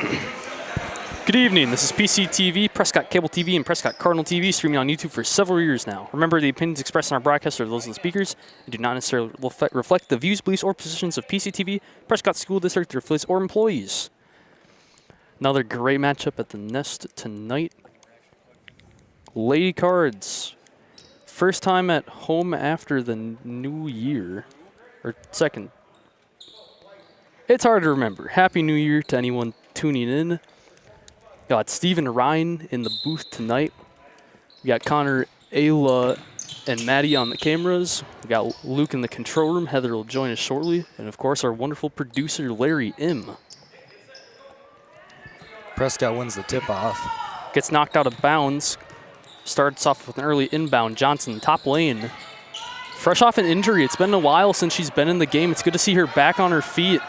Good evening. This is PCTV, Prescott Cable TV, and Prescott Cardinal TV, streaming on YouTube for several years now. Remember, the opinions expressed in our broadcast are those of the speakers and do not necessarily reflect the views, beliefs, or positions of PCTV, Prescott School District, their affiliates, or employees. Another great matchup at the Nest tonight. Lady Cards. First time at home after the new year. Or second. It's hard to remember. Happy New Year to anyone tuning in. Got Steve and Ryan in the booth tonight. We got Connor, Ayla, and Maddie on the cameras. We got Luke in the control room. Heather will join us shortly. And of course, our wonderful producer, Larry M. Prescott wins the tip-off. Gets knocked out of bounds. Starts off with an early inbound. Johnson, top lane. Fresh off an injury. It's been a while since she's been in the game. It's good to see her back on her feet.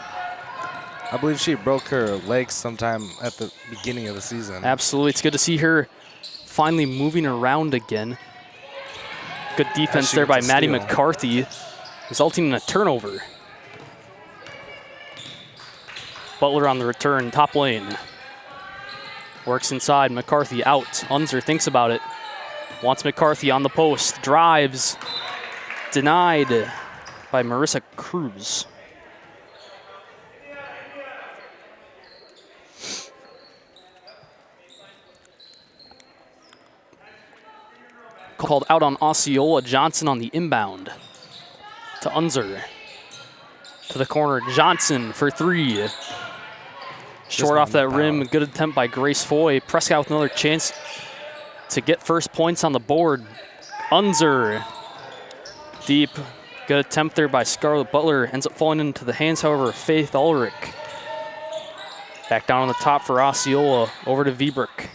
I believe she broke her legs sometime at the beginning of the season. Absolutely. It's good to see her finally moving around again. Good defense there by Maddie McCarthy, resulting in a turnover. Butler on the return, top lane. Works inside, McCarthy out. Unser thinks about it. Wants McCarthy on the post. Drives. Denied by Marissa Cruz. Called out on Osceola. Johnson on the inbound. To Unser. To the corner. Johnson for three. Short off that rim. Good attempt by Grace Foy. Prescott with another chance to get first points on the board. Unser. Deep. Good attempt there by Scarlett Butler. Ends up falling into the hands, however, of Faith Ulrich. Back down on the top for Osceola. Over to Viebrick.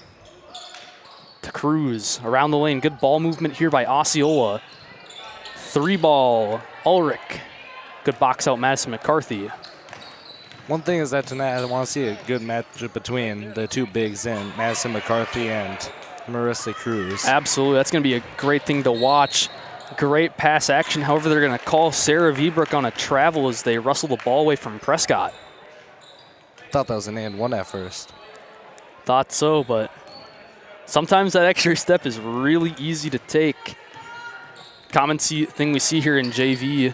To Cruz. Around the lane. Good ball movement here by Osceola. Three ball. Ulrich. Good box out Madison McCarthy. One thing is that tonight I want to see a good matchup between the two bigs in Madison McCarthy and Marissa Cruz. Absolutely. That's going to be a great thing to watch. Great pass action. However, they're going to call Sarah Viebrick on a travel as they wrestle the ball away from Prescott. Thought that was an and one at first. Thought so, but sometimes that extra step is really easy to take. Common thing we see here in JV.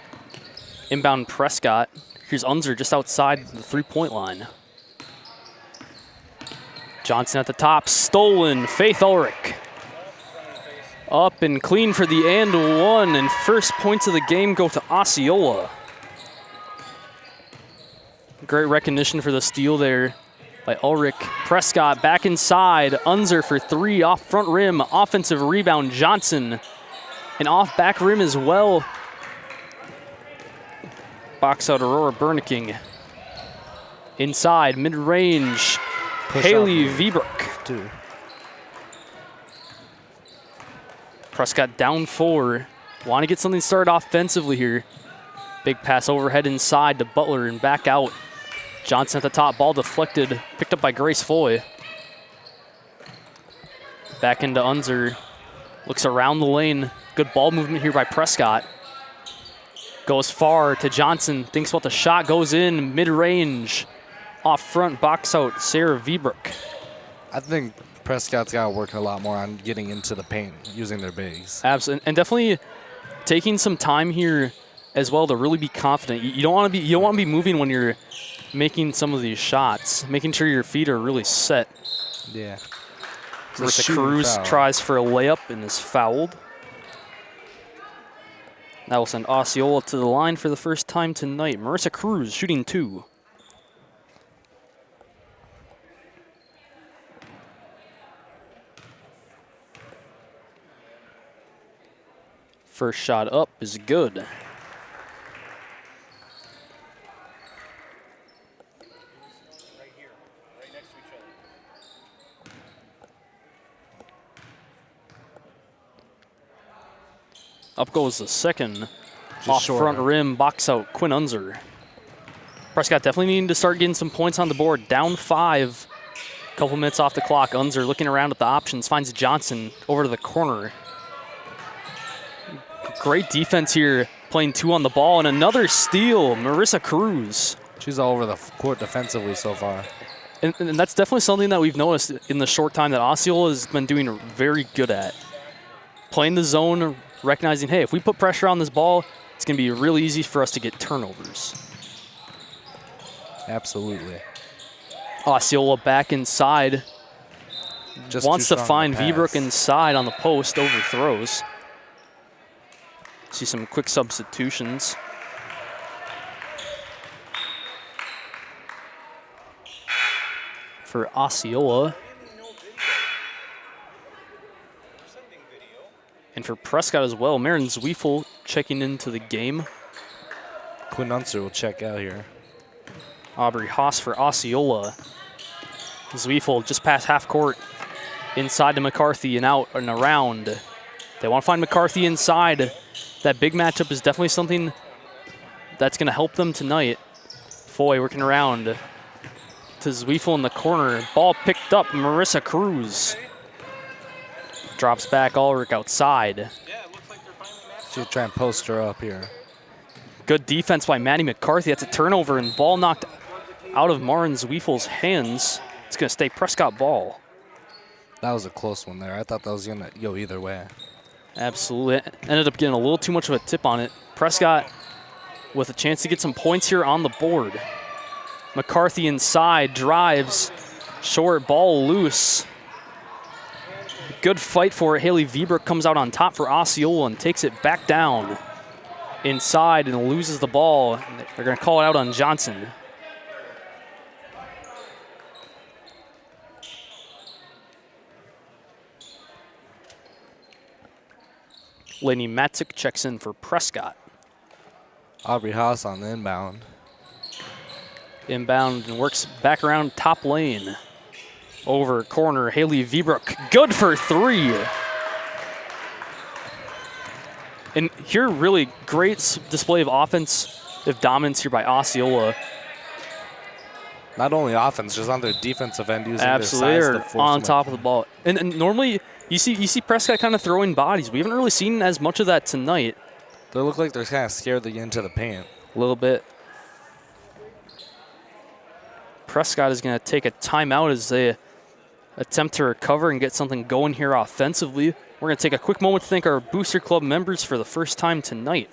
Inbound Prescott. Here's Unser just outside the three-point line. Johnson at the top, stolen. Faith Ulrich. Up and clean for the and one, and first points of the game go to Osceola. Great recognition for the steal there by Ulrich. Prescott back inside. Unser for three off front rim. Offensive rebound, Johnson. And off back rim as well. Box out Aurora Bernicking. Inside, mid-range, Haley Viebrick. Prescott down four. Want to get something started offensively here. Big pass overhead inside to Butler and back out. Johnson at the top, ball deflected, picked up by Grace Foy. Back into Unser. Looks around the lane. Good ball movement here by Prescott. Goes far to Johnson, thinks about the shot, goes in, mid-range. Off front, box out, Sarah Viebrick. I think Prescott's got to work a lot more on getting into the paint, using their bigs. Absolutely, and definitely taking some time here as well to really be confident. You don't want to be moving when you're making some of these shots, making sure your feet are really set. Yeah. Marissa Cruz tries for a layup and is fouled. That will send Osceola to the line for the first time tonight. Marissa Cruz shooting two. First shot up is good. Up goes the second. Off front rim, box out, Quinn Unser. Prescott definitely needing to start getting some points on the board. Down five. Couple minutes off the clock. Unser looking around at the options, finds Johnson over to the corner. Great defense here, playing two on the ball, and another steal, Marissa Cruz. She's all over the court defensively so far. And that's definitely something that we've noticed in the short time that Osceola has been doing very good at. Playing the zone, recognizing, hey, if we put pressure on this ball, it's going to be really easy for us to get turnovers. Absolutely. Osceola back inside. Just wants to find pass. Vbrook inside on the post, overthrows. See some quick substitutions. For Osceola. And for Prescott as well, Marin Zwiefel checking into the game. Quinn Unser will check out here. Aubrey Haas for Osceola. Zwiefel just past half court. Inside to McCarthy and out and around. They want to find McCarthy inside. That big matchup is definitely something that's going to help them tonight. Foy working around to Zwiefel in the corner. Ball picked up, Marissa Cruz. Drops back, Ulrich outside. She'll try and post her up here. Good defense by Maddie McCarthy. That's a turnover and ball knocked out of Marin Zwiefel's hands. It's going to stay Prescott ball. That was a close one there. I thought that was going to go either way. Absolutely. Ended up getting a little too much of a tip on it. Prescott with a chance to get some points here on the board. McCarthy inside, drives, short, ball loose. Good fight for it. Haley Vbrook comes out on top for Osceola and takes it back down inside and loses the ball. They're going to call it out on Johnson. Lainey Matzik checks in for Prescott. Aubrey Haas on the inbound. Inbound and works back around top lane. Over corner, Haley Vbrook, good for three. And here, really great display of offensive dominance here by Osceola. Not only offense, just on their defensive end using Absolutely, their size to force on them top of the ball. And normally, you see Prescott kind of throwing bodies. We haven't really seen as much of that tonight. They look like they're kind of scared to get into the paint. A little bit. Prescott is going to take a timeout as they attempt to recover and get something going here offensively. We're going to take a quick moment to thank our Booster Club members for the first time tonight.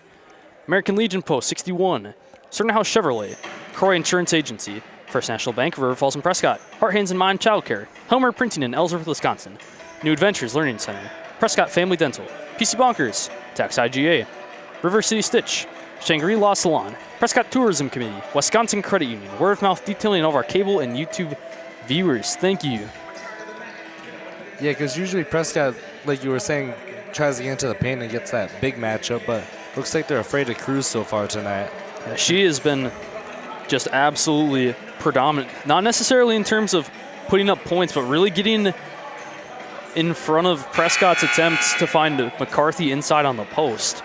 American Legion Post 61, Certain House Chevrolet, Croy Insurance Agency, First National Bank of River Falls and Prescott, Heart, Hands, and Mind Child Care, Helmer Printing in Ellsworth, Wisconsin, New Adventures Learning Center, Prescott Family Dental, PC Bonkers, Tax IGA, River City Stitch, Shangri-La Salon, Prescott Tourism Committee, Wisconsin Credit Union, Word of Mouth Detailing all of our cable and YouTube viewers. Thank you. Yeah, because usually Prescott, like you were saying, tries to get into the paint and gets that big matchup, but looks like they're afraid of Cruz so far tonight. Yeah, she has been just absolutely predominant. Not necessarily in terms of putting up points, but really getting in front of Prescott's attempts to find McCarthy inside on the post.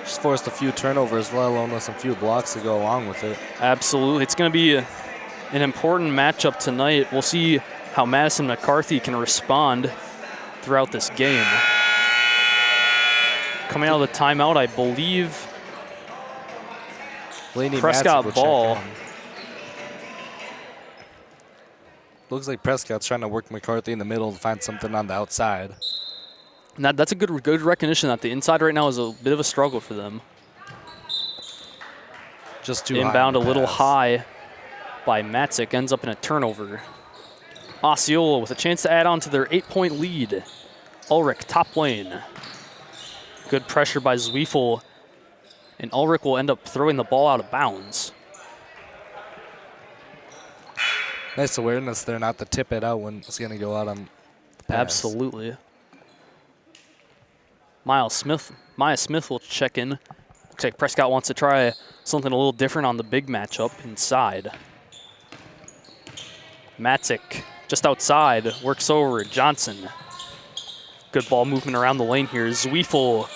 She's forced a few turnovers, let alone with some few blocks to go along with it. Absolutely. It's going to be an important matchup tonight. We'll see how Madison McCarthy can respond throughout this game. Coming out of the timeout, I believe Prescott ball. Looks like Prescott's trying to work McCarthy in the middle to find something on the outside. And that's a good recognition that the inside right now is a bit of a struggle for them. Just too inbound high a little high by Matzik, ends up in a turnover. Osceola with a chance to add on to their 8-point lead. Ulrich top lane. Good pressure by Zwiefel, and Ulrich will end up throwing the ball out of bounds. Nice awareness there not to tip it out when it's going to go out on the pass. Absolutely. Maya Smith will check in. Looks like Prescott wants to try something a little different on the big matchup inside. Matzik just outside, works over Johnson. Good ball movement around the lane here. Zwiefel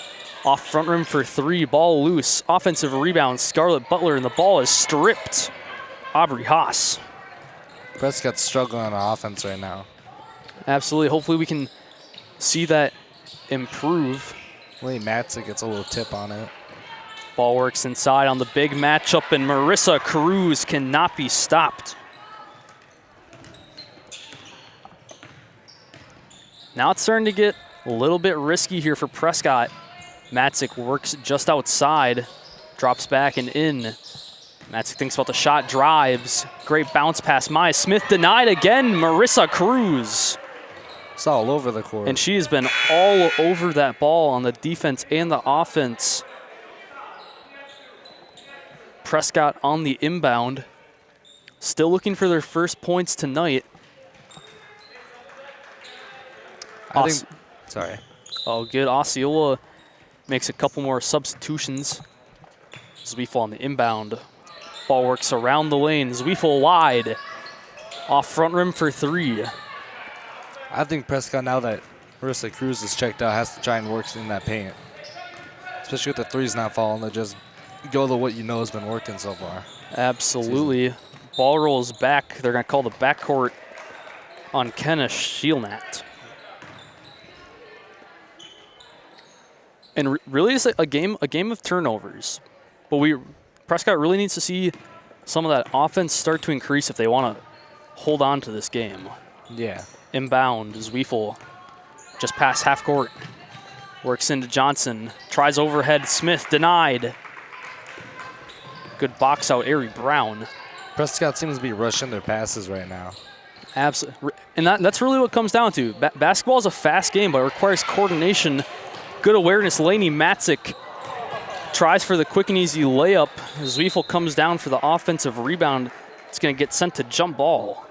off front rim for three, ball loose. Offensive rebound, Scarlett Butler, and the ball is stripped. Aubrey Haas. Prescott's struggling on offense right now. Absolutely. Hopefully we can see that improve. Lee Matzik gets a little tip on it. Ball works inside on the big matchup, and Marissa Cruz cannot be stopped. Now it's starting to get a little bit risky here for Prescott. Matzik works just outside, drops back and in. Matzik thinks about the shot, drives. Great bounce pass. Maya Smith denied again. Marissa Cruz. It's all over the court. And she has been all over that ball on the defense and the offense. Prescott on the inbound. Still looking for their first points tonight. Sorry. Oh, good. Osceola makes a couple more substitutions. Zweifel on the inbound. Ball works around the lane. Zweifel wide. Off front rim for three. I think Prescott, now that Marissa Cruz is checked out, has to try and work in that paint. Especially with the threes not falling, to just go to what you know has been working so far. Absolutely. Ball rolls back. They're going to call the backcourt on Kenna Shielnat. And really just a game of turnovers. But Prescott really needs to see some of that offense start to increase if they want to hold on to this game. Yeah. Inbound, Zweifel just past half court. Works into Johnson. Tries overhead. Smith denied. Good box out, Ari Brown. Prescott seems to be rushing their passes right now. Absolutely. And that's really what it comes down to. Basketball is a fast game, but it requires coordination. Good awareness. Laney Matzik tries for the quick and easy layup. Zweifel comes down for the offensive rebound. It's going to get sent to jump ball.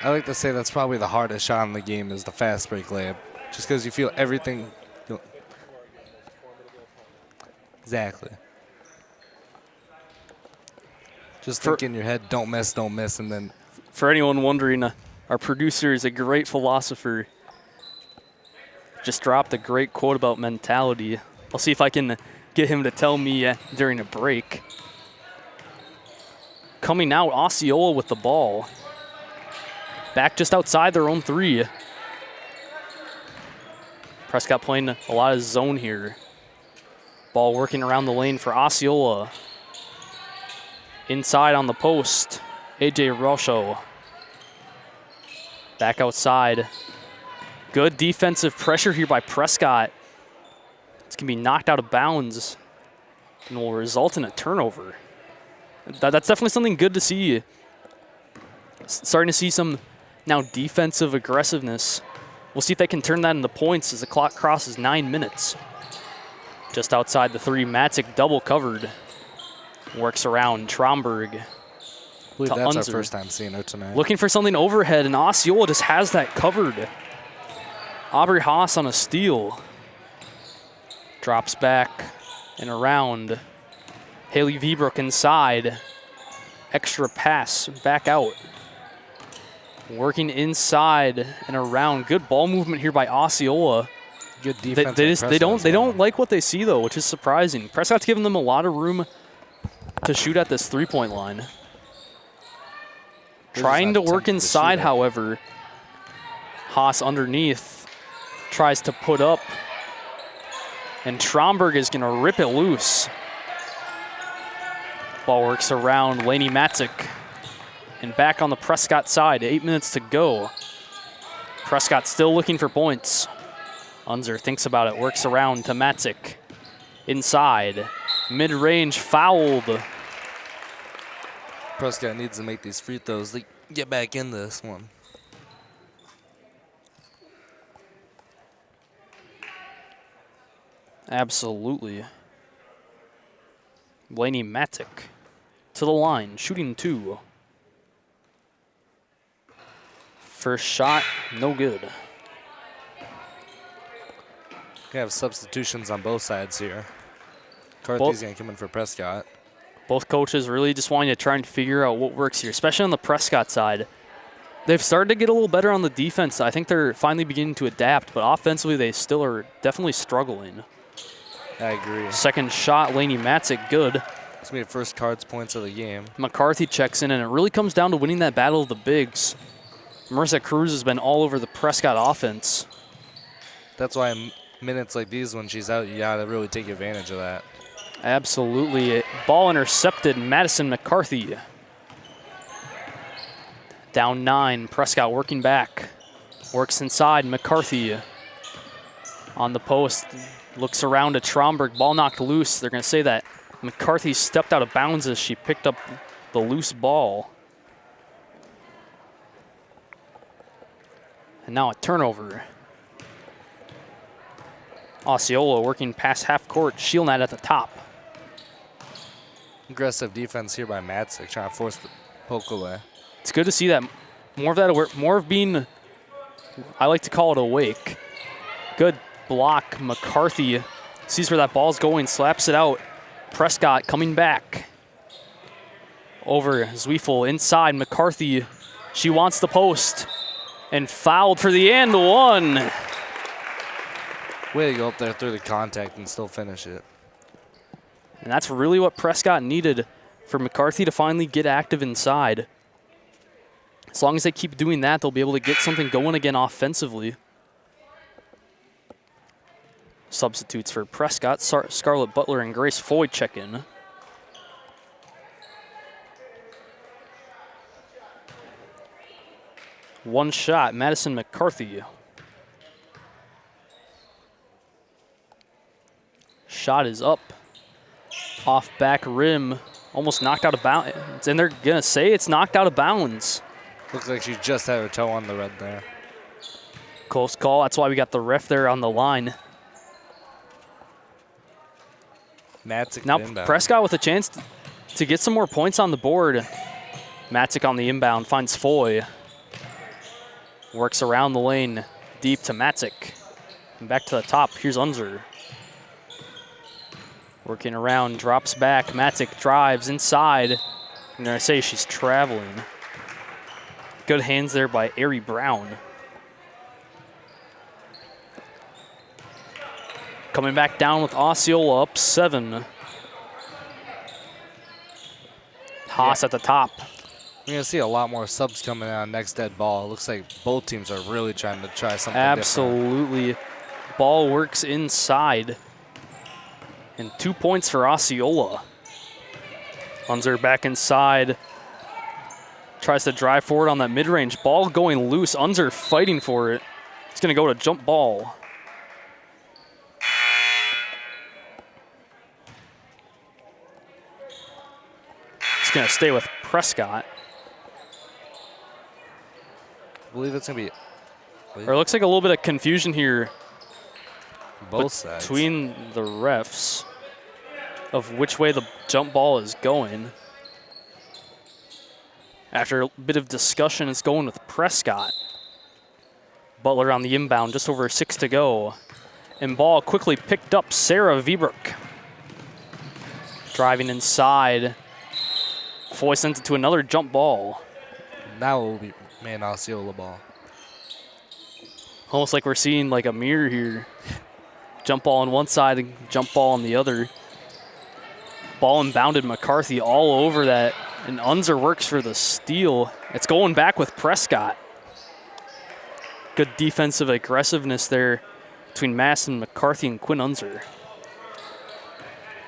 I like to say that's probably the hardest shot in the game is the fast break layup. Just because you feel everything. Exactly. Just think in your head, don't miss, and then. For anyone wondering, our producer is a great philosopher. Just dropped a great quote about mentality. I'll see if I can get him to tell me during a break. Coming out, Osceola with the ball. Back just outside their own three. Prescott playing a lot of zone here. Ball working around the lane for Osceola. Inside on the post, AJ Rocho. Back outside. Good defensive pressure here by Prescott. It's going to be knocked out of bounds and will result in a turnover. That's definitely something good to see. Starting to see some now defensive aggressiveness. We'll see if they can turn that into points as the clock crosses 9 minutes. Just outside the three, Matzik double covered. Works around Tromberg. I believe that's Unzer. our first time seeing her tonight. Looking for something overhead, and Osceola just has that covered. Aubrey Haas on a steal. Drops back and around. Haley Vibrook inside. Extra pass, back out. Working inside and around. Good ball movement here by Osceola. Good defense. They don't like what they see though, which is surprising. Prescott's giving them a lot of room to shoot at this three-point line. Trying to work inside, however. Haas underneath tries to put up, and Tromberg is going to rip it loose. Ball works around Laney Matzik. And back on the Prescott side, 8 minutes to go. Prescott still looking for points. Unzer thinks about it, works around to Matzik. Inside, mid-range fouled. Prescott needs to make these free throws to get back in this one. Absolutely. Laney Matzik to the line, shooting two. First shot, no good. We have substitutions on both sides here. Carthy's going to come in for Prescott. Both coaches really just wanting to try and figure out what works here, especially on the Prescott side. They've started to get a little better on the defense. I think they're finally beginning to adapt, but offensively they still are definitely struggling. I agree. Second shot, Laney Matzik, good. It's going to be the first Cards points of the game. McCarthy checks in, and it really comes down to winning that battle of the bigs. Marissa Cruz has been all over the Prescott offense. That's why in minutes like these when she's out, you got to really take advantage of that. Absolutely. Ball intercepted, Madison McCarthy. Down 9, Prescott working back. Works inside, McCarthy on the post. Looks around to Tromberg, ball knocked loose. They're gonna say that McCarthy stepped out of bounds as she picked up the loose ball. And now a turnover. Osceola working past half court, Shieldnet at the top. Aggressive defense here by Matzik, trying to force the poke away. It's good to see that, more of being, I like to call it awake. Good block, McCarthy sees where that ball's going, slaps it out. Prescott coming back. Over Zwiefel inside, McCarthy, she wants the post. And fouled for the and one. Way to go up there through the contact and still finish it. And that's really what Prescott needed for McCarthy to finally get active inside. As long as they keep doing that, they'll be able to get something going again offensively. Substitutes for Prescott, Scarlett Butler and Grace Foy check in. One shot, Madison McCarthy. Shot is up. Off back rim, almost knocked out of bounds. And they're gonna say it's knocked out of bounds. Looks like she just had her toe on the red there. Close call, that's why we got the ref there on the line. Matzik Now inbound. Prescott with a chance to get some more points on the board. Matzik on the inbound, finds Foy. Works around the lane, deep to Matzik. And back to the top, here's Unser. Working around, drops back, Matzik drives inside. I'm gonna say she's traveling. Good hands there by Ari Brown. Coming back down with Osceola up 7. Haas at the top. We're going to see a lot more subs coming out next dead ball. It looks like both teams are really trying to try something Absolutely. different. Ball works inside. And 2 points for Osceola. Unser back inside. Tries to drive forward on that mid-range. Ball going loose. Unser fighting for it. It's going to go to jump ball. It's going to stay with Prescott. I believe it's going to be... Or it looks like a little bit of confusion here both sides. between the refs of which way the jump ball is going. After a bit of discussion, it's going with Prescott. Butler on the inbound, just over 6 to go. And ball quickly picked up, Sarah Viebruck. Driving inside. Foy sends it to another jump ball. Now it will be man Osceola ball. Almost like we're seeing like a mirror here. Jump ball on one side and jump ball on the other. Ball inbounded, McCarthy all over that. And Unser works for the steal. It's going back with Prescott. Good defensive aggressiveness there between Madison McCarthy and Quinn Unser.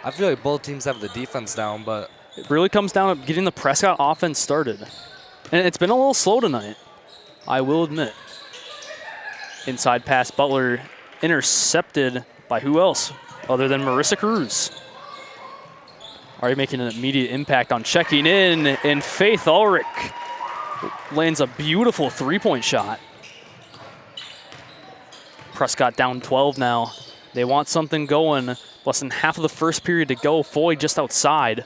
I feel like both teams have the defense down, but It really comes down to getting the Prescott offense started. And it's been a little slow tonight, I will admit. Inside pass, Butler intercepted by who else other than Marissa Cruz. Already making an immediate impact on checking in, and Faith Ulrich lands a beautiful three-point shot. Prescott down 12 now. They want something going. Less than half of the first period to go. Foy just outside.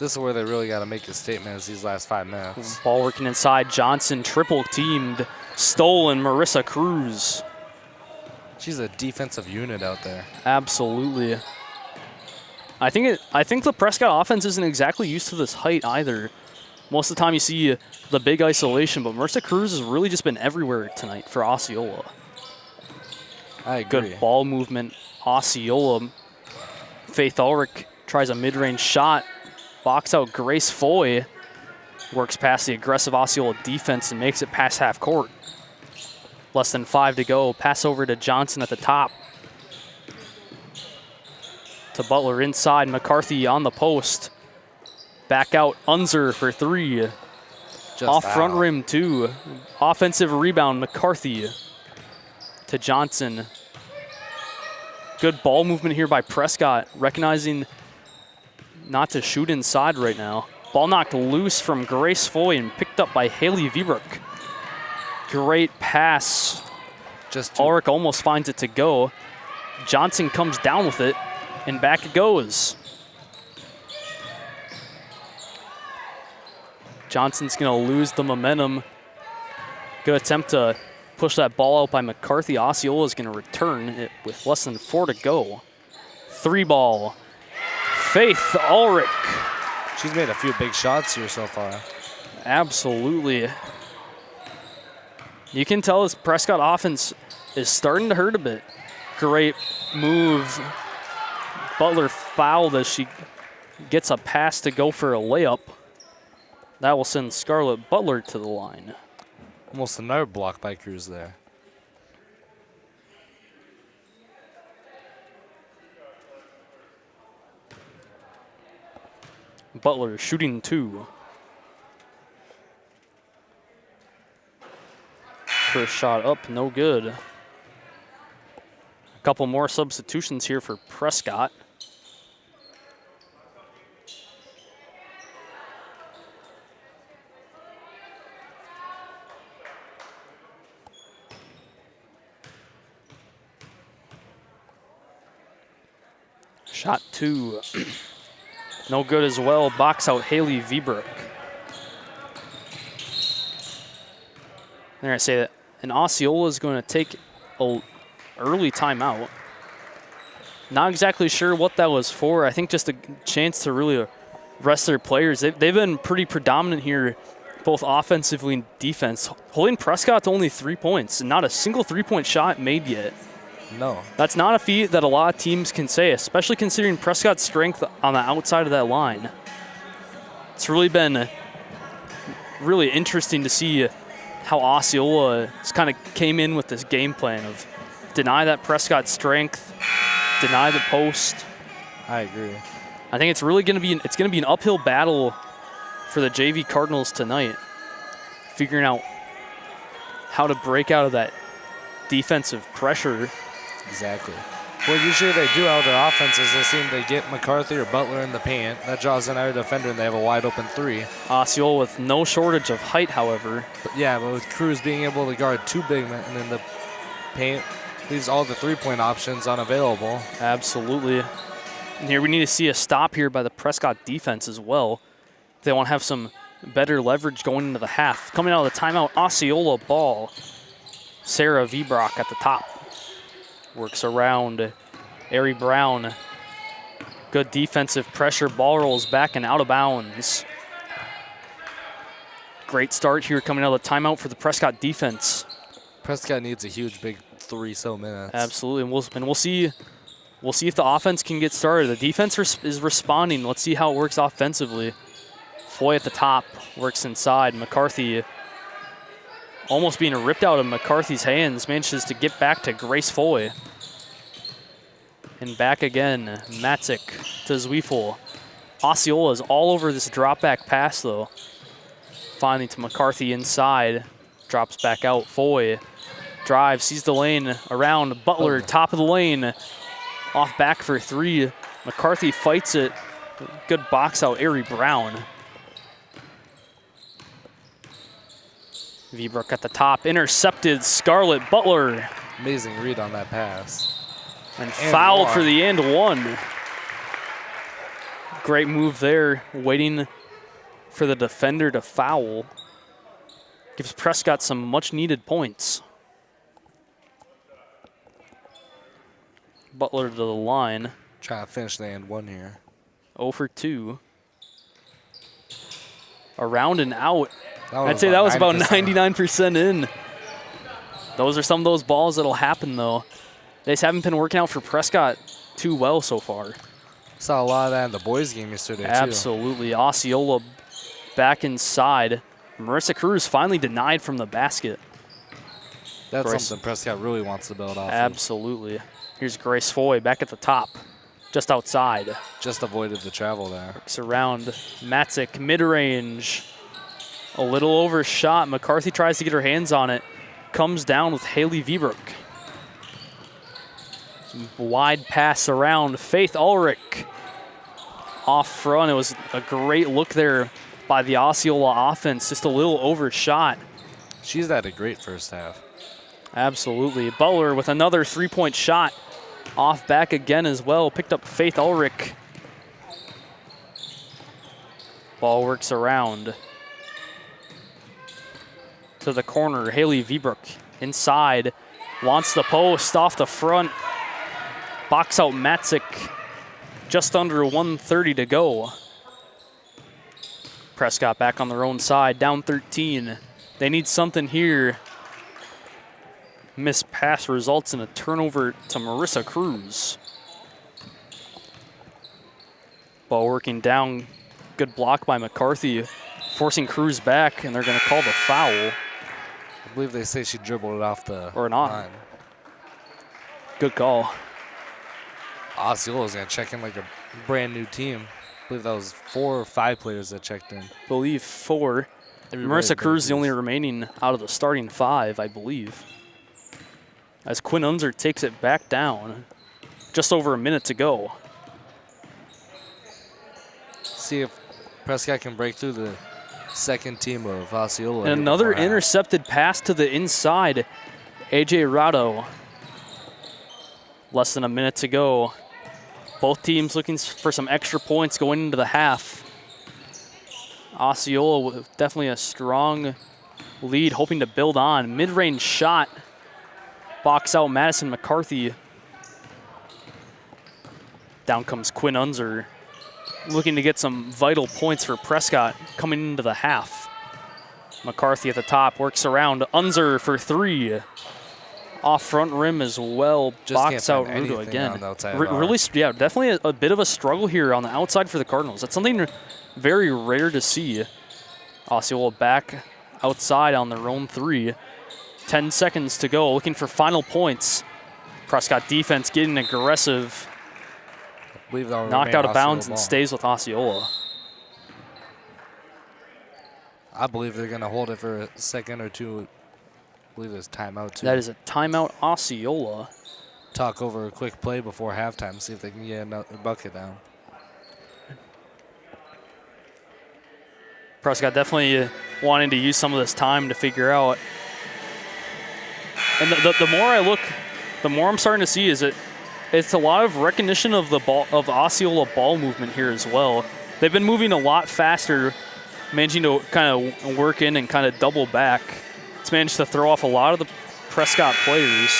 this is where they really got to make a statement is these last 5 minutes. Ball working inside. Johnson triple teamed. Stolen Marissa Cruz. She's a defensive unit out there. Absolutely. I think the Prescott offense isn't exactly used to this height either. Most of the time you see the big isolation, but Marissa Cruz has really just been everywhere tonight for Osceola. I agree. Good ball movement. Osceola. Faith Ulrich tries a mid-range shot. Box out Grace Foy. Works past the aggressive Osceola defense and makes it past half court. Less than 5 to go. Pass over to Johnson at the top. To Butler inside. McCarthy on the post. Back out Unser for 3. Off front out. rim, too. Offensive rebound, McCarthy to Johnson. Good ball movement here by Prescott, recognizing not to shoot inside right now. Ball knocked loose from Grace Foy and picked up by Haley Vibrook. Great pass. Ulrich almost finds it to go. Johnson comes down with it, and back it goes. Johnson's going to lose the momentum. Good attempt to push that ball out by McCarthy. Osceola is going to return it with less than 4 to go. 3 ball. Faith Ulrich. She's made a few big shots here so far. Absolutely. You can tell this Prescott offense is starting to hurt a bit. Great move. Butler fouled as she gets a pass to go for a layup. That will send Scarlett Butler to the line. Almost another block by Cruz there. Butler shooting 2. First shot up, no good. A couple more substitutions here for Prescott. Shot 2. No good as well. Box out Haley Vibrook. There, I say that. And Osceola is going to take an early timeout. Not exactly sure what that was for. I think just a chance to really rest their players. They've been pretty predominant here, both offensively and defense. Holding Prescott to only 3 points, and not a single 3-point shot made yet. No. That's not a feat that a lot of teams can say, especially considering Prescott's strength on the outside of that line. It's really been really interesting to see how Osceola kind of came in with this game plan of deny that Prescott strength, deny the post. I agree. I think it's really going to be an uphill battle for the JV Cardinals tonight, figuring out how to break out of that defensive pressure. Exactly. What usually they do out of their offense is they seem to get McCarthy or Butler in the paint. That draws in our defender, and they have a wide open 3. Osceola with no shortage of height, however. But with Cruz being able to guard 2 big men in the paint, leaves all the 3-point options unavailable. Absolutely. And here we need to see a stop here by the Prescott defense as well. They want to have some better leverage going into the half. Coming out of the timeout, Osceola ball. Sarah Vibrock at the top. Works around Ari Brown. Good defensive pressure. Ball rolls back and out of bounds. Great start here coming out of the timeout for the Prescott defense. Prescott needs a huge big 3 minutes. Absolutely, and we'll see if the offense can get started. The defense is responding. Let's see how it works offensively. Foy at the top, works inside. McCarthy almost being ripped out of McCarthy's hands, manages to get back to Grace Foy. And back again, Matzik to Zwiefel. Osceola is all over this drop back pass though. Finally to McCarthy inside, drops back out. Foy drives, sees the lane around. Butler, top of the lane, off back for 3. McCarthy fights it. Good box out, Ari Brown. Vibrook at the top, intercepted Scarlett Butler. Amazing read on that pass. And fouled for the and 1. Great move there, waiting for the defender to foul. Gives Prescott some much needed points. Butler to the line. Trying to finish the and 1 here. 0 for 2. Around and out. I'd say that was about 99% in. Those are some of those balls that'll happen, though. They just haven't been working out for Prescott too well so far. Saw a lot of that in the boys' game yesterday, Absolutely. Too. Osceola back inside. Marissa Cruz finally denied from the basket. That's something Prescott really wants to build off. Absolutely. Here's Grace Foy back at the top, just outside. Just avoided the travel there. Works around Matzik, mid-range. A little overshot. McCarthy tries to get her hands on it. Comes down with Haley Viebrook. Wide pass around. Faith Ulrich off front. It was a great look there by the Osceola offense. Just a little overshot. She's had a great first half. Absolutely. Butler with another three-point shot. Off back again as well. Picked up Faith Ulrich. Ball works around to the corner. Haley Viebrook inside. Wants the post off the front. Box out Matzik. Just under 1:30 to go. Prescott back on their own side, down 13. They need something here. Missed pass results in a turnover to Marissa Cruz. Ball working down. Good block by McCarthy, forcing Cruz back, and they're going to call the foul. I believe they say she dribbled it off the or not. line. Good call. Osceola's going to check in like a brand new team. I believe that was 4 or 5 players that checked in. Believe 4. Marissa Cruz is the only remaining out of the starting 5, I believe. As Quinn Unser takes it back down. Just over a minute to go. See if Prescott can break through the second team of Osceola. And another intercepted pass to the inside. AJ Rado. Less than a minute to go. Both teams looking for some extra points going into the half. Osceola with definitely a strong lead, hoping to build on. Mid-range shot. Box out Madison McCarthy. Down comes Quinn Unser. Looking to get some vital points for Prescott coming into the half. McCarthy at the top, works around. Unser for 3. Off front rim as well. Just box out Rudo again. Really, yeah, definitely a bit of a struggle here on the outside for the Cardinals. That's something very rare to see. Osceola back outside on their own 3. 10 seconds to go, looking for final points. Prescott defense getting aggressive. Knocked out of bounds and stays with Osceola. I believe they're going to hold it for a second or two. I believe there's timeout too. That is a timeout, Osceola. Talk over a quick play before halftime, see if they can get a bucket down. Prescott definitely wanting to use some of this time to figure out. And the more I look, the more I'm starting to see is it's a lot of recognition of the ball, of Osceola ball movement here as well. They've been moving a lot faster, managing to kind of work in and kind of double back. It's managed to throw off a lot of the Prescott players.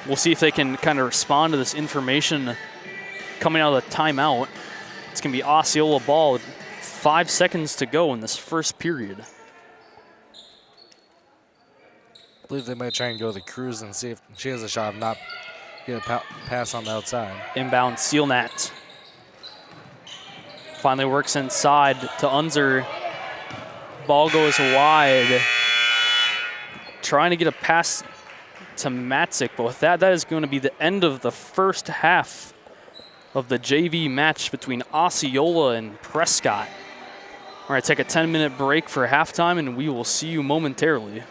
We'll see if they can kind of respond to this information coming out of the timeout. It's going to be Osceola ball with 5 seconds to go in this first period. I believe they might try and go to Cruz and see if she has a shot of not get a pass on the outside. Inbound Sealnat. Finally works inside to Unser. Ball goes wide. Trying to get a pass to Matzik, but with that is going to be the end of the first half of the JV match between Osceola and Prescott. We're going to take a 10-minute break for halftime, and we will see you momentarily.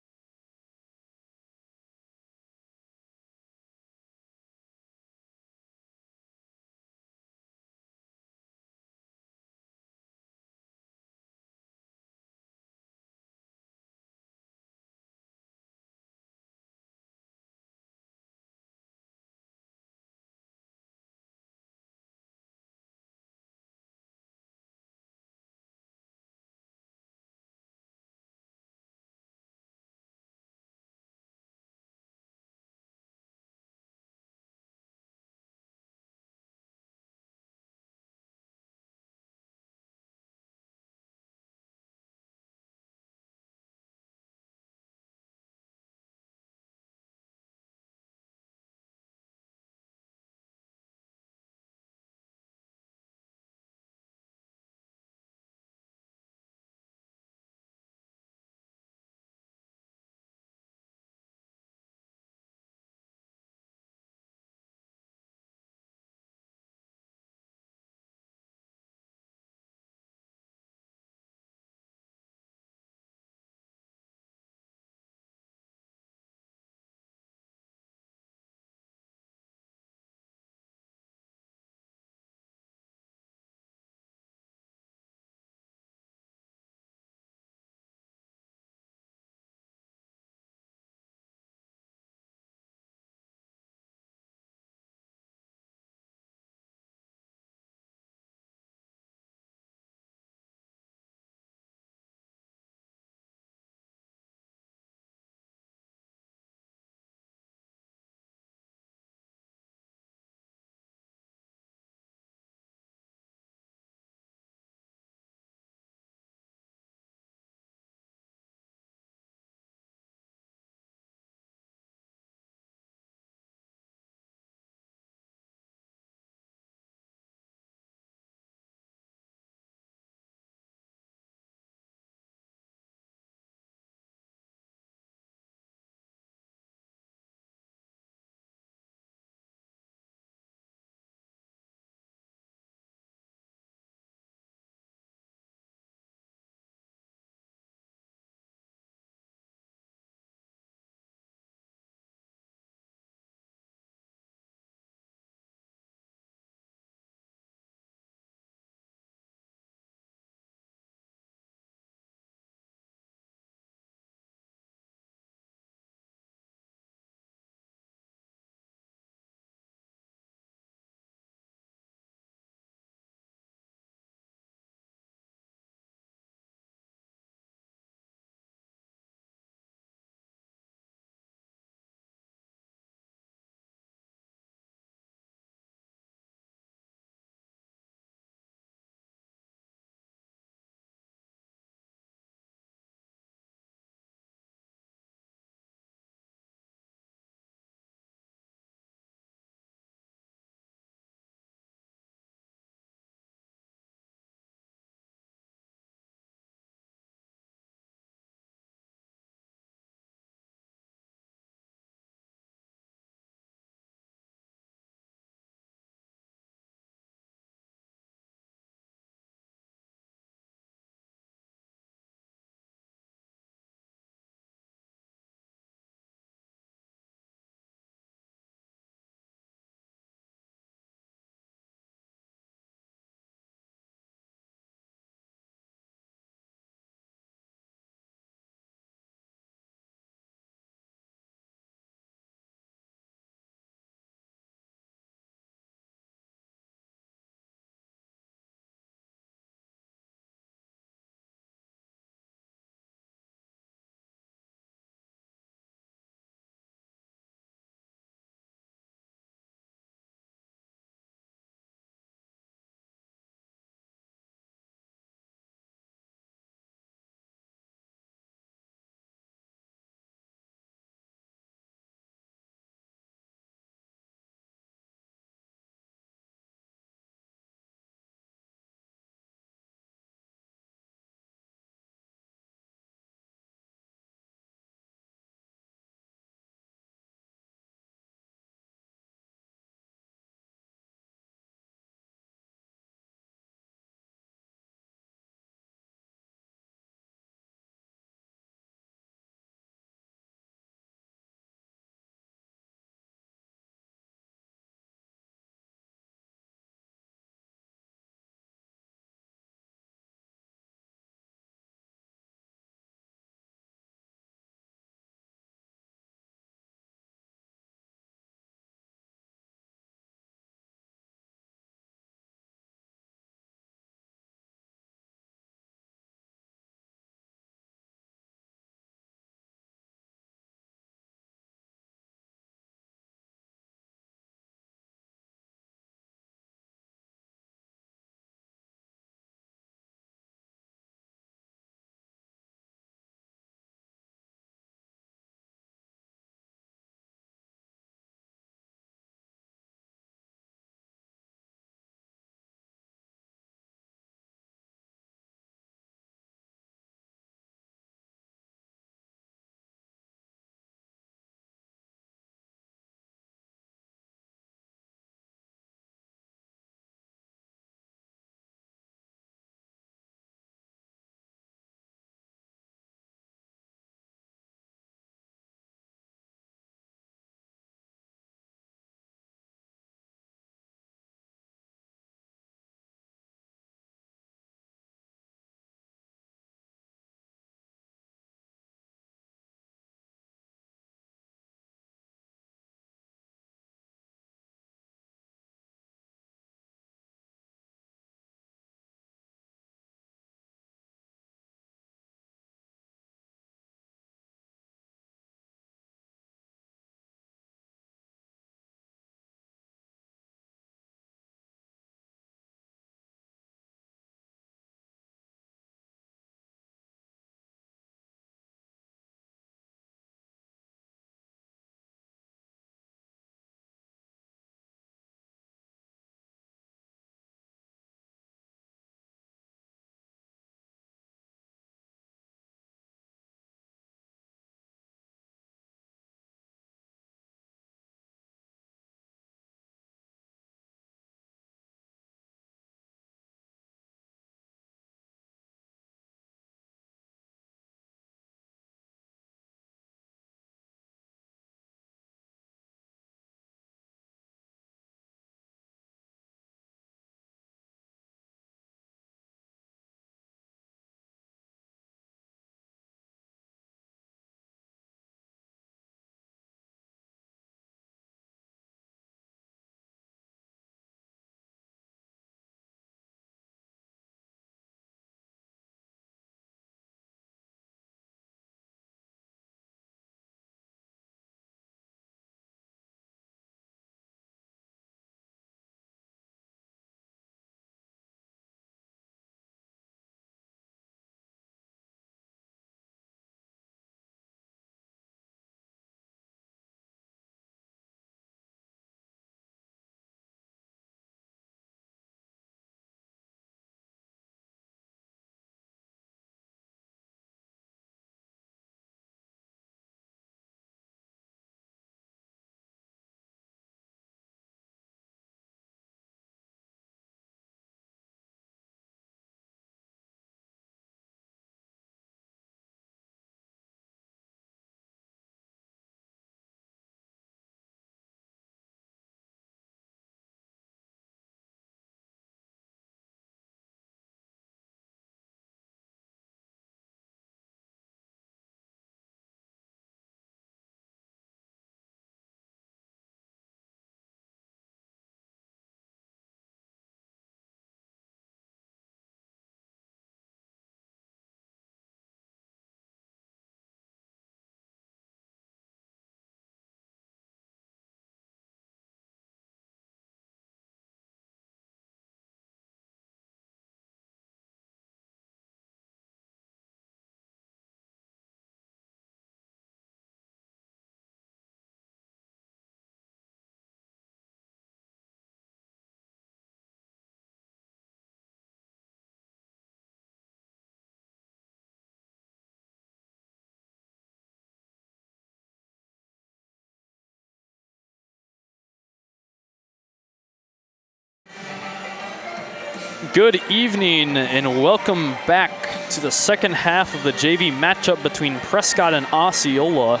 Good evening and welcome back to the second half of the JV matchup between Prescott and Osceola.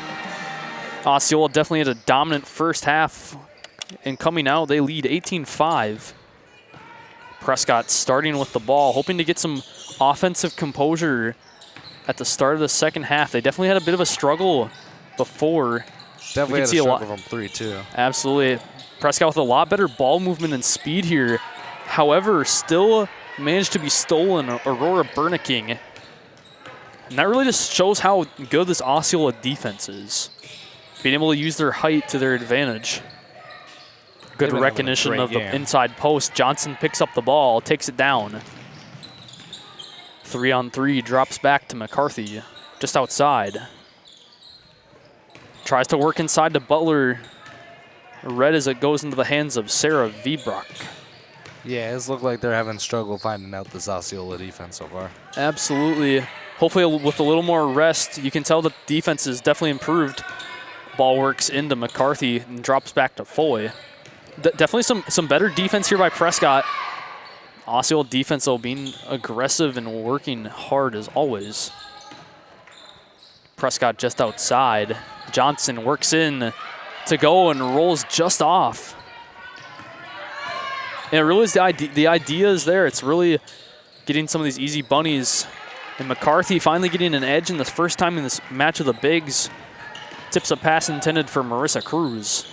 Osceola definitely had a dominant first half, and coming out they lead 18-5. Prescott starting with the ball, hoping to get some offensive composure at the start of the second half. They definitely had a bit of a struggle before. Definitely had a struggle from 3 too. Absolutely. Prescott with a lot better ball movement and speed here. However, still managed to be stolen Aurora Burnicking. And that really just shows how good this Osceola defense is. Being able to use their height to their advantage. Good recognition of the inside post. Johnson picks up the ball, takes it down. 3-on-3, drops back to McCarthy, just outside. Tries to work inside to Butler. Red as it goes into the hands of Sarah Vibrock. Yeah, it's looked like they're having struggle finding out this Osceola defense so far. Absolutely. Hopefully with a little more rest, you can tell the defense is definitely improved. Ball works into McCarthy and drops back to Foy. Definitely some better defense here by Prescott. Osceola defense, though, being aggressive and working hard as always. Prescott just outside. Johnson works in to go and rolls just off. And it really is the idea is there. It's really getting some of these easy bunnies. And McCarthy finally getting an edge in this first time in this match of the bigs. Tips a pass intended for Marissa Cruz.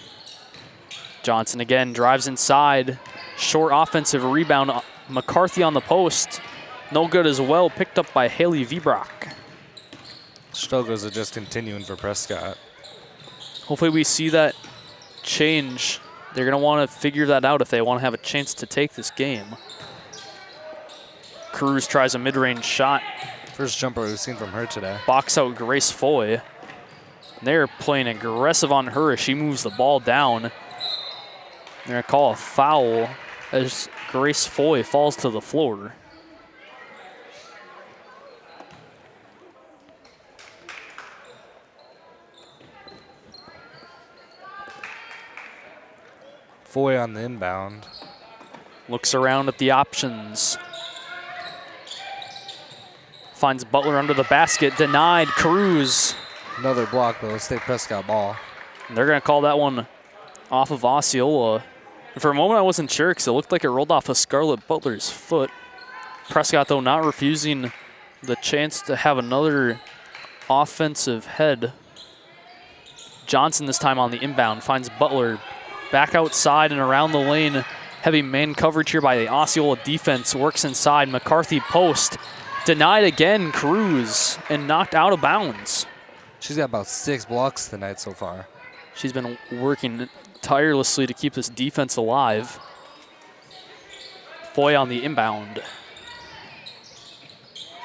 Johnson again drives inside. Short offensive rebound. McCarthy on the post. No good as well. Picked up by Haley Vibrock. Struggles are just continuing for Prescott. Hopefully we see that change. They're going to want to figure that out if they want to have a chance to take this game. Cruz tries a mid-range shot. First jumper we've seen from her today. Box out Grace Foy. They're playing aggressive on her as she moves the ball down. They're going to call a foul as Grace Foy falls to the floor. Foy on the inbound. Looks around at the options. Finds Butler under the basket. Denied. Cruz. Another block, though. State Prescott ball. And they're going to call that one off of Osceola. And for a moment, I wasn't sure because it looked like it rolled off of Scarlett Butler's foot. Prescott, though, not refusing the chance to have another offensive head. Johnson this time on the inbound. Finds Butler. Back outside and around the lane. Heavy man coverage here by the Osceola defense. Works inside. McCarthy post. Denied again. Cruz. And knocked out of bounds. She's got about 6 blocks tonight so far. She's been working tirelessly to keep this defense alive. Foy on the inbound.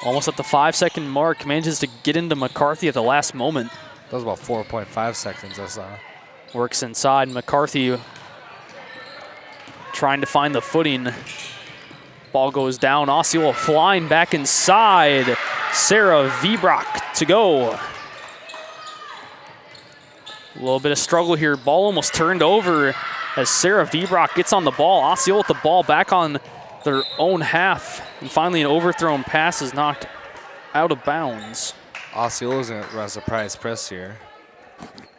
Almost at the 5-second mark. Manages to get into McCarthy at the last moment. That was about 4.5 seconds I saw. Works inside. McCarthy trying to find the footing. Ball goes down. Osceola flying back inside. Sarah Vibrock to go. A little bit of struggle here. Ball almost turned over as Sarah Vibrock gets on the ball. Osceola with the ball back on their own half. And finally an overthrown pass is knocked out of bounds. Osceola's going to run a surprise press here.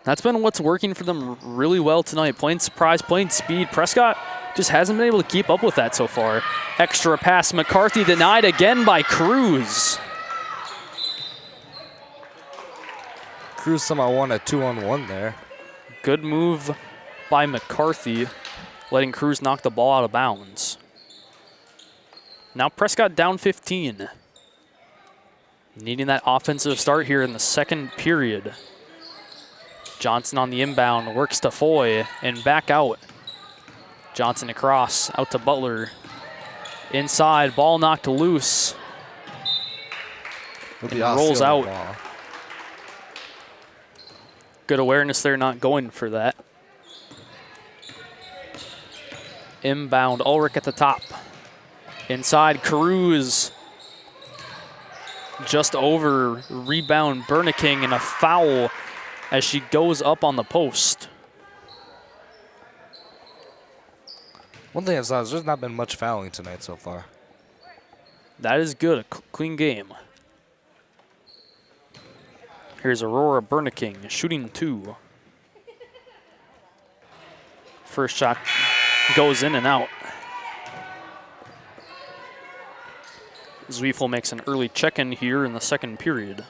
That's been what's working for them really well tonight. Playing surprise, playing speed. Prescott just hasn't been able to keep up with that so far. Extra pass. McCarthy denied again by Cruz. Cruz somehow won a 2-on-1 there. Good move by McCarthy, letting Cruz knock the ball out of bounds. Now Prescott down 15. Needing that offensive start here in the second period. Johnson on the inbound, works to Foy, and back out. Johnson across, out to Butler. Inside, ball knocked loose. Rolls out. Ball. Good awareness there, not going for that. Inbound, Ulrich at the top. Inside, Cruz. Just over, rebound, Burnicking, and a foul as she goes up on the post. One thing I saw is there's not been much fouling tonight so far. That is good, a clean game. Here's Aurora Berniking shooting 2. First shot goes in and out. Zwiefel makes an early check-in here in the second period.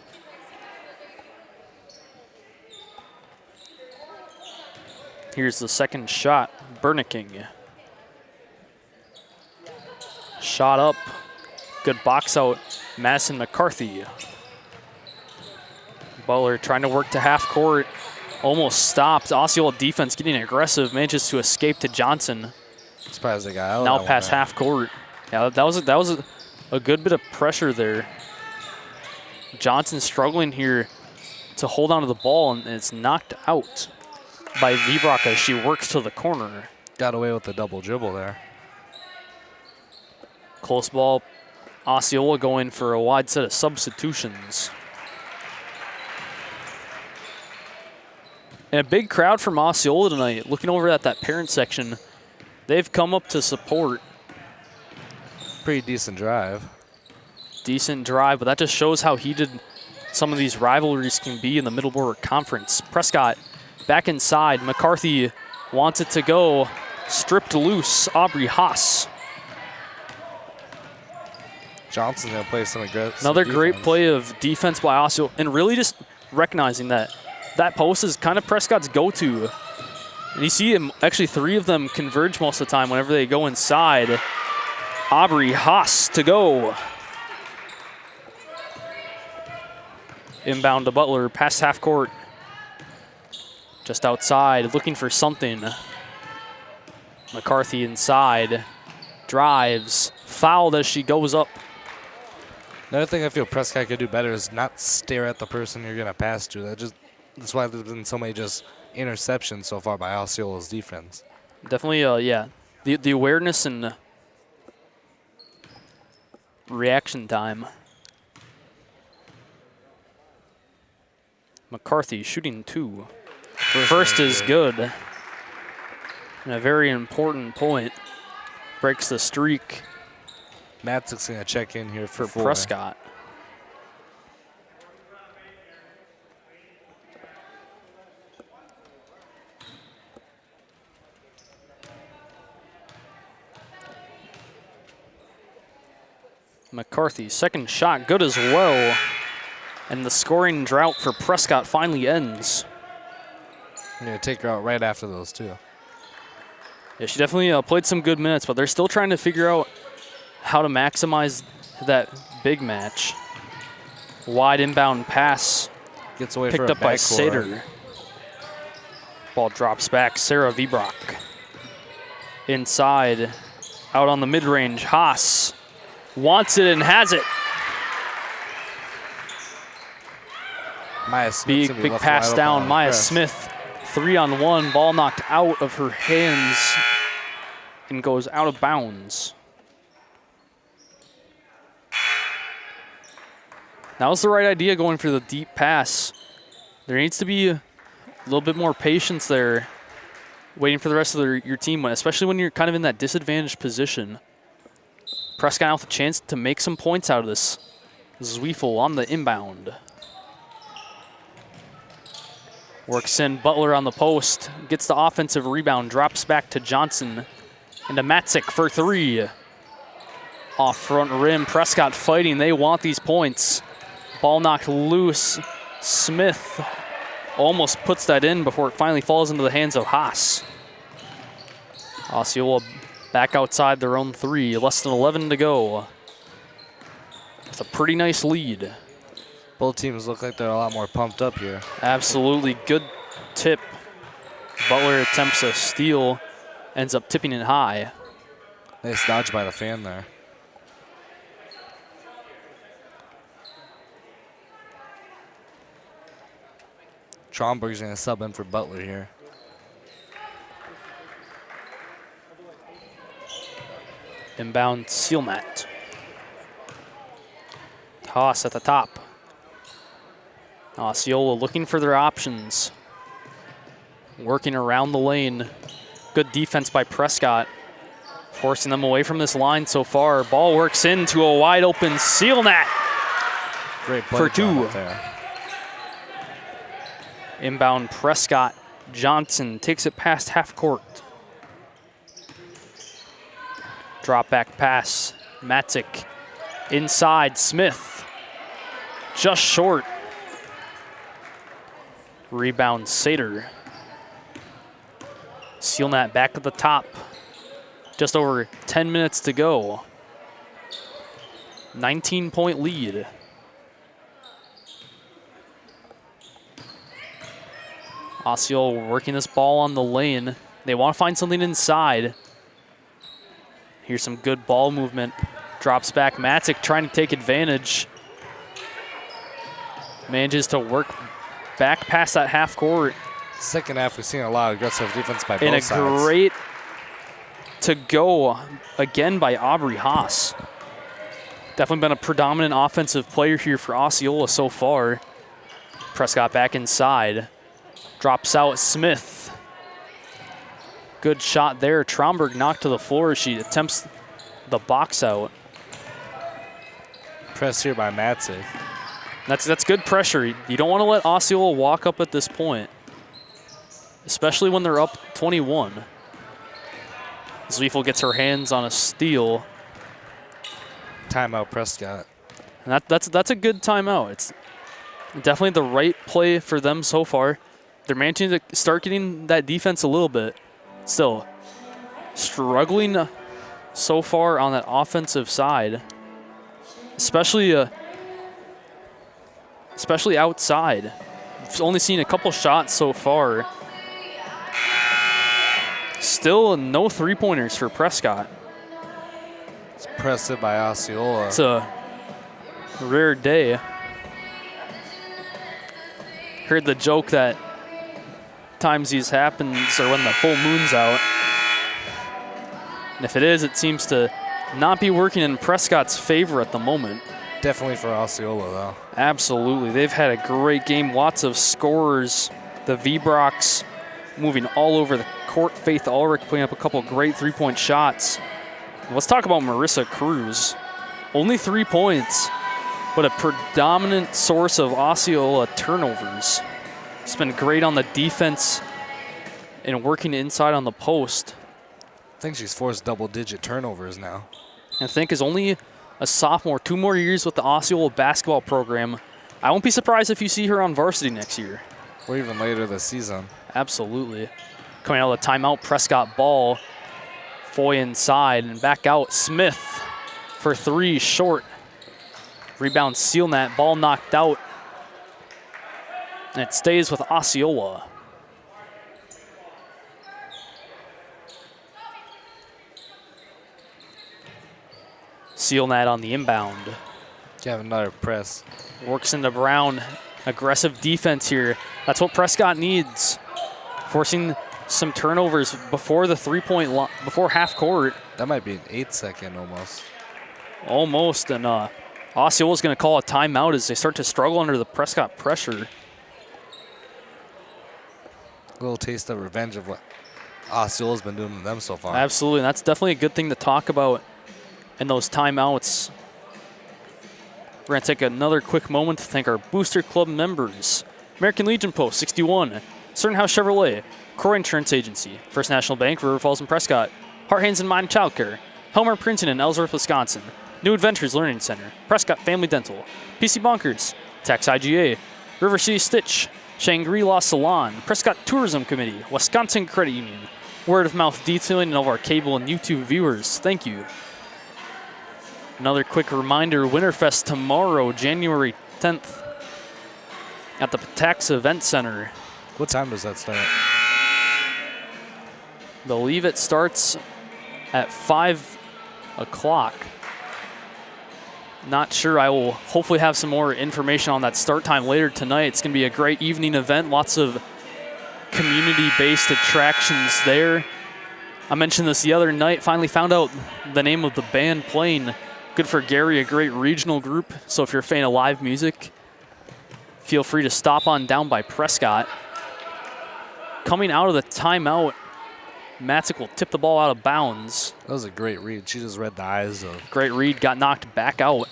Here's the second shot, Berniking. Shot up, good box out, Madison McCarthy. Butler trying to work to half court, almost stopped. Osceola defense getting aggressive, manages to escape to Johnson. Surprised they got out. Now past half court. Yeah, that was a good bit of pressure there. Johnson struggling here to hold on to the ball, and it's knocked out by Vibrock as she works to the corner. Got away with the double dribble there. Close ball. Osceola going for a wide set of substitutions. And a big crowd from Osceola tonight. Looking over at that parent section, they've come up to support. Pretty decent drive. Decent drive, but that just shows how heated some of these rivalries can be in the Middle Border Conference. Prescott back inside. McCarthy wants it to go. Stripped loose. Aubrey Haas. Johnson's going to play some aggressive Another great defense. play of defense by Osceola, and really just recognizing that that post is kind of Prescott's go-to. And you see him, actually 3 of them converge most of the time whenever they go inside. Aubrey Haas to go. Inbound to Butler, past half court. Just outside, looking for something. McCarthy inside, drives, fouled as she goes up. Another thing I feel Prescott could do better is not stare at the person you're going to pass to. That's why there's been so many just interceptions so far by Osceola's defense. Definitely, yeah. The awareness and reaction time. McCarthy shooting 2. First is good. And a very important point. Breaks the streak Matzik's going to check in here for Prescott. McCarthy, second shot, good as well. And the scoring drought for Prescott finally ends. I'm going to take her out right after those two. Yeah, she definitely played some good minutes, but they're still trying to figure out how to maximize that big match. Wide inbound pass. Gets away Picked for up by backcourt. Sater. Ball drops back, Sarah Vibrock. Inside, out on the mid-range, Haas wants it and has it. Maya Smith's Big pass down, Maya Smith, 3-on-1, ball knocked out of her hands and goes out of bounds. That was the right idea, going for the deep pass. There needs to be a little bit more patience there, waiting for the rest of your team, especially when you're kind of in that disadvantaged position. Prescott now with a chance to make some points out of this. Zwiefel on the inbound. Works in, Butler on the post, gets the offensive rebound, drops back to Johnson, and to Matzik for 3. Off front rim, Prescott fighting, they want these points. Ball knocked loose. Smith almost puts that in before it finally falls into the hands of Haas. Osceola back outside their own 3, less than 11 to go. It's a pretty nice lead. Both teams look like they're a lot more pumped up here. Absolutely good tip. Butler attempts a steal, ends up tipping it high. Nice dodge by the fan there. Tromberg's going to sub in for Butler here. Inbound Sealmat. Toss at the top. Osceola looking for their options. Working around the lane. Good defense by Prescott. forcing them away from this line so far. Ball works into a wide open seal net. Great play for two. there. Inbound Prescott. Johnson takes it past half court. Drop back pass. Matic inside. Smith just short. Rebound Sater. Seal net back at the top. Just over 10 minutes to go. 19-point lead. Osceola working this ball on the lane. They want to find something inside. Here's some good ball movement. Drops back. Matic trying to take advantage. Manages to work back past that half court. Second half, we've seen a lot of aggressive defense by both sides. And a great to go again by Aubrey Haas. Definitely been a predominant offensive player here for Osceola so far. Prescott back inside. Drops out Smith. Good shot there. Tromberg knocked to the floor as she attempts the box out. Press here by Matic. That's good pressure. You don't want to let Osceola walk up at this point, especially when they're up 21. Zweifel gets her hands on a steal. Timeout Prescott. And that's a good timeout. It's definitely the right play for them so far. They're managing to start getting that defense a little bit. Still struggling so far on that offensive side, especially outside. I've only seen a couple shots so far. Still no three-pointers for Prescott. It's pressed by Osceola. It's a rare day. Heard the joke that times these happens are when the full moon's out. And if it is, it seems to not be working in Prescott's favor at the moment. Definitely for Osceola, though. Absolutely. They've had a great game. Lots of scorers. The V-Brox moving all over the court. Faith Ulrich putting up a couple great three-point shots. Let's talk about Marissa Cruz. Only 3 points, but a predominant source of Osceola turnovers. It's been great on the defense and working inside on the post. I think she's forced double-digit turnovers now. And I think is only a sophomore, 2 more years with the Osceola basketball program. I won't be surprised if you see her on varsity next year. Or even later this season. Absolutely. Coming out of the timeout, Prescott ball. Foy inside and back out. Smith for 3, short. Rebound seal net, ball knocked out. And it stays with Osceola. Seal net on the inbound. You have another press. Works into Brown. Aggressive defense here. That's what Prescott needs. Forcing some turnovers before the three-point line, before half court. That might be an 8-second almost. Almost, and Osceola's going to call a timeout as they start to struggle under the Prescott pressure. A little taste of revenge of what Osceola's been doing to them so far. Absolutely, and that's definitely a good thing to talk about in those timeouts. We're going to take another quick moment to thank our Booster Club members. American Legion Post 61, Certain House Chevrolet, Croy Insurance Agency, First National Bank, River Falls and Prescott, Heart, Hands and Mind Childcare, Helmer Printing in Ellsworth, Wisconsin, New Adventures Learning Center, Prescott Family Dental, PC Bonkers, Tax IGA, River City Stitch, Shangri-La Salon, Prescott Tourism Committee, Wisconsin Credit Union, Word of Mouth Detailing, and all of our cable and YouTube viewers. Thank you. Another quick reminder, Winterfest tomorrow, January 10th at the Patax Event Center. What time does that start? I believe it starts at 5 o'clock. Not sure. I will hopefully have some more information on that start time later tonight. It's going to be a great evening event. Lots of community-based attractions there. I mentioned this the other night. Finally found out the name of the band playing. Good for Gary, a great regional group. So if you're a fan of live music, feel free to stop on down by Prescott. Coming out of the timeout, Matzik will tip the ball out of bounds. That was a great read. She just read the eyes of. Great read, got knocked back out.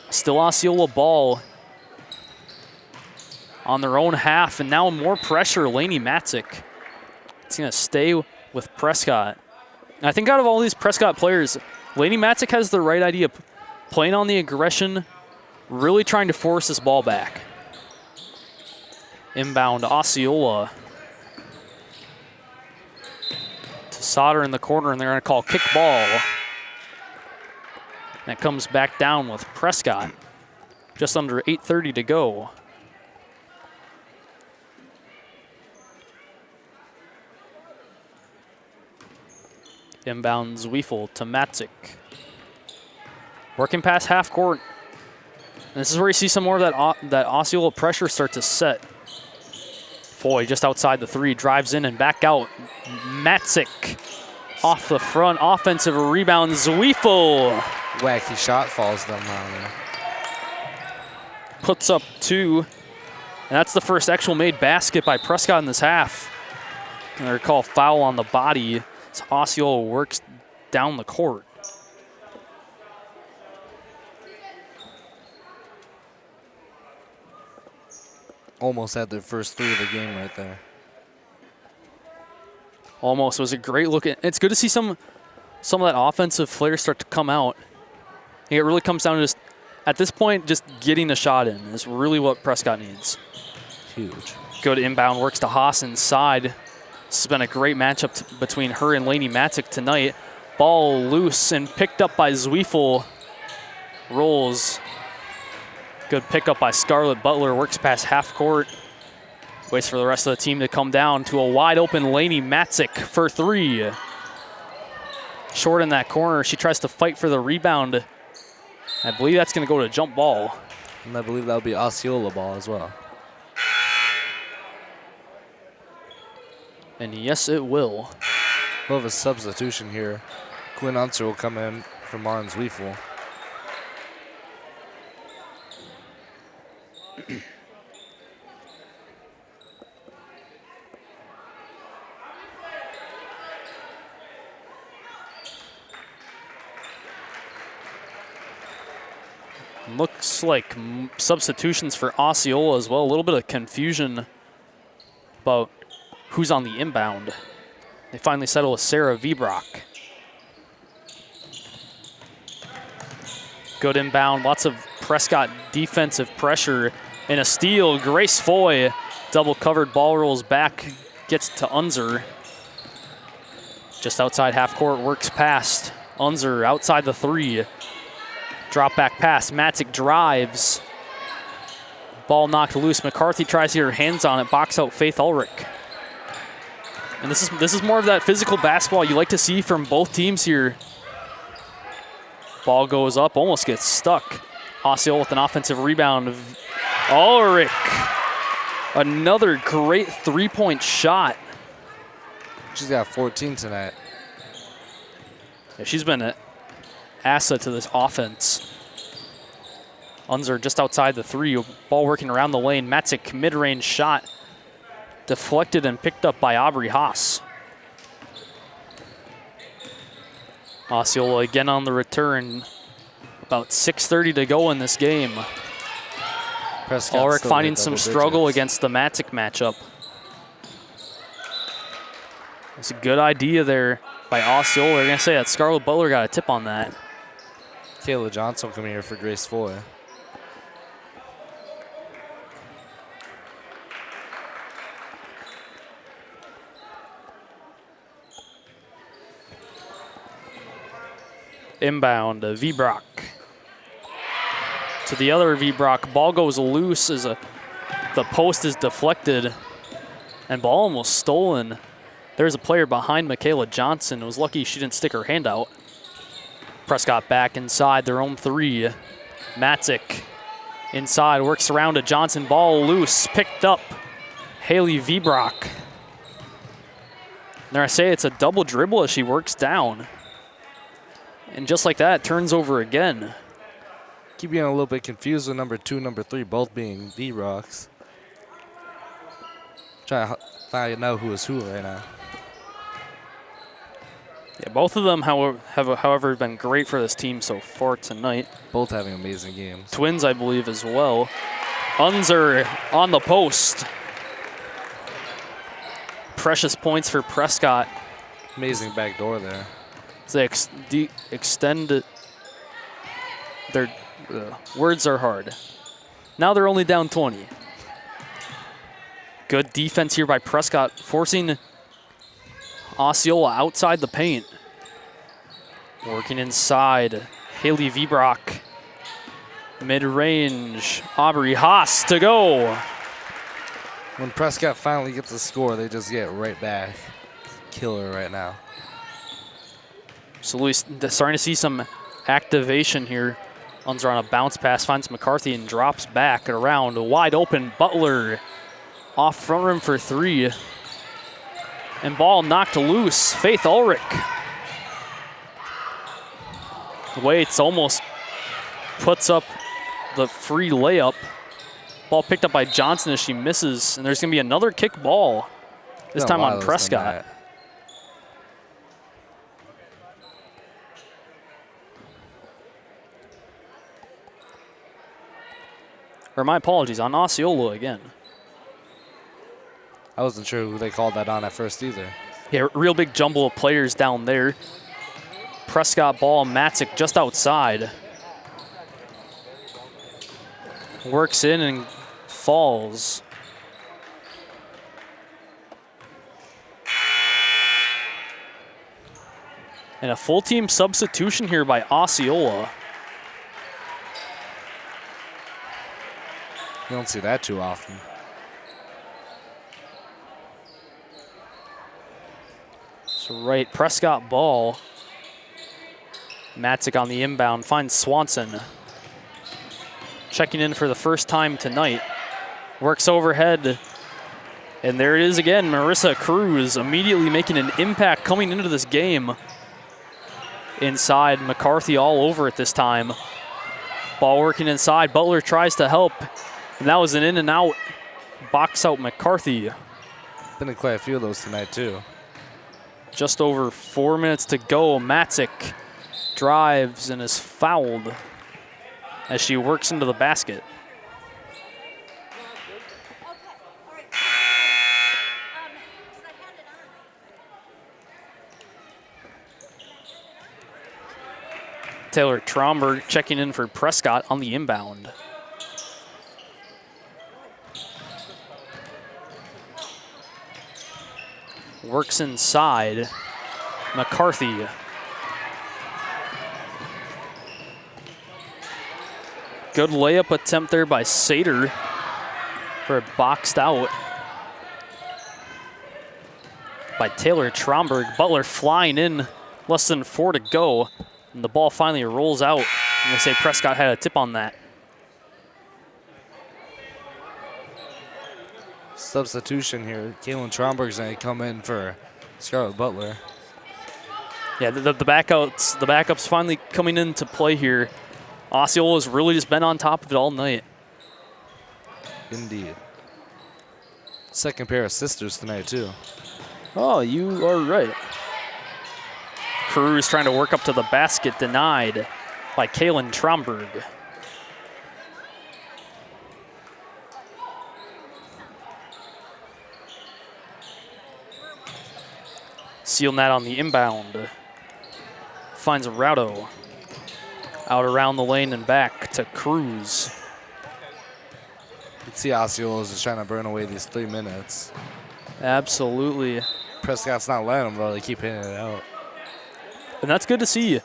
Still Osceola ball on their own half, and now more pressure, Lainey Matzik. It's gonna stay with Prescott. And I think out of all these Prescott players, Lainey Matzik has the right idea, playing on the aggression, really trying to force this ball back. Inbound Osceola. Sauter in the corner, and they're going to call kick ball. That comes back down with Prescott. Just under 8:30 to go. Inbound Zweifel to Matzik. Working past half court. And this is where you see some more of that Osceola pressure start to set. Foy just outside the three, drives in and back out. Matzik off the front, offensive rebound, Zweifel. Wacky shot falls them down. Puts up 2. And that's the first actual made basket by Prescott in this half. And they call foul on the body as Osceola works down the court. Almost had their first 3 of the game right there. Almost. It was a great look. It's good to see some of that offensive flair start to come out. And it really comes down to just, at this point, just getting a shot in is really what Prescott needs. Huge. Good inbound, works to Haas inside. This has been a great matchup between her and Lainey Matzik tonight. Ball loose and picked up by Zweifel. Rolls. Good pickup by Scarlett Butler, works past half court. Waits for the rest of the team to come down to a wide open Lainey Matzik for 3. Short in that corner, she tries to fight for the rebound. I believe that's gonna go to jump ball. And I believe that'll be Osceola ball as well. And yes, it will. We'll have a substitution here. Quinn Unser will come in for Martin Zweifel. Looks like substitutions for Osceola as well. A little bit of confusion about who's on the inbound. They finally settle with Sarah Vibrock. Good inbound, lots of Prescott defensive pressure and a steal. Grace Foy, double covered, ball rolls back, gets to Unser. Just outside half court, works past Unser outside the 3. Drop back pass, Matzik drives. Ball knocked loose. McCarthy tries to get her hands on it, box out Faith Ulrich. And this is more of that physical basketball you like to see from both teams here. Ball goes up, almost gets stuck. Osceola with an offensive rebound. Ulrich, another great 3-point shot. She's got 14 tonight. Yeah, she's been an asset to this offense. Unser just outside the 3, ball working around the lane. Matzik mid-range shot, deflected and picked up by Aubrey Haas. Osceola again on the return. About 6:30 to go in this game. Prescott Ulrich still finding made some double struggle digits. against the Matzik matchup. It's a good idea there by Osceola. They're going to say that Scarlett Butler got a tip on that. Kayla Johnson coming here for Grace Foy. Inbound, Vibrock. To the other Vibrock, ball goes loose as the post is deflected and ball almost stolen. There's a player behind Michaela Johnson. It was lucky she didn't stick her hand out. Prescott back inside their own 3. Matzik inside, works around to Johnson, ball loose, picked up Haley Vibrock. There I say it's a double dribble as she works down. And just like that, turns over again. Keep getting a little bit confused with number 2, number 3, both being V-Rocks. Trying to find out who is who right now. Yeah, both of them have however, been great for this team so far tonight. Both having amazing games. Twins, I believe, as well. Unser on the post. Precious points for Prescott. Amazing back door there. As they extend it. Their words are hard. Now they're only down 20. Good defense here by Prescott, forcing Osceola outside the paint. Working inside, Haley Vibrock. Mid-range, Aubrey Haas to go. When Prescott finally gets a score, they just get right back. Killer right now. So Luis, starting to see some activation here. Unser on a bounce pass, finds McCarthy and drops back and around. Wide open, Butler off front rim for three. And ball knocked loose, Faith Ulrich. Waits almost puts up the free layup. Ball picked up by Johnson as she misses, and there's going to be another kick ball, this time on Prescott. Or my apologies, on Osceola again. I wasn't sure who they called that on at first either. Yeah, real big jumble of players down there. Prescott ball, Matzik just outside. Works in and falls. And a full team substitution here by Osceola. You don't see that too often. So right, Prescott ball. Matzik on the inbound, finds Swanson. Checking in for the first time tonight. Works overhead. And there it is again, Marissa Cruz immediately making an impact coming into this game. Inside, McCarthy all over it this time. Ball working inside, Butler tries to help. And that was an in and out, box out McCarthy. Been in quite a few of those tonight too. Just over 4 minutes to go. Matzik drives and is fouled as she works into the basket. Taylor Tromberg checking in for Prescott on the inbound. Works inside. McCarthy. Good layup attempt there by Sater for it boxed out by Taylor Tromberg. Butler flying in, less than 4 to go. And the ball finally rolls out. And they say Prescott had a tip on that. Substitution here. Kalen Tromberg's going to come in for Scarlett Butler. Yeah, the backups finally coming into play here. Osceola's really just been on top of it all night. Indeed. Second pair of sisters tonight too. Oh, you are right. Cruz trying to work up to the basket, denied by Kalen Tromberg. Seal net on the inbound. Finds Raudo. Out around the lane and back to Cruz. You can see Osceola is just trying to burn away these 3 minutes. Absolutely. Prescott's not letting them, though. They keep hitting it out. And that's good to see.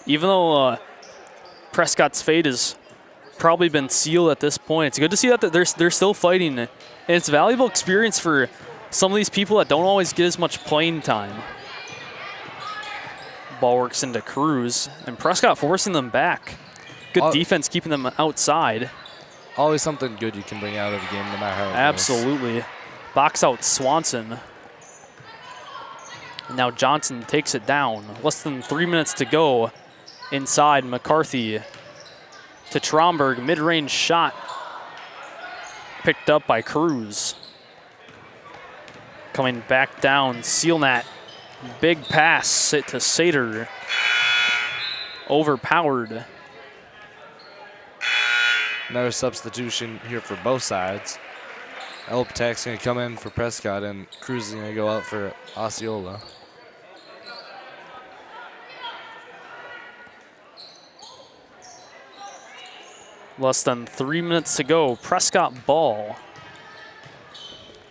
Even though Prescott's fate has probably been sealed at this point, it's good to see that they're still fighting. And it's valuable experience for some of these people that don't always get as much playing time. Ball works into Cruz, and Prescott forcing them back. Good defense keeping them outside. Always something good you can bring out of the game, no matter how it goes. Absolutely. Box out Swanson. And now Johnson takes it down. Less than 3 minutes to go. Inside, McCarthy to Tromberg. Mid-range shot. Picked up by Cruz. Coming back down, Sealnat Big pass to Sater. Overpowered. Another substitution here for both sides. Elpatak's going to come in for Prescott, and Cruz is going to go out for Osceola. Less than 3 minutes to go. Prescott ball.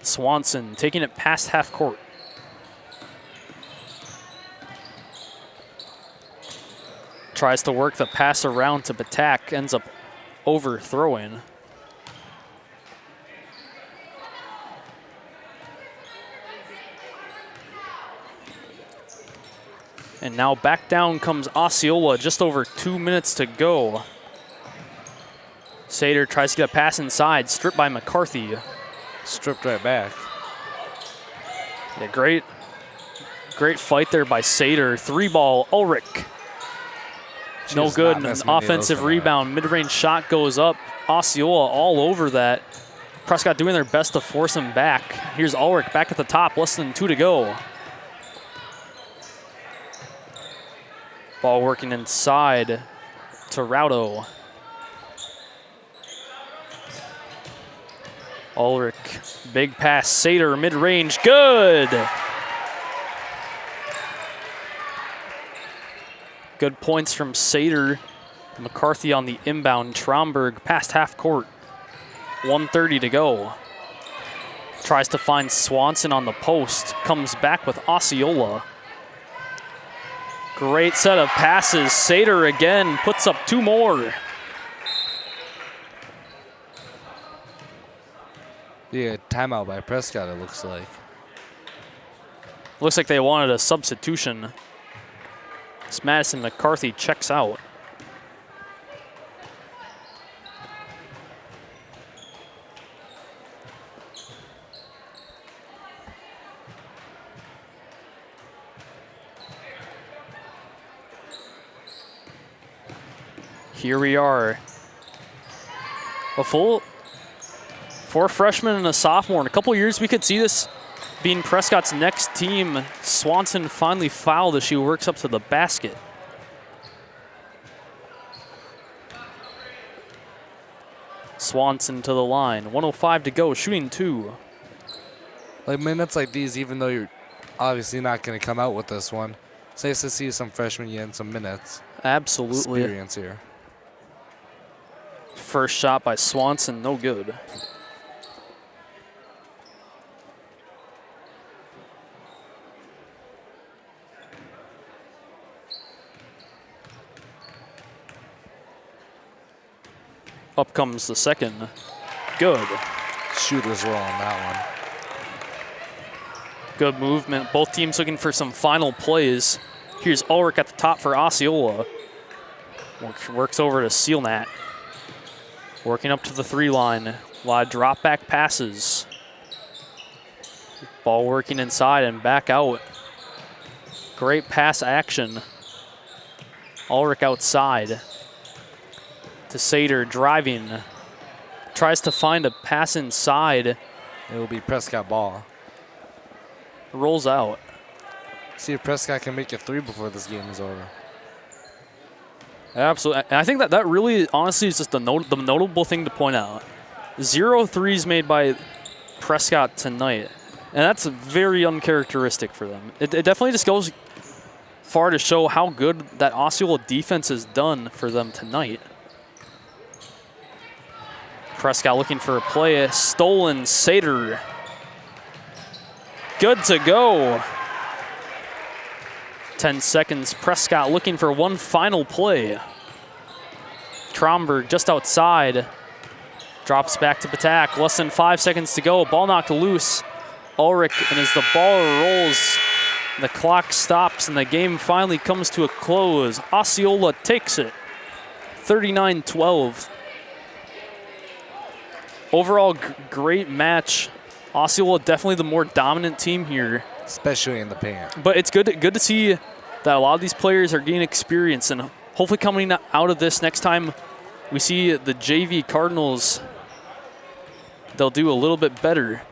Swanson taking it past half court. Tries to work the pass around to Batak, ends up overthrowing. And now back down comes Osceola, just over 2 minutes to go. Sater tries to get a pass inside, stripped by McCarthy. Stripped right back. Yeah, great fight there by Sater. 3-ball, Ulrich. No good, an offensive rebound. Mid-range shot goes up. Osceola all over that. Prescott doing their best to force him back. Here's Ulrich back at the top, less than 2 to go. Ball working inside to Raudo. Ulrich, big pass, Sater, mid-range, good! Good points from Sater. McCarthy on the inbound. Tromberg past half court. 1:30 to go. Tries to find Swanson on the post. Comes back with Osceola. Great set of passes. Sater again puts up 2 more. Yeah, timeout by Prescott, it looks like. Looks like they wanted a substitution. As Madison McCarthy checks out. Here we are. A full 4 freshmen and a sophomore. In a couple years, we could see this being Prescott's next team. Swanson finally fouled as she works up to the basket. Swanson to the line. 1:05 to go, shooting 2. Like minutes like these, even though you're obviously not going to come out with this one, it's nice to see some freshmen getting some minutes. Absolutely. Experience here. First shot by Swanson, no good. Up comes the second. Good. Shooter's roll on that one. Good movement. Both teams looking for some final plays. Here's Ulrich at the top for Osceola. Works over to Sealnat. Working up to the 3 line. A lot of drop back passes. Ball working inside and back out. Great pass action. Ulrich outside. To Sater driving. Tries to find a pass inside. It will be Prescott ball. Rolls out. See if Prescott can make a 3 before this game is over. Absolutely. And I think that really, honestly, is just the notable thing to point out. 0 threes made by Prescott tonight. And that's very uncharacteristic for them. It definitely just goes far to show how good that Osceola defense has done for them tonight. Prescott looking for a play. Stolen, Sater. Good to go. 10 seconds. Prescott looking for one final play. Tromberg just outside. Drops back to Batak. Less than 5 seconds to go. Ball knocked loose. Ulrich, and as the ball rolls, the clock stops and the game finally comes to a close. Osceola takes it. 39-12. Overall, great match. Osceola definitely the more dominant team here. Especially in the paint. But it's good to see that a lot of these players are gaining experience, and hopefully coming out of this next time we see the JV Cardinals, they'll do a little bit better.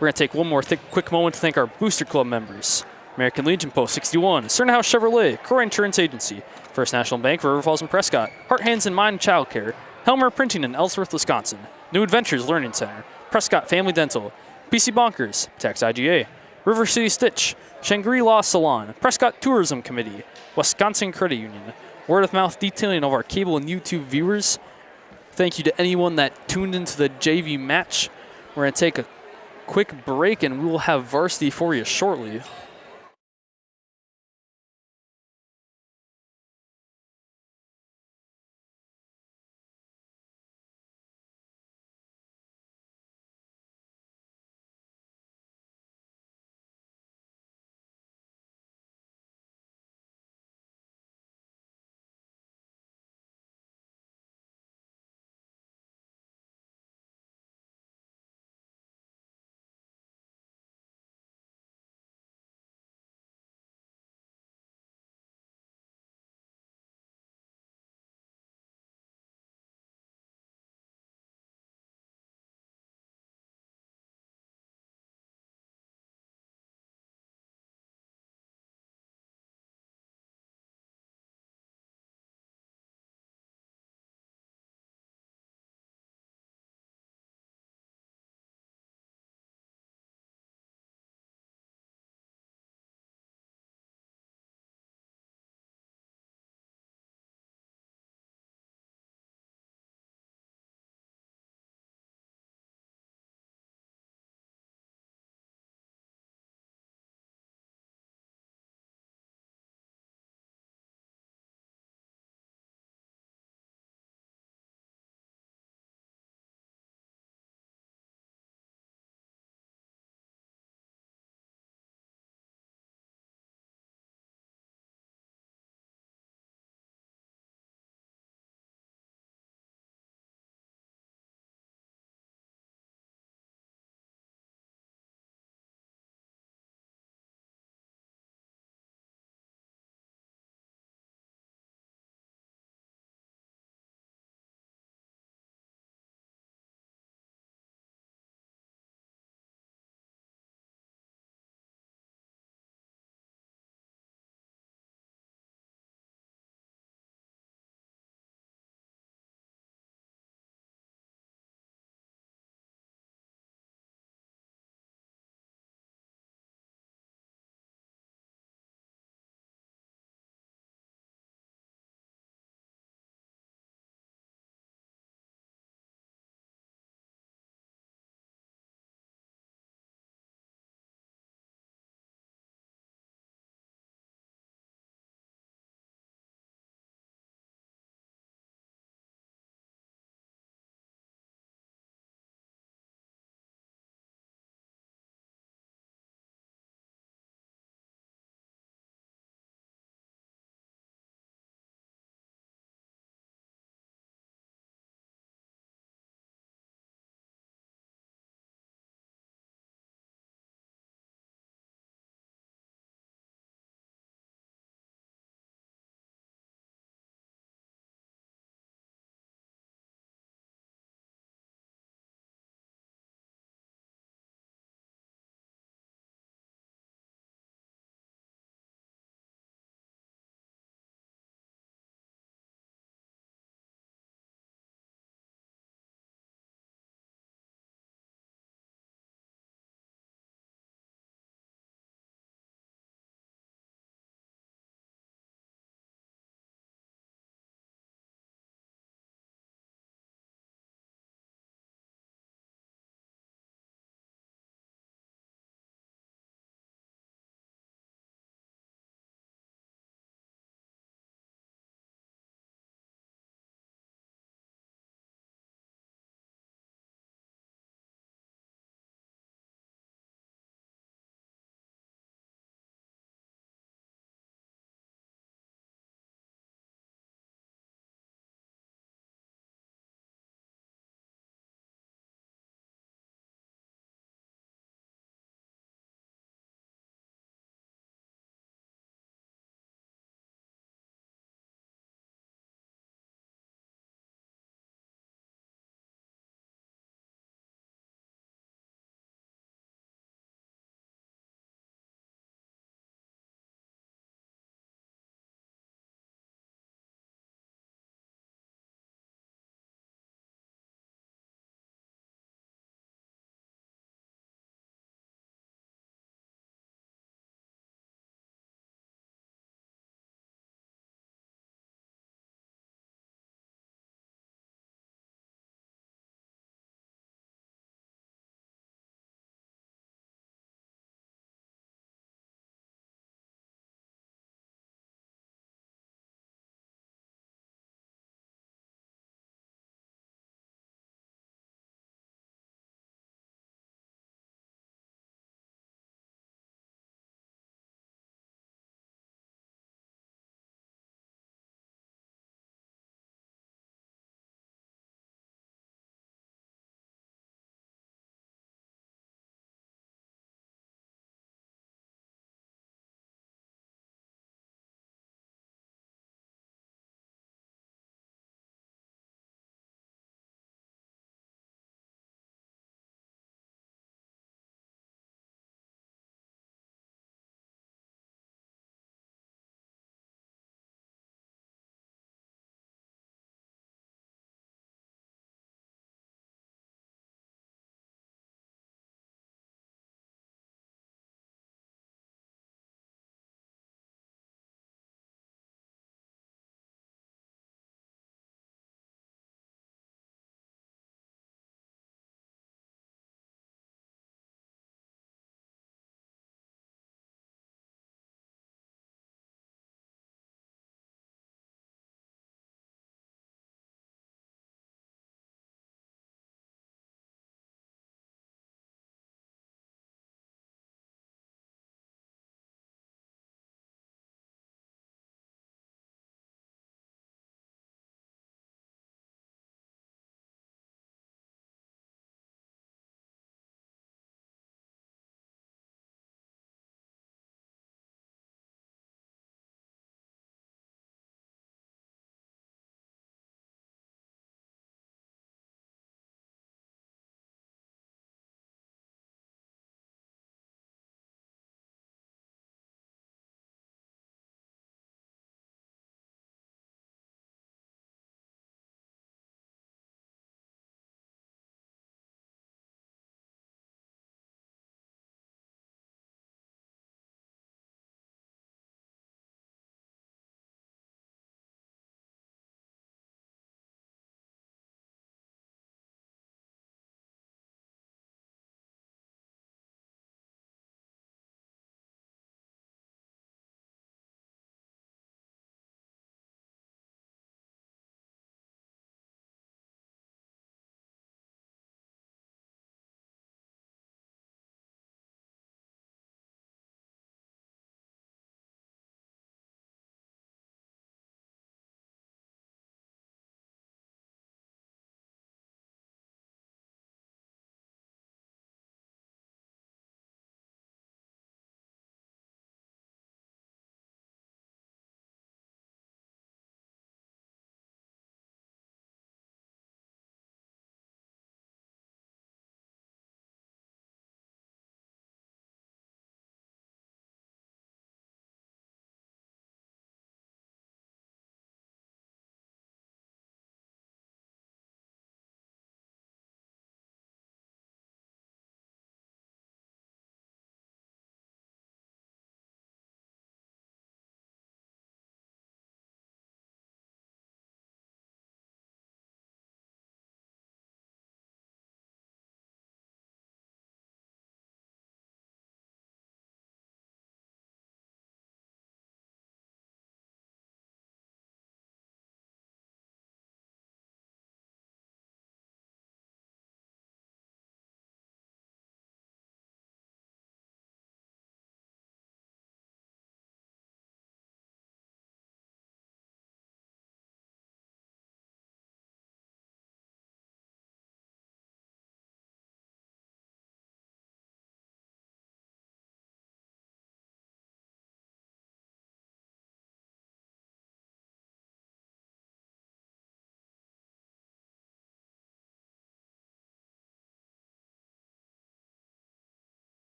We're going to take one more quick moment to thank our Booster Club members. American Legion Post 61, Sternhouse Chevrolet, Core Insurance Agency, First National Bank, River Falls and Prescott, Heart, Hands and Mind Child Care, Helmer Printing in Ellsworth, Wisconsin, New Adventures Learning Center, Prescott Family Dental, PC Bonkers, Tax IGA, River City Stitch, Shangri-La Salon, Prescott Tourism Committee, Wisconsin Credit Union, word of mouth detailing of our cable and YouTube viewers. Thank you to anyone that tuned into the JV match. We're going to take a quick break and we will have varsity for you shortly.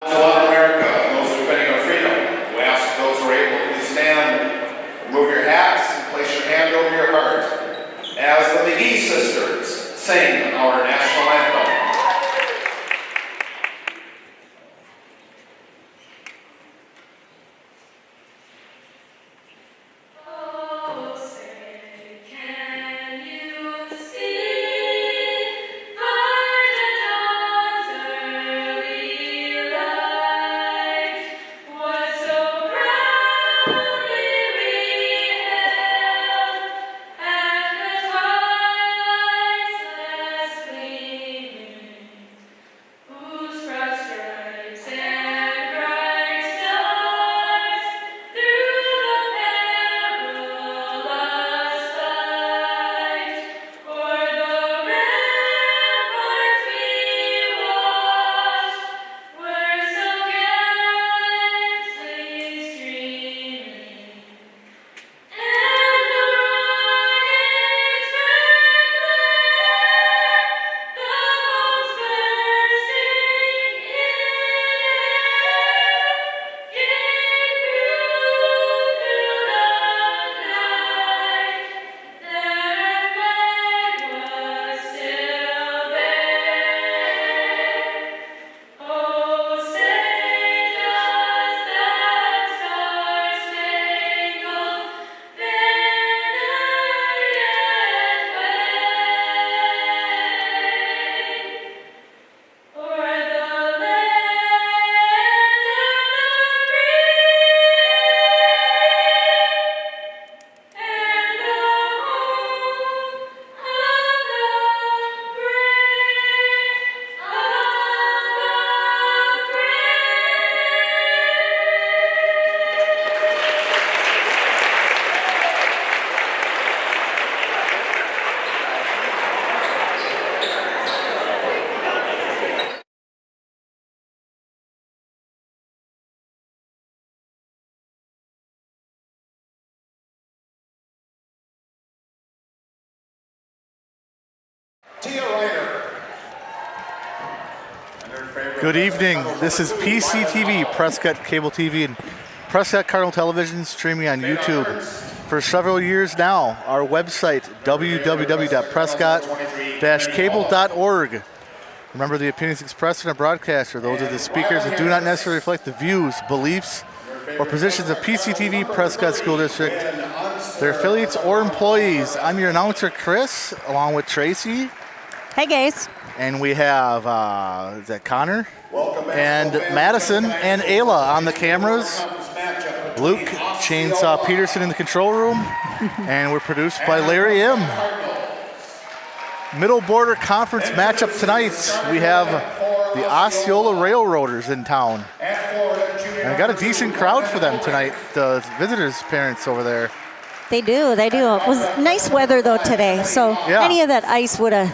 To love America, and those defending our freedom. We ask those who are able to please stand, remove your hats, and place your hand over your heart as the McGee sisters sing our national anthem. Good evening. This is PCTV, Prescott Cable TV, and Prescott Cardinal Television, streaming on YouTube for several years now. Our website, www.prescott-cable.org. Remember, the opinions expressed in our broadcast are those of the speakers and do not necessarily reflect the views, beliefs, or positions of PCTV, Prescott School District, their affiliates, or employees. I'm your announcer, Chris, along with Tracy. Hey, guys. And we have is that Connor and Madison and Ayla on the cameras. Luke Chainsaw Peterson in the control room. And we're produced by Larry M. Middle Border Conference matchup tonight. We have the Osceola Railroaders in town. And I got a decent crowd for them tonight, the visitors' parents over there. They do. It was nice weather, though, today. So any of that ice would have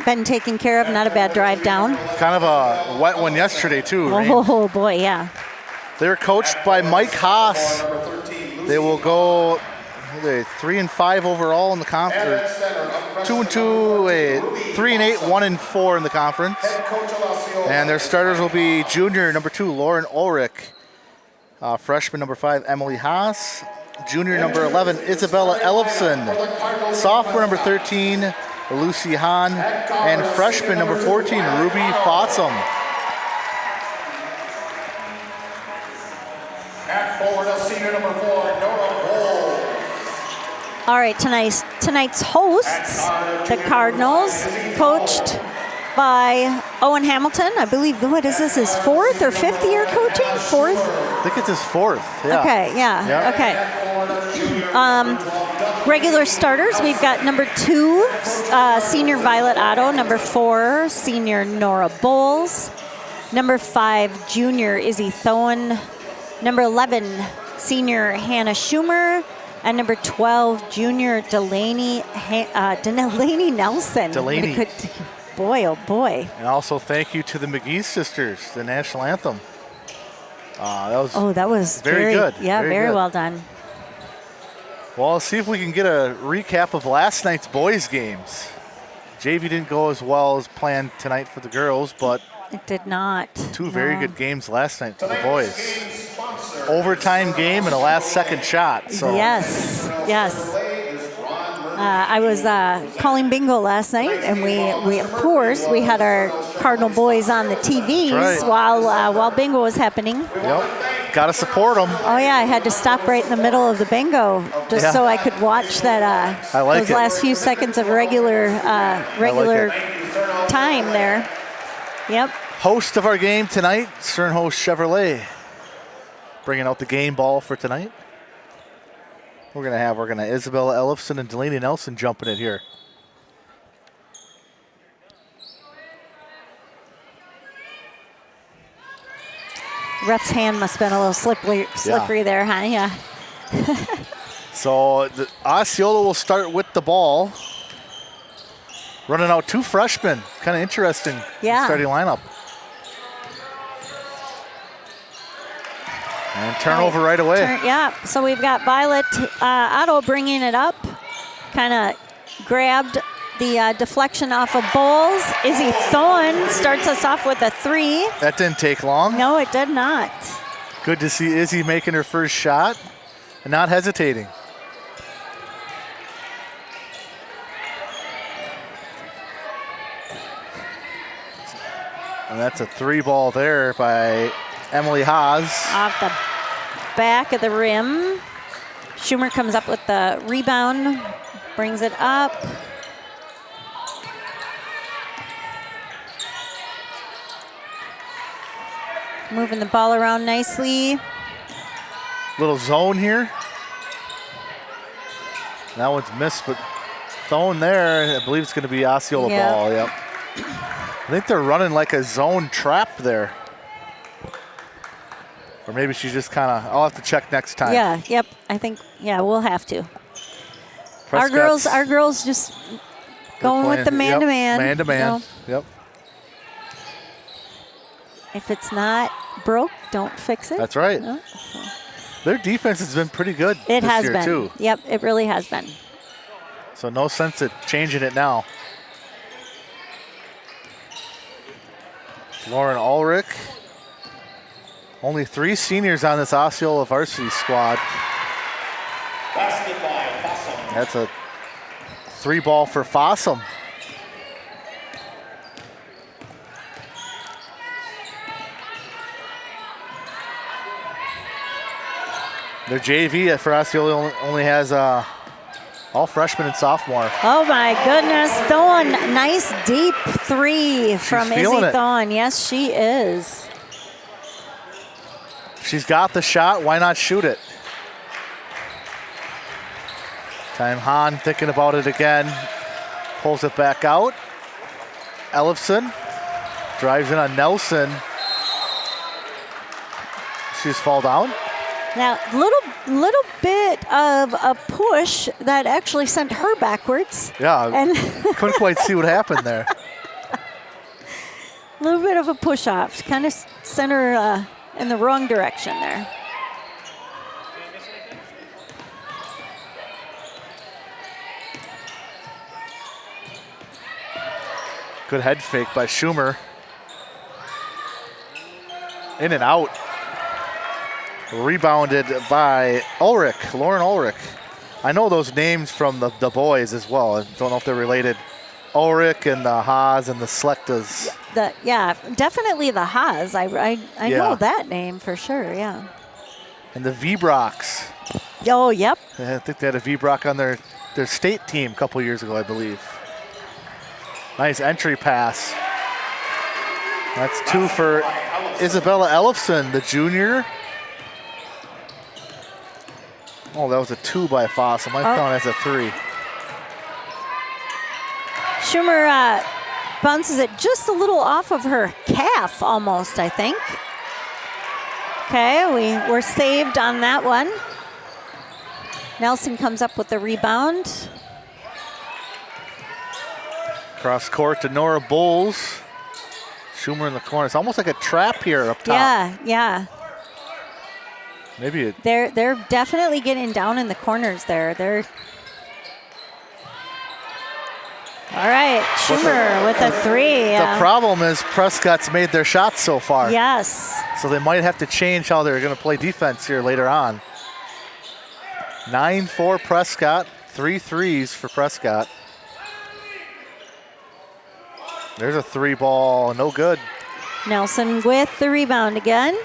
been taken care of. Not a bad drive down. Kind of a wet one yesterday, too. Oh, boy, yeah. They're coached by Mike Haas. They will go 3-5 overall in the conference. 2-2, 3-8, 1-4 in the conference. And their starters will be junior number 2, Lauren Ulrich. Freshman number 5, Emily Haas. Junior number 11, Isabella Ellefson. Sophomore number 13, Lucy Hahn. And freshman number 14, Ruby Fossum. At forward, senior number 4, Nora Bull. All right, tonight's hosts, the Cardinals, coached by Owen Hamilton. I believe, what is this, his fourth or fifth year coaching? Fourth? I think it's his fourth. Yeah. Okay, yeah. Okay. Regular starters, we've got number 2, senior Violet Otto. Number 4, senior Nora Bowles. Number 5, junior Izzy Thoen. Number 11, senior Hannah Schumer. And number 12, junior Delaney Nelson. Delaney. Boy, oh boy. And also thank you to the McGee sisters, the national anthem. That was very good. Yeah, very good. well done. Well, let's see if we can get a recap of last night's boys' games. JV didn't go as well as planned tonight for the girls, but It did not. Two very good games last night for the boys. Overtime game and a last-second shot. So Yes, yes. I was calling bingo last night, and we of course we had our Cardinal boys on the TVs Right. while bingo was happening. Yep, got to support them. Oh yeah, I had to stop right in the middle of the bingo just Yeah. so I could watch that I like those it. last few seconds of regular time there. Yep. Host of our game tonight, Sternhost Chevrolet, bringing out the game ball for tonight. We're gonna Isabella Ellefson and Delaney Nelson jumping it here. Ref's hand must have been a little slippery there, huh? Yeah. So the Osceola will start with the ball. Running out two freshmen. Kind of interesting starting lineup. And turnover right away. Yeah, so we've got Violet Otto bringing it up. Kind of grabbed the deflection off of Bowles. Izzy Thorne starts us off with a 3. That didn't take long. No, it did not. Good to see Izzy making her first shot and not hesitating. And that's a 3 ball there by Emily Haas. Off the back of the rim. Schumer comes up with the rebound, brings it up. Moving the ball around nicely. Little zone here. That one's missed, but thrown there. I believe it's going to be Osceola ball. Yep. I think they're running like a zone trap there. Or maybe she's just kind of, I'll have to check next time. Yeah, yep. I think, we'll have to. Our girls just going with the man-to-man. Man-to-man, yep. If it's not broke, don't fix it. That's right. No? Their defense has been pretty good It this has year been. too. Yep, it really has been. So no sense of changing it now. Lauren Ulrich. Only 3 seniors on this Osceola varsity squad. That's a 3 ball for Fossum. Their JV for Osceola only has all freshmen and sophomore. Oh my goodness, Thorne, nice deep 3 from Izzy Thorne. Yes, she is. She's got the shot, why not shoot it? Time Hahn thinking about it again. Pulls it back out. Ellefson drives in on Nelson. She's fall down. Now, little bit of a push that actually sent her backwards. Yeah, and couldn't quite see what happened there. A little bit of a push off, kind of sent her in the wrong direction there. Good head fake by Schumer. In and out. Rebounded by Ulrich, Lauren Ulrich. I know those names from the boys as well. I don't know if they're related. Ulrich and the Haas and the Slechtas. Yeah, definitely the Haas. I know that name for sure, yeah. And the V-Brocs. Oh, yep. I think they had a V-Brock on their state team a couple years ago, I believe. Nice entry pass. That's 2 for Isabella Ellefson, the junior. Oh, that was a 2 by Fossum. I count as a 3. Schumer bounces it just a little off of her calf almost, I think. Okay, we were saved on that one. Nelson comes up with the rebound. Cross court to Nora Bowles. Schumer in the corner. It's almost like a trap here up top. Yeah. Maybe they're definitely getting down in the corners there. All right, Schumer with a 3. The problem is Prescott's made their shots so far. Yes. So they might have to change how they're going to play defense here later on. 9-4 Prescott, 3 threes for Prescott. There's a 3 ball, no good. Nelson with the rebound again.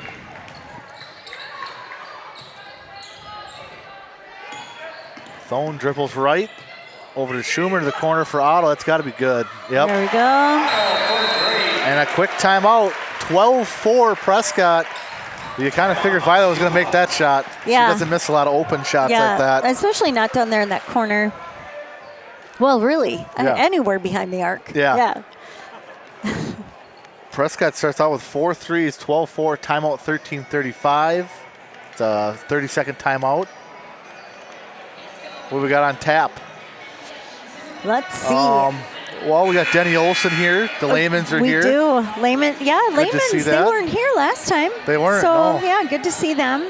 Thone dribbles right. Over to Schumer to the corner for Otto. That's got to be good. Yep. There we go. And a quick timeout. 12-4 Prescott. You kind of figured Violet was going to make that shot. Yeah. She doesn't miss a lot of open shots like that. Especially not down there in that corner. Well, really, anywhere behind the arc. Yeah. Prescott starts out with 4 threes, 12-4, timeout 13:35. It's a 30-second timeout. What we got on tap? Let's see. Well, we got Denny Olson here. The Laymans are here. We do. Layman, Good to see Laymans, they that. weren't here last time. They weren't, So, no. yeah, good to see them.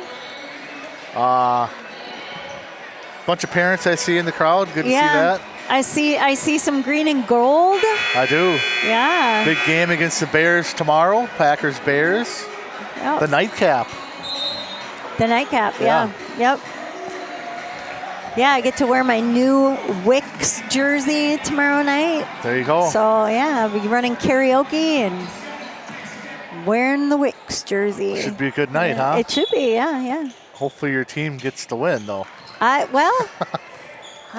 Bunch of parents I see in the crowd. Good to see that. I see some green and gold. I do. Yeah. Big game against the Bears tomorrow. Packers-Bears. Oh, The nightcap. the nightcap, yeah. Yep. Yeah, I get to wear my new Wicks jersey tomorrow night. There you go. So, yeah, I'll be running karaoke and wearing the Wicks jersey. Should be a good night, huh? It should be, yeah. Hopefully your team gets the win, though. I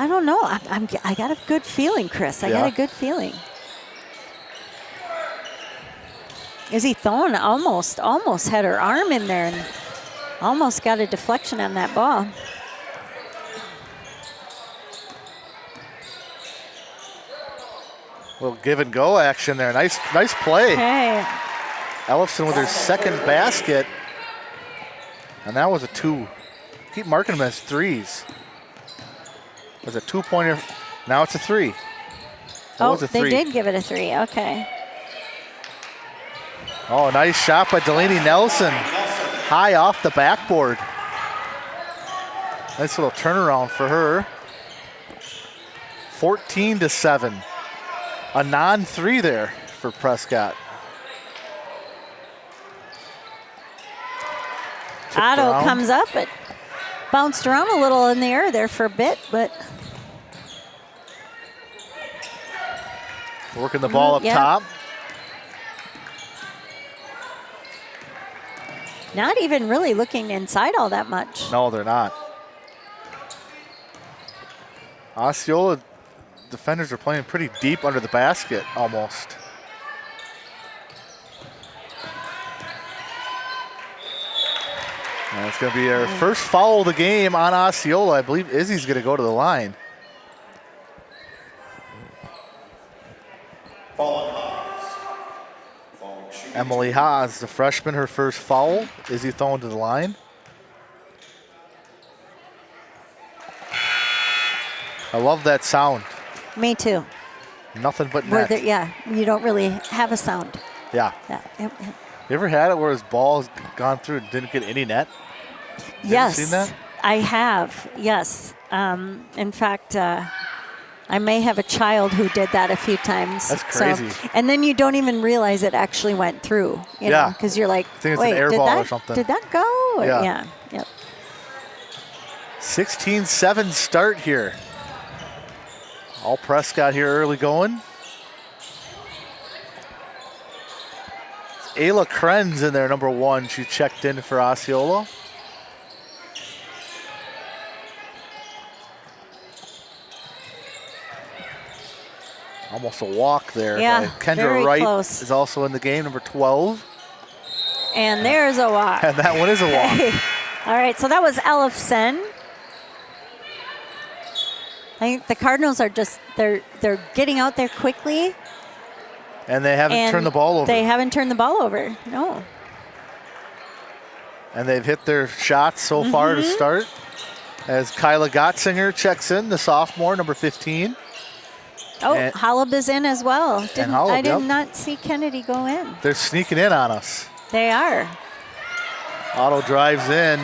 don't know. I got a good feeling, Chris. I got a good feeling. Izzy Thone almost had her arm in there and almost got a deflection on that ball. Little give and go action there. Nice play. Hey, Ellefson with her second basket. And that was a 2. Keep marking them as 3s. It was a 2-pointer. Now it's a 3. That was a 3. They did give it a 3. Okay. Oh, nice shot by Delaney Nelson. High off the backboard. Nice little turnaround for her. 14-7. A non-3 there for Prescott. Tipped Otto around. comes up. It bounced around a little in the air there for a bit, but Working the ball up top. Not even really looking inside all that much. No, they're not. Osceola defenders are playing pretty deep under the basket, almost. And it's going to be our first foul of the game on Osceola. I believe Izzy's going to go to the line. Emily Haas, the freshman, her first foul. Izzy thrown to the line. I love that sound. Me too. Nothing but Where net. you don't really have a sound. Yeah. Yep. You ever had it where his ball's gone through and didn't get any net? Yes, seen that? I have. Yes. In fact, I may have a child who did that a few times. That's crazy. And then you don't even realize it actually went through. You know, because you're like, I think it's wait, an air did ball that, or something. Did that go? Or- Yeah. Yep. 16-7 start here. All Prescott here early going. Ayla Krenz in there, number 1. She checked in for Osceola. Almost a walk there. Yeah, by Kendra very Wright close. is also in the game, number 12. And there's a walk. And that one is a walk. All right, so that was Ellefson. I think the Cardinals are just, they're getting out there quickly. And they haven't turned the ball over. They haven't turned the ball over, no. And they've hit their shots so far to start. As Kyla Gottsinger checks in, the sophomore, number 15. Oh, And- Holub is in as well. Holub, I did yep. not see Kennedy go in. They're sneaking in on us. They are. Otto drives in.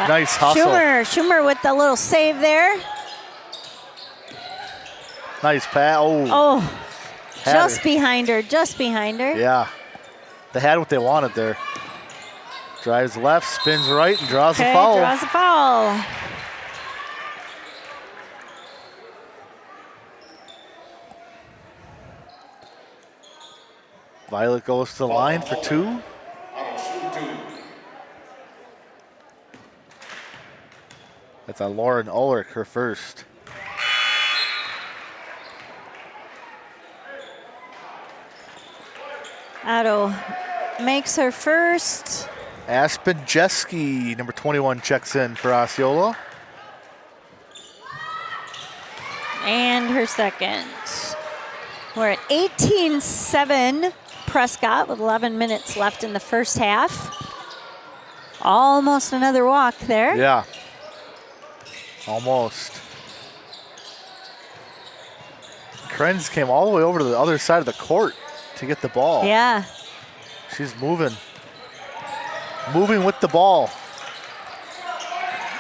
Nice hustle. Schumer with the little save there. Nice pass. Oh, Had just her. behind her, just behind her. Yeah. They had what they wanted there. Drives left, spins right, and draws Okay, a foul. draws a foul. Violet goes to the line for 2. That's a Lauren Ulrich, her first. Otto makes her first. Aspen Jeski, number 21, checks in for Osceola. And her second. We're at 18-7 Prescott with 11 minutes left in the first half. Almost another walk there. Yeah. Almost. Krenz came all the way over to the other side of the court to get the ball. Yeah. She's moving. Moving with the ball.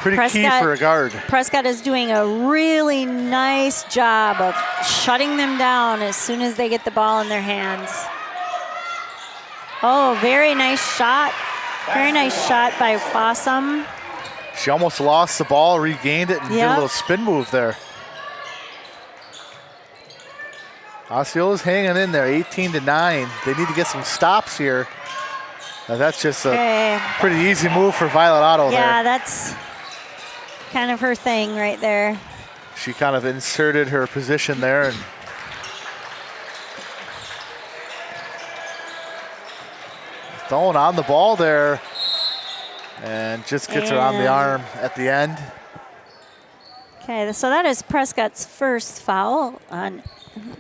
Pretty key Prescott- for a guard. Prescott is doing a really nice job of shutting them down as soon as they get the ball in their hands. Oh, very nice shot. Very nice shot by Fossum. She almost lost the ball, regained it, and did a Yep. little spin move there. Osceola's hanging in there, 18-9. They need to get some stops here. Now that's just a Okay. pretty easy move for Violet Otto Yeah, there. that's kind of her thing right there. She kind of inserted her position there and throwing on the ball there and just gets her on the And- arm at the end. Okay, so that is Prescott's first foul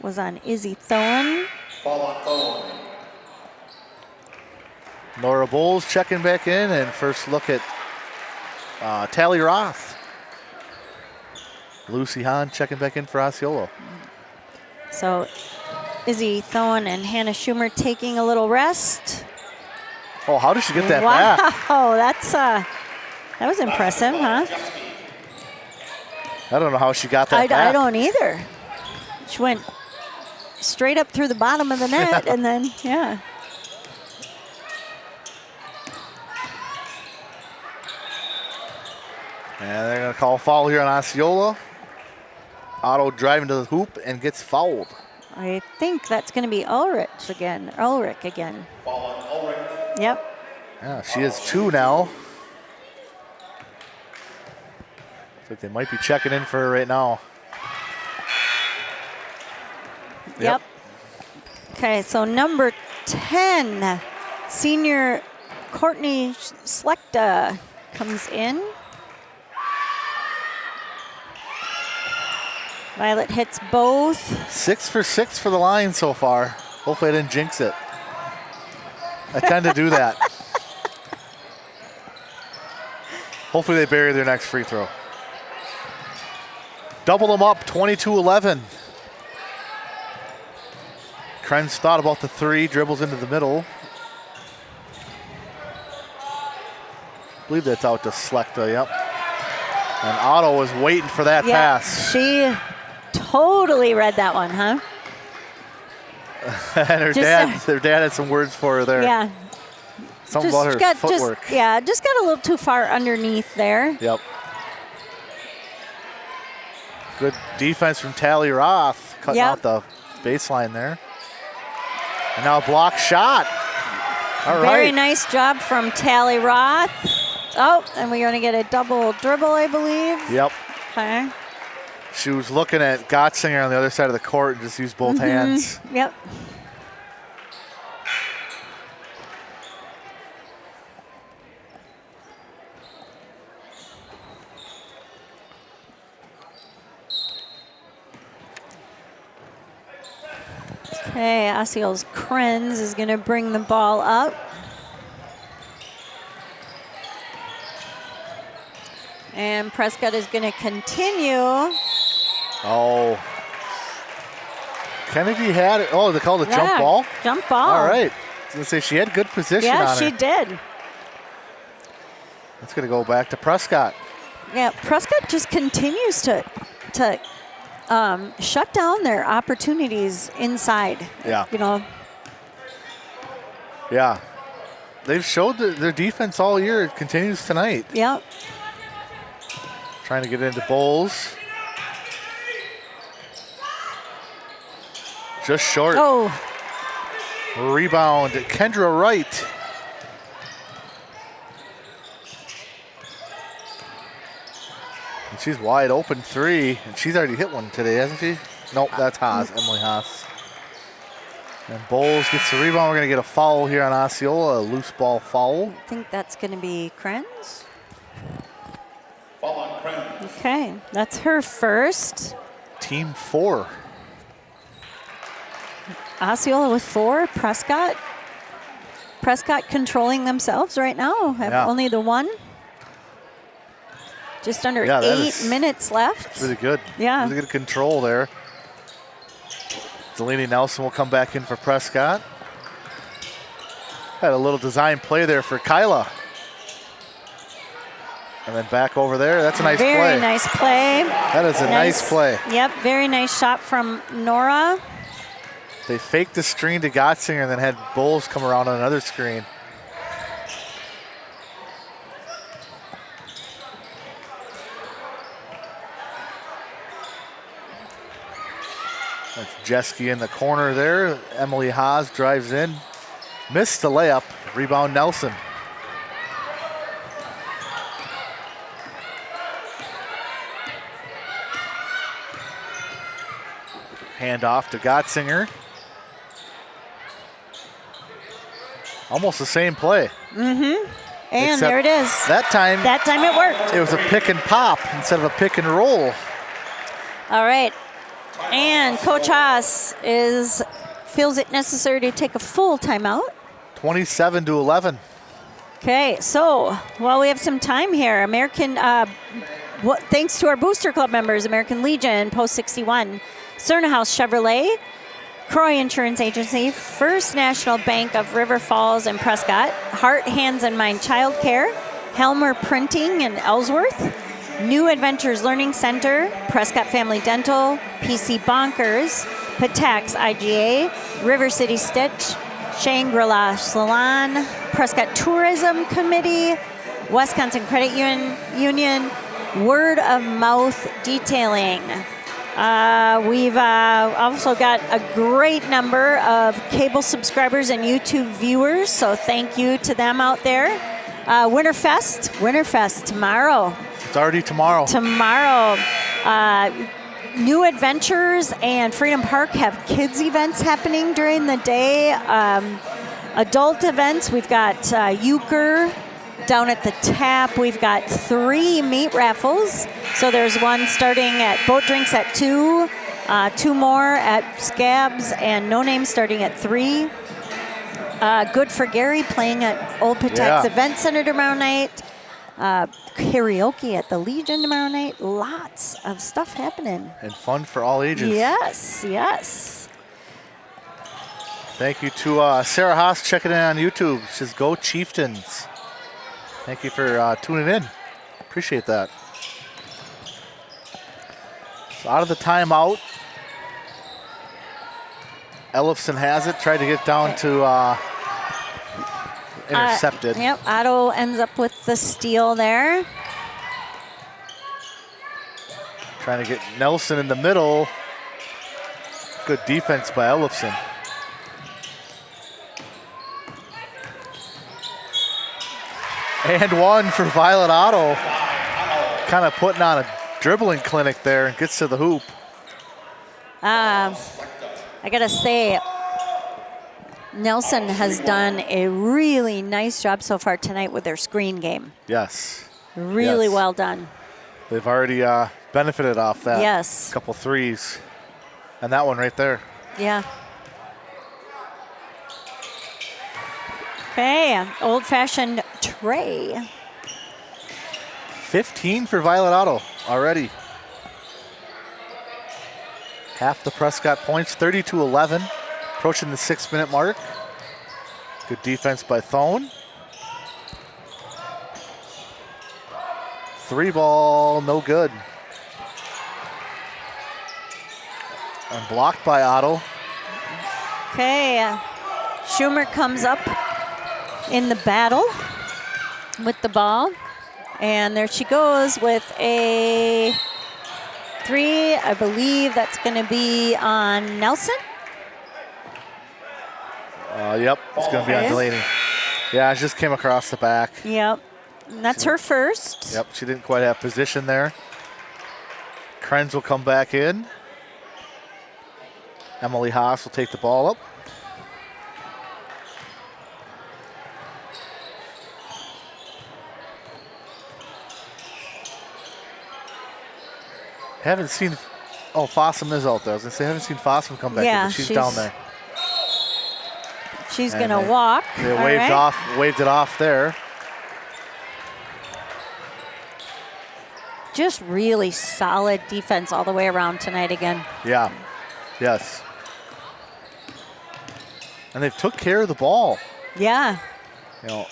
was on Izzy Thoen. Ball on Owen. Nora Bowles checking back in, and first look at Tally Roth. Lucy Hahn checking back in for Osceola. So Izzy Thoen and Hannah Schumer taking a little rest. Oh, how did she get that Wow, back? that was impressive, huh? I don't know how she got that I back. don't either. She went straight up through the bottom of the net and then, yeah. And they're going to call a foul here on Osceola. Otto driving to the hoop and gets fouled. I think that's going to be Ulrich again. Ball on Ulrich. Yep. Yeah, she has 2 now. Looks like they might be checking in for her right now. Yep. Okay, so number 10, senior Courtney Slechta comes in. Violet hits both. 6 for 6 for the line so far. Hopefully I didn't jinx it. I tend to do that. Hopefully they bury their next free throw. Double them up, 22-11. Krenz thought about the 3, dribbles into the middle. I believe that's out to Slechta, yep. And Otto was waiting for that pass. She totally read that one, huh? And her dad had some words for her there. Yeah. Something about her footwork. Just got a little too far underneath there. Yep. Good defense from Tally Roth, cutting out the baseline there. And now a block shot. All right. Very nice job from Tally Roth. Oh, and we're going to get a double dribble, I believe. Yep. Okay. She was looking at Gottsinger on the other side of the court and just used both hands. Yep. Okay, Osceola's Krenz is going to bring the ball up. And Prescott is going to continue. Oh. Kennedy had it. Oh, they called it jump ball? Jump ball. All right. I was going to say she had good position Yeah, on her. she did. That's going to go back to Prescott. Yeah, Prescott just continues to shut down their opportunities inside. Yeah. You know. Yeah. They've showed their defense all year. It continues tonight. Yeah. Trying to get into Bowles. Just short. Oh. Rebound, Kendra Wright. And she's wide open three, and she's already hit one today, hasn't she? Nope, that's Haas, Emily Haas. And Bowles gets the rebound. We're going to get a foul here on Osceola, a loose ball foul. I think that's going to be Krenz. Foul on Krenz. Okay, that's her first. Team 4. Osceola with 4. Prescott controlling themselves right now. Have only the 1. Just under 8 minutes left. Really good. Yeah. Really good control there. Delaney Nelson will come back in for Prescott. Had a little design play there for Kyla. And then back over there. That's a nice play. Very nice play. That is a nice play. Yep, very nice shot from Nora. They faked the screen to Gottsinger and then had Bowles come around on another screen. That's Jeske in the corner there. Emily Haas drives in. Missed the layup. Rebound Nelson. Hand off to Gottsinger. Almost the same play. Mm-hmm. And Except there it is. That time it worked. it was a pick and pop instead of a pick and roll. All right. And Coach Haas feels it necessary to take a full timeout. 27-11. Okay, so while we have some time here, thanks to our Booster Club members, American Legion, Post 61, Cerna House Chevrolet, Croy Insurance Agency, First National Bank of River Falls and Prescott, Heart, Hands, and Mind Child Care, Helmer Printing in Ellsworth, New Adventures Learning Center, Prescott Family Dental, PC Bonkers, Patax IGA, River City Stitch, Shangri-La Salon, Prescott Tourism Committee, Wisconsin Credit Union, Word of Mouth Detailing. We've also got a great number of cable subscribers and YouTube viewers, so thank you to them out there. Winterfest tomorrow. It's already tomorrow. New Adventures and Freedom Park have kids events happening during the day. Adult events, we've got euchre down at the Tap. We've got 3 meat raffles. So there's one starting at Boat Drinks at 2, 2 more at Scabs, and No Name starting at 3. Good for Gary playing at Old Patax Event Center tomorrow night. Karaoke at the Legion tomorrow night. Lots of stuff happening. And fun for all ages. Yes. Thank you to Sarah Haas checking in on YouTube. She says, "Go Chieftains." Thank you for tuning in. Appreciate that. So out of the timeout, Ellefson has it. Tried to get down to intercepted. Yep, Otto ends up with the steal there. Trying to get Nelson in the middle. Good defense by Ellefson. And one for Violet Otto. Kind of putting on a dribbling clinic there. Gets to the hoop. I gotta say, Nelson has done a really nice job so far tonight with their screen game. Yes. Really well done. They've already benefited off that. Yes. Couple threes. And that one right there. Yeah. Okay, old-fashioned tray. 15 for Violet Otto already. Half the Prescott points, 32-11. Approaching the 6-minute mark. Good defense by Thone. 3 ball, no good. And blocked by Otto. Okay, Schumer comes up in the battle with the ball. And there she goes with a 3. I believe that's going to be on Nelson. Yep, it's going to be on Delaney. Yeah, it just came across the back. Yep, and that's her first. Yep, she didn't quite have position there. Krenz will come back in. Emily Haas will take the ball up. Haven't seen, Fossum is out there. I was going to say, haven't seen Fossum come back in, but she's down there. She's going to walk. They waved it off there. Just really solid defense all the way around tonight again. Yeah, yes. And they've took care of the ball. Yeah. You know,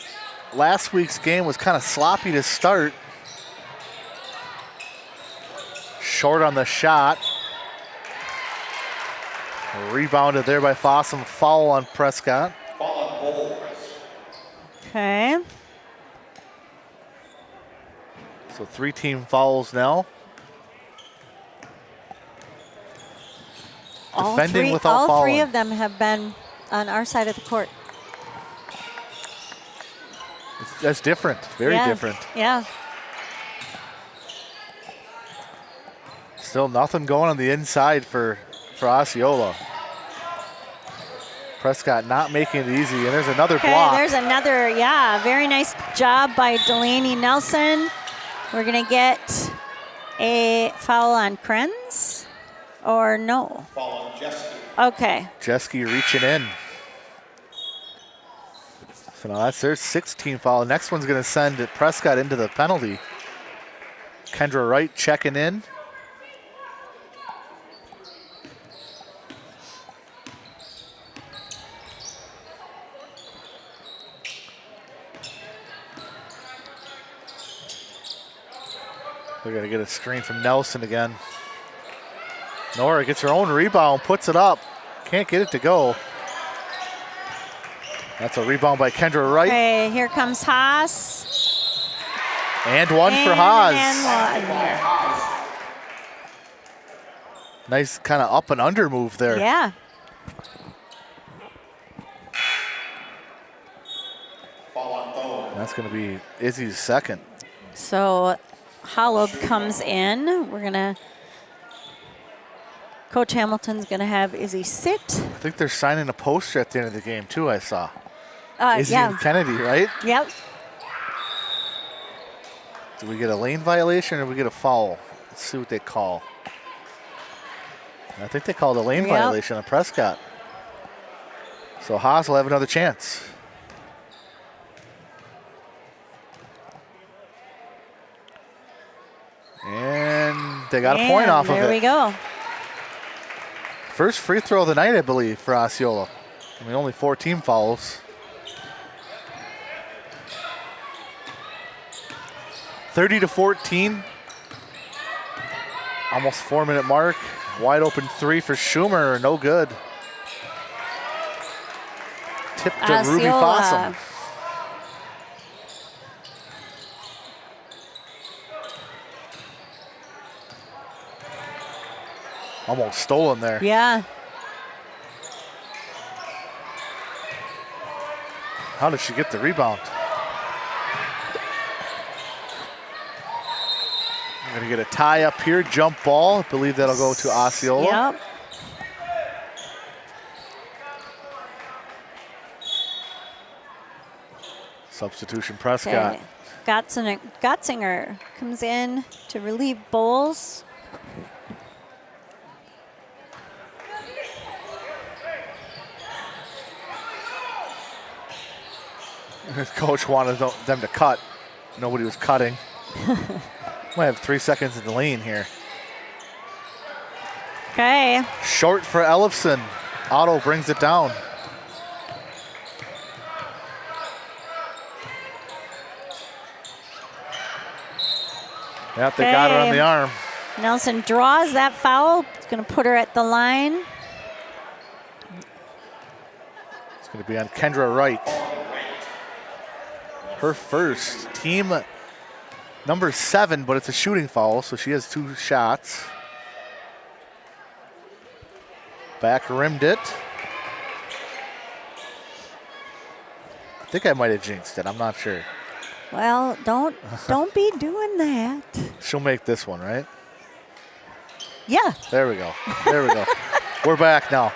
last week's game was kind of sloppy to start. Short on the shot. Rebounded there by Fossum. Foul on Prescott. Foul on Bowles. Okay. So 3 team fouls now. Defending without fouling. All 3 of them have been on our side of the court. That's different. Very different. Yeah. Still nothing going on the inside for Osceola. Prescott not making it easy, and there's another block. There's another, very nice job by Delaney Nelson. We're going to get a foul on Krenz, or no? Foul on Jeske. Okay. Jeske reaching in. So now that's their 16 foul. The next one's going to send Prescott into the penalty. Kendra Wright checking in. They're going to get a screen from Nelson again. Nora gets her own rebound, puts it up. Can't get it to go. That's a rebound by Kendra Wright. Okay, here comes Haas. And one for Haas. And one. Nice kind of up and under move there. Yeah. That's going to be Izzy's second. So Holub comes in. We're going to, Coach Hamilton's going to have Izzy sit. I think they're signing a poster at the end of the game too, I saw. Izzy and Kennedy, right? Yep. Do we get a lane violation or do we get a foul? Let's see what they call. I think they called a lane violation on Prescott. So Haas will have another chance. And they got a point off of it. There we go. First free throw of the night, I believe, for Osceola. I mean, only 4 team fouls. 30-14. Almost 4-minute mark. Wide open 3 for Schumer, no good. Tip to Ruby Fossum. Almost stolen there. Yeah. How did she get the rebound? We're going to get a tie up here, jump ball. I believe that'll go to Osceola. Yep. Substitution Prescott. Okay. Gotzinger comes in to relieve Bowles. His coach wanted them to cut. Nobody was cutting. Might have 3 seconds in the lane here. Okay. Short for Ellefson. Otto brings it down. Yep, they got her on the arm. Nelson draws that foul. It's going to put her at the line. It's going to be on Kendra Wright. Her first, team number 7, but it's a shooting foul, so she has 2 shots. Back rimmed it. I think I might have jinxed it. I'm not sure. Well, don't be doing that. She'll make this one, right? Yeah. There we go. There we go. We're back now.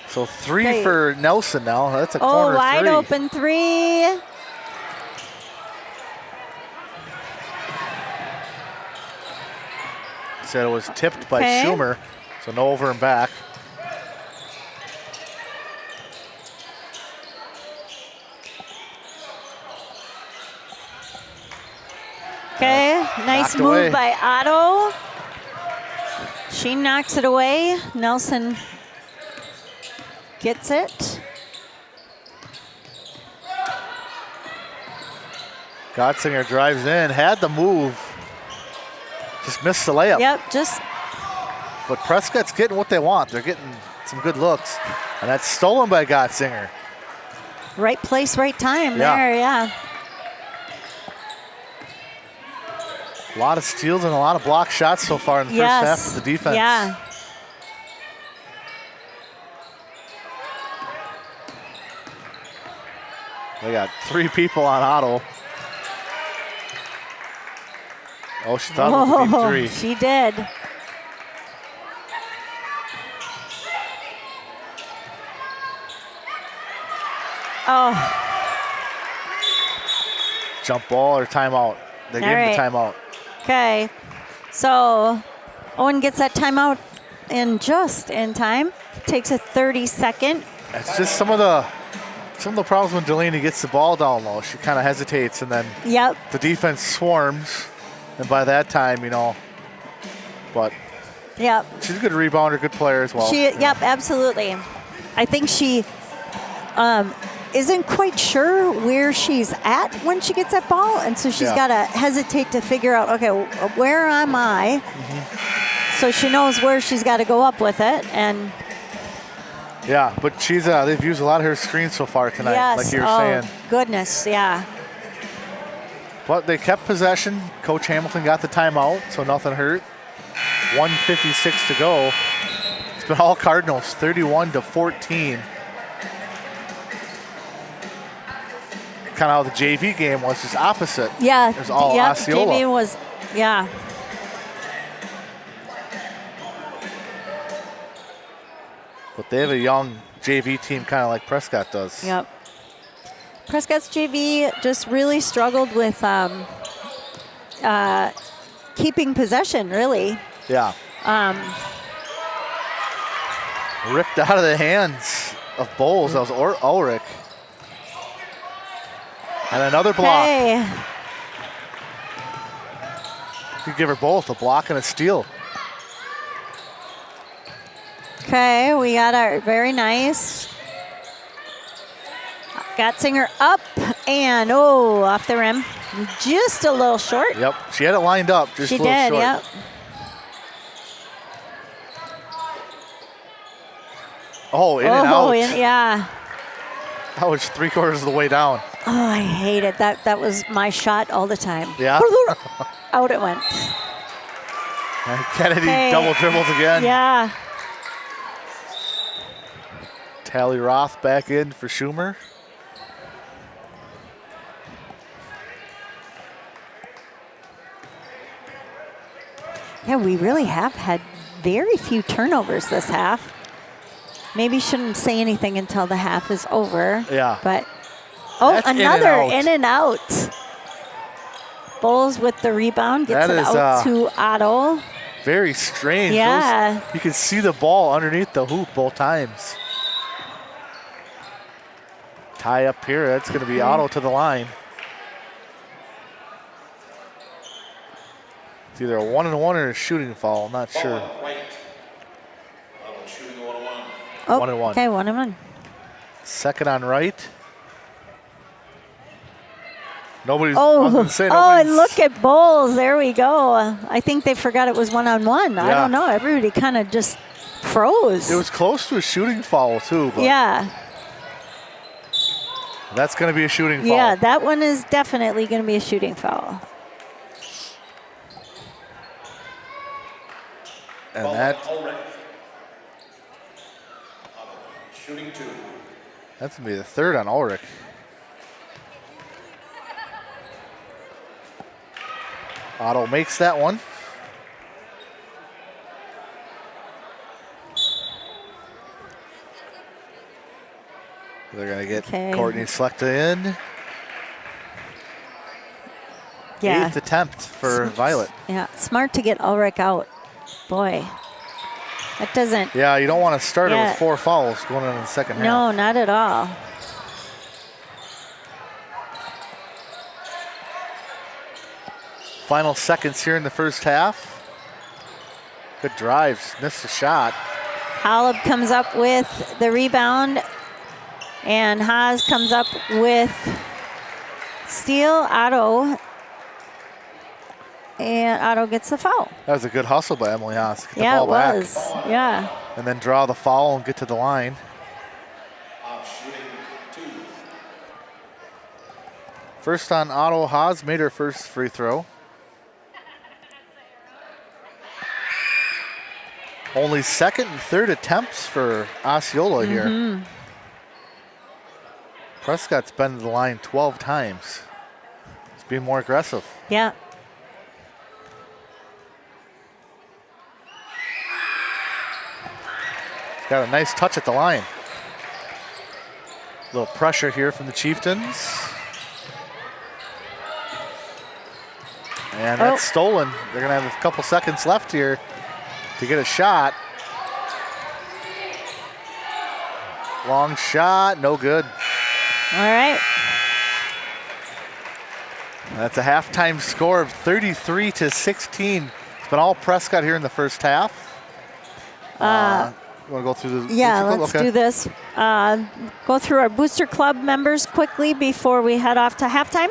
So 3 Okay. for Nelson now. That's a corner wide 3. open 3. Said it was tipped by Okay. Schumer, so no over and back. Okay, nice knocked move away. by Otto. She knocks it away. Nelson gets it. Gottsinger drives in, had the move. Just missed the layup. Yep, just But Prescott's getting what they want. They're getting some good looks. And that's stolen by Gottsinger. right place, right time Yeah. there, yeah. A lot of steals and a lot of block shots so far in the first half of the defense. Yeah. They got 3 people on Otto. Oh, she thought it would be 3. She did. Oh, Jump ball or timeout. They gave him the timeout. okay. So Owen gets that timeout in just in time. Takes a 30-second. It's just some of the problems when Delaney gets the ball down low. She kind of hesitates, and then Yep. the defense swarms. And by that time, but Yep. she's a good rebounder, good player as well. Yep, absolutely. I think she isn't quite sure where she's at when she gets that ball, and so she's Yeah. got to hesitate to figure out, okay, where am I? So she knows where she's got to go up with it, and Yeah, but they've used a lot of her screens so far tonight, yes, like you were saying. Goodness, yeah. But they kept possession. Coach Hamilton got the timeout, so nothing hurt. 1:56 to go. It's been all Cardinals, 31-14. Kind of how the JV game was, just opposite. Yeah, It was all yep, Osceola. JV was, yeah. But they have a young JV team, kind of like Prescott does. Yep. Prescott's JV just really struggled with keeping possession, really. Yeah. Ripped out of the hands of Bowles. That was Ulrich. And another block. Hey, Could give her both a block and a steal. okay, we got our very nice. Gottsinger up and off the rim. Just a little short. Yep, she had it lined up. Just She a little did, short. yep. Oh, in and out. Yeah. That was 3/4 of the way down. Oh, I hate it. That was my shot all the time. Yeah. Out it went. And Kennedy Hey. double dribbles again. Yeah. Tally Roth back in for Schumer. Yeah, we really have had very few turnovers this half. Maybe shouldn't say anything until the half is over. Yeah. But, That's another in and out. Bowles with the rebound, gets That it is, out to Otto. Very strange. Yeah. You can see the ball underneath the hoop both times. Tie up here. That's going to be Otto to the line. It's either a 1-and-1 or a shooting foul. I'm not sure. Shooting 1-1. Oh, 1-and-1. okay, 1-and-1. Second on right. Nobody's. I was gonna say, and nobody's- look at Bowles. There we go. I think they forgot it was one-on-one. I Yeah. don't know. Everybody kind of just froze. It was close to a shooting foul, too. But yeah. that's going to be a shooting foul. Yeah, that one is definitely going to be a shooting foul. And that, Shooting 2. that's going to be the third on Ulrich. Otto makes that one. They're going to get Courtney Slechta in. Yeah. 8th attempt for Violet. Yeah, smart to get Ulrich out. Boy, that doesn't. Yeah, you don't want to start it Yeah. with 4 fouls going into the second half. No, not at all. Final seconds here in the first half. Good drives, missed a shot. Holub comes up with the rebound, and Haas comes up with steal. Otto gets the foul. That was a good hustle by Emily Haas. Get the Yeah, ball it back. was. Yeah. And then draw the foul and get to the line. Shooting 2. First on Otto, Haas made her first free throw. Only second and third attempts for Osceola here. Prescott's been to the line 12 times. He's being more aggressive. Yeah. He's got a nice touch at the line. A little pressure here from the Chieftains. And that's stolen. They're going to have a couple seconds left here to get a shot. Long shot, no good. All right. That's a halftime score of 33-16. It's been all Prescott here in the first half. You want to go through the Yeah, booster club? let's Okay. do this. Go through our Booster Club members quickly before we head off to halftime.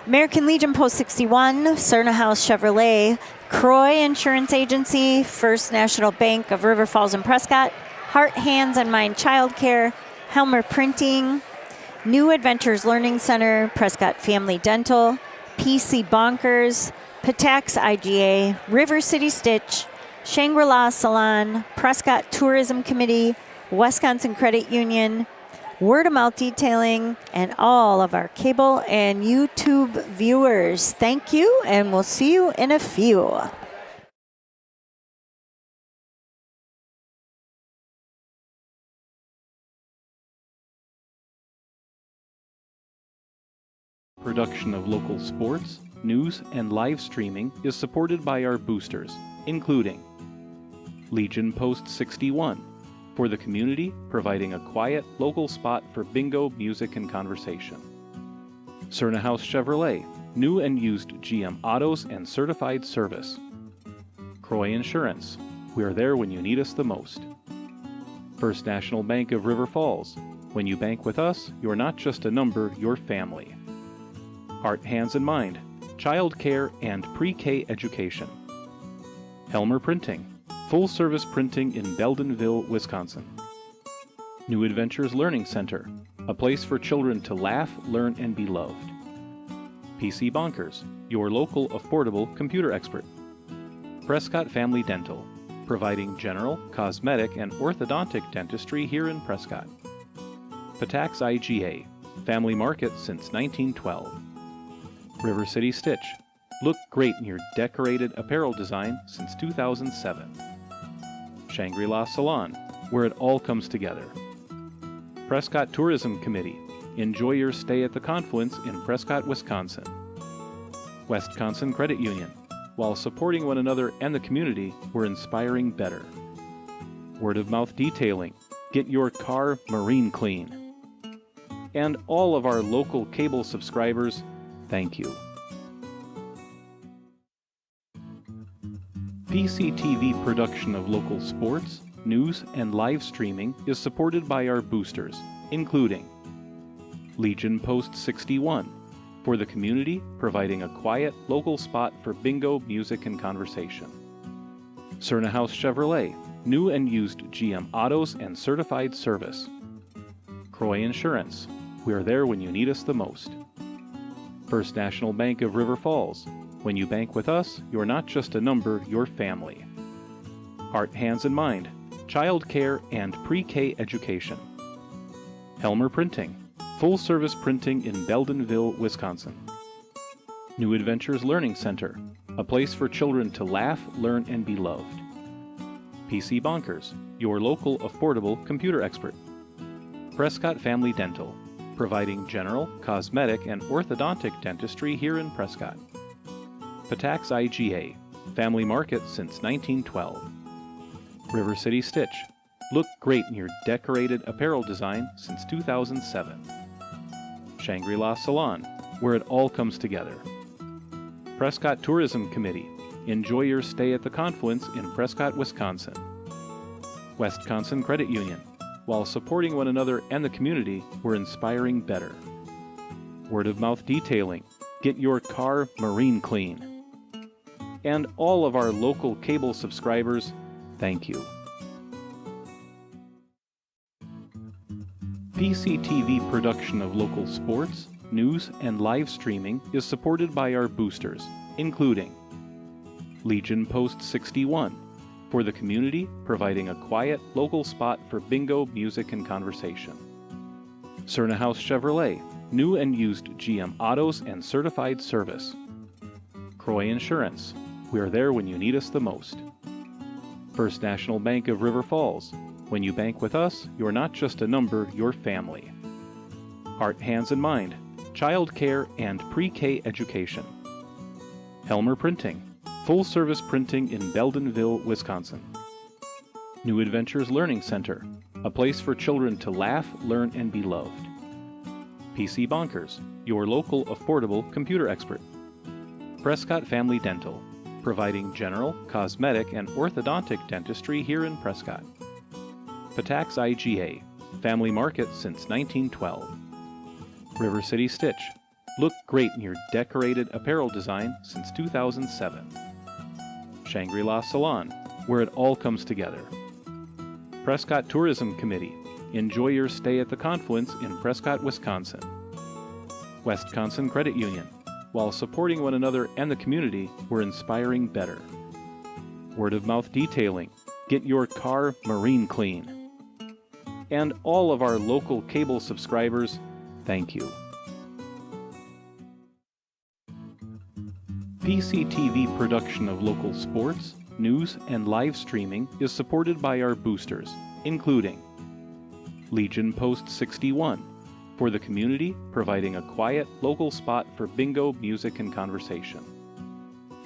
American Legion Post 61, Cerna House Chevrolet, Croy Insurance Agency, First National Bank of River Falls and Prescott, Heart, Hands, and Mind Childcare, Helmer Printing, New Adventures Learning Center, Prescott Family Dental, PC Bonkers, Patax IGA, River City Stitch, Shangri-La Salon, Prescott Tourism Committee, Wisconsin Credit Union, Word of Mouth Detailing, and all of our cable and YouTube viewers. Thank you, and we'll see you in a few. Production of local sports, news, and live streaming is supported by our boosters, including Legion Post 61, for the community, providing a quiet, local spot for bingo, music, and conversation. Cerna House Chevrolet, new and used GM autos and certified service. Croy Insurance, we are there when you need us the most. First National Bank of River Falls, when you bank with us, you're not just a number, you're family. Heart, Hands, and Mind, child care and pre-K education. Helmer Printing, full-service printing in Beldenville, Wisconsin. New Adventures Learning Center, a place for children to laugh, learn, and be loved. PC Bonkers, your local affordable computer expert. Prescott Family Dental, providing general, cosmetic, and orthodontic dentistry here in Prescott. Patax IGA, family market since 1912. River City Stitch, look great in your decorated apparel design since 2007. Shangri-La Salon, where it all comes together. Prescott Tourism Committee, enjoy your stay at the Confluence in Prescott, Wisconsin. Wisconsin Credit Union, while supporting one another and the community, we're inspiring better. Word of Mouth Detailing, get your car marine clean. And all of our local cable subscribers, thank you. PCTV production of local sports, news, and live streaming is supported by our boosters, including Legion Post 61, for the community, providing a quiet, local spot for bingo, music, and conversation. Cerna House Chevrolet, new and used GM autos and certified service. Croy Insurance, we are there when you need us the most. First National Bank of River Falls, when you bank with us, you're not just a number, you're family. Heart, Hands, and Mind, child care and pre-K education. Helmer Printing, full-service printing in Beldenville, Wisconsin. New Adventures Learning Center, a place for children to laugh, learn, and be loved. PC Bonkers, your local affordable computer expert. Prescott Family Dental, providing general, cosmetic, and orthodontic dentistry here in Prescott. Patax IGA, family market since 1912. River City Stitch, look great in your decorated apparel design since 2007. Shangri-La Salon, where it all comes together. Prescott Tourism Committee, enjoy your stay at the Confluence in Prescott, Wisconsin. Wisconsin Credit Union, while supporting one another and the community, we're inspiring better. Word of Mouth Detailing, get your car marine clean. And all of our local cable subscribers, thank you. PCTV production of local sports, news, and live streaming is supported by our boosters, including Legion Post 61, for the community, providing a quiet, local spot for bingo, music, and conversation. Cerna House Chevrolet, new and used GM autos and certified service. Croy Insurance, we are there when you need us the most. First National Bank of River Falls, when you bank with us, you're not just a number, you're family. Heart, Hands, and Mind, child care and pre-K education. Helmer Printing, full-service printing in Beldenville, Wisconsin. New Adventures Learning Center, a place for children to laugh, learn, and be loved. PC Bonkers, your local affordable computer expert. Prescott Family Dental, providing general, cosmetic, and orthodontic dentistry here in Prescott. Patax IGA, family market since 1912. River City Stitch, look great in your decorated apparel design since 2007. Shangri-La Salon, where it all comes together. Prescott Tourism Committee, enjoy your stay at the Confluence in Prescott, Wisconsin. Wisconsin Credit Union, while supporting one another and the community, we're inspiring better. Word of Mouth Detailing, get your car marine clean. And all of our local cable subscribers, thank you. PCTV production of local sports, news, and live streaming is supported by our boosters, including Legion Post 61, for the community, providing a quiet, local spot for bingo, music, and conversation.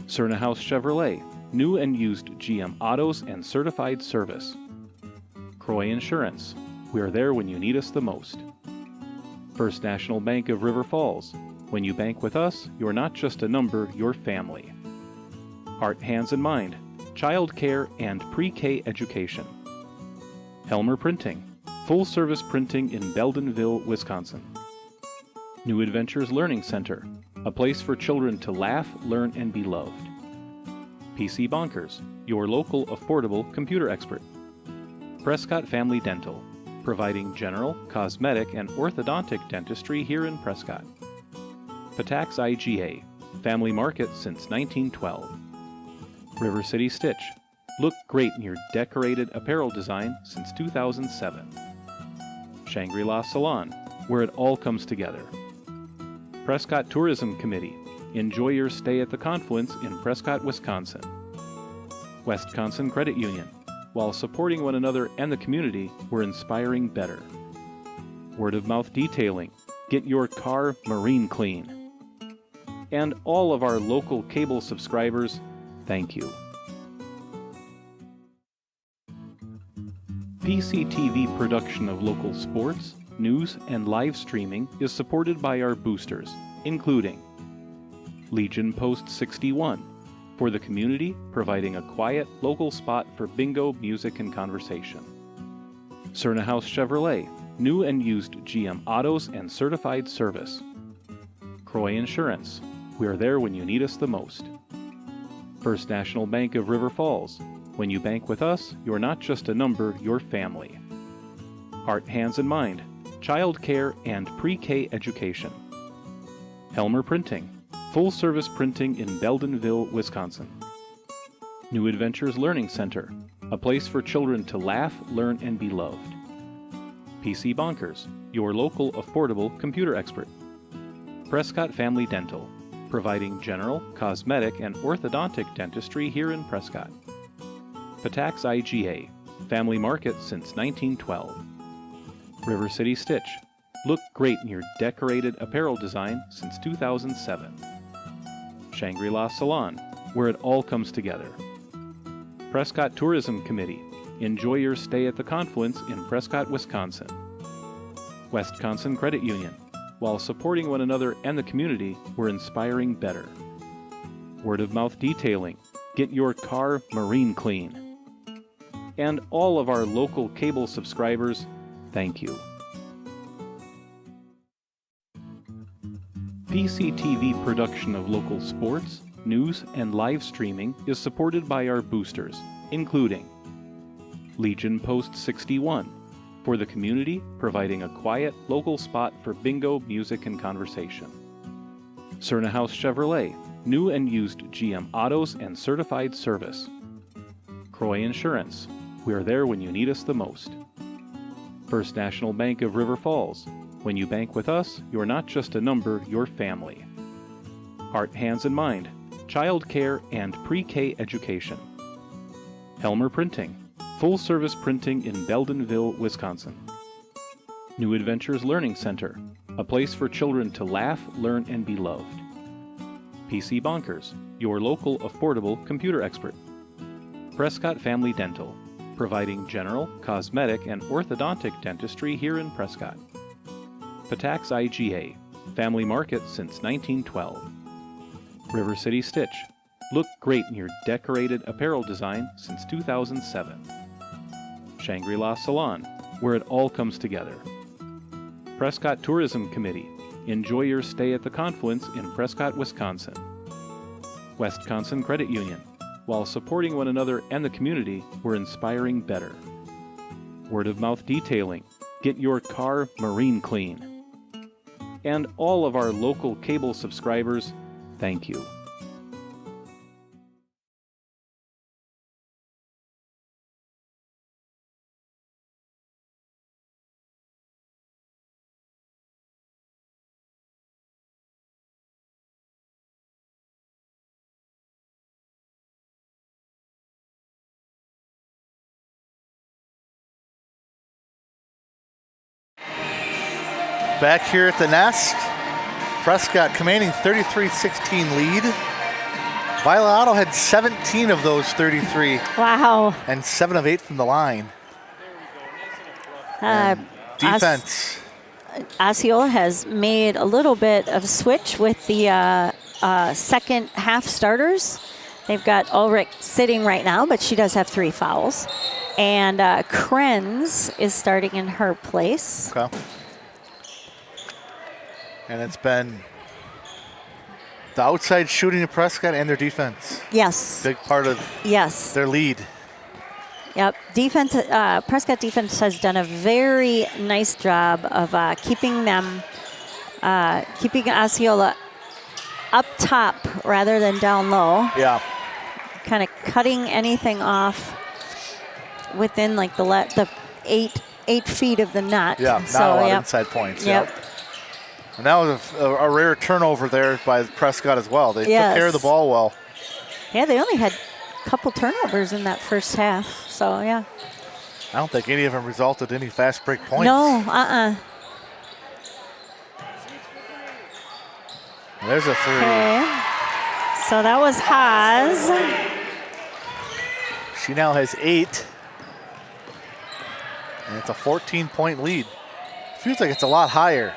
Cerna House Chevrolet, new and used GM autos and certified service. Croy Insurance, we are there when you need us the most. First National Bank of River Falls, when you bank with us, you're not just a number, you're family. Heart, Hands, and Mind, child care and pre-K education. Helmer Printing, full-service printing in Beldenville, Wisconsin. New Adventures Learning Center, a place for children to laugh, learn, and be loved. PC Bonkers, your local affordable computer expert. Prescott Family Dental, providing general, cosmetic, and orthodontic dentistry here in Prescott. Patax IGA, family market since 1912. River City Stitch, look great in your decorated apparel design since 2007. Shangri-La Salon, where it all comes together. Prescott Tourism Committee, enjoy your stay at the Confluence in Prescott, Wisconsin. Wisconsin Credit Union, while supporting one another and the community, we're inspiring better. Word of Mouth Detailing, get your car marine clean. And all of our local cable subscribers, thank you. PCTV production of local sports, news, and live streaming is supported by our boosters, including Legion Post 61, for the community, providing a quiet, local spot for bingo, music, and conversation. Cerna House Chevrolet, new and used GM autos and certified service. Croy Insurance. We're there when you need us the most. First National Bank of River Falls. When you bank with us, you're not just a number, you're family. Heart, Hands, and Mind. Child care and pre-K education. Helmer Printing. Full-service printing in Beldenville, Wisconsin. New Adventures Learning Center. A place for children to laugh, learn, and be loved. PC Bonkers. Your local affordable computer expert. Prescott Family Dental. Providing general, cosmetic, and orthodontic dentistry here in Prescott. Patax IGA. Family market since 1912. River City Stitch. Look great in your decorated apparel design since 2007. Shangri-La Salon, where it all comes together. Prescott Tourism Committee. Enjoy your stay at the Confluence in Prescott, Wisconsin. Wisconsin Credit Union. While supporting one another and the community, we're inspiring better. Word of Mouth Detailing. Get your car marine clean. And all of our local cable subscribers, thank you. PCTV production of local sports, news, and live streaming is supported by our boosters, including Legion Post 61, for the community, providing a quiet, local spot for bingo, music, and conversation. Cerna House Chevrolet, new and used GM autos and certified service. Croy Insurance, we're there when you need us the most. First National Bank of River Falls. When you bank with us, you're not just a number, you're family. Heart, Hands, and Mind. Child care and pre-K education. Helmer Printing. Full-service printing in Beldenville, Wisconsin. New Adventures Learning Center. A place for children to laugh, learn, and be loved. PC Bonkers. Your local affordable computer expert. Prescott Family Dental. Providing general, cosmetic, and orthodontic dentistry here in Prescott. Patax IGA. Family market since 1912. River City Stitch. Look great in your decorated apparel design since 2007. Shangri-La Salon, where it all comes together. Prescott Tourism Committee. Enjoy your stay at the Confluence in Prescott, Wisconsin. Wisconsin Credit Union. While supporting one another and the community, we're inspiring better. Word of Mouth Detailing. Get your car marine clean. And all of our local cable subscribers, thank you. Back here at the Nest, Prescott commanding 33-16 lead. Violet Auto had 17 of those 33. Wow. And 7 of 8 from the line. Defense. Osceola has made a little bit of switch with the second half starters. They've got Ulrich sitting right now, but she does have 3 fouls. And Krenz is starting in her place. Okay. And it's been the outside shooting of Prescott and their defense. Yes. Big part of their lead. Yep. Defense. Prescott defense has done a very nice job of keeping Osceola up top rather than down low. Yeah. Kind of cutting anything off within like the 8 feet of the net. Yeah. Not a lot of inside points. Yep. And that was a rare turnover there by Prescott as well. They took care of the ball well. Yeah, they only had a couple turnovers in that first half. So, yeah. I don't think any of them resulted in any fast break points. No, There's a 3. Okay. So that was Haas. She now has 8. And it's a 14-point lead. Feels like it's a lot higher.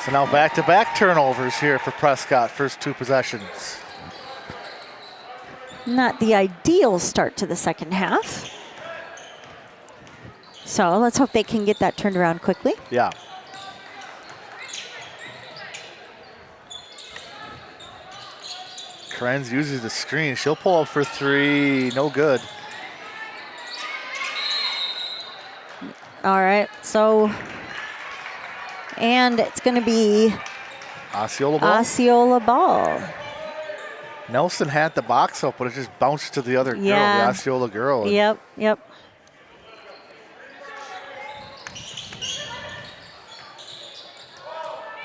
So now back-to-back turnovers here for Prescott, first 2 possessions. Not the ideal start to the second half. So let's hope they can get that turned around quickly. Yeah. Krenz uses the screen. She'll pull up for three. No good. All right, so, and it's going to be Osceola ball. Osceola ball. Nelson had the box up, but it just bounced to the other girl, the Osceola girl. Yep, yep.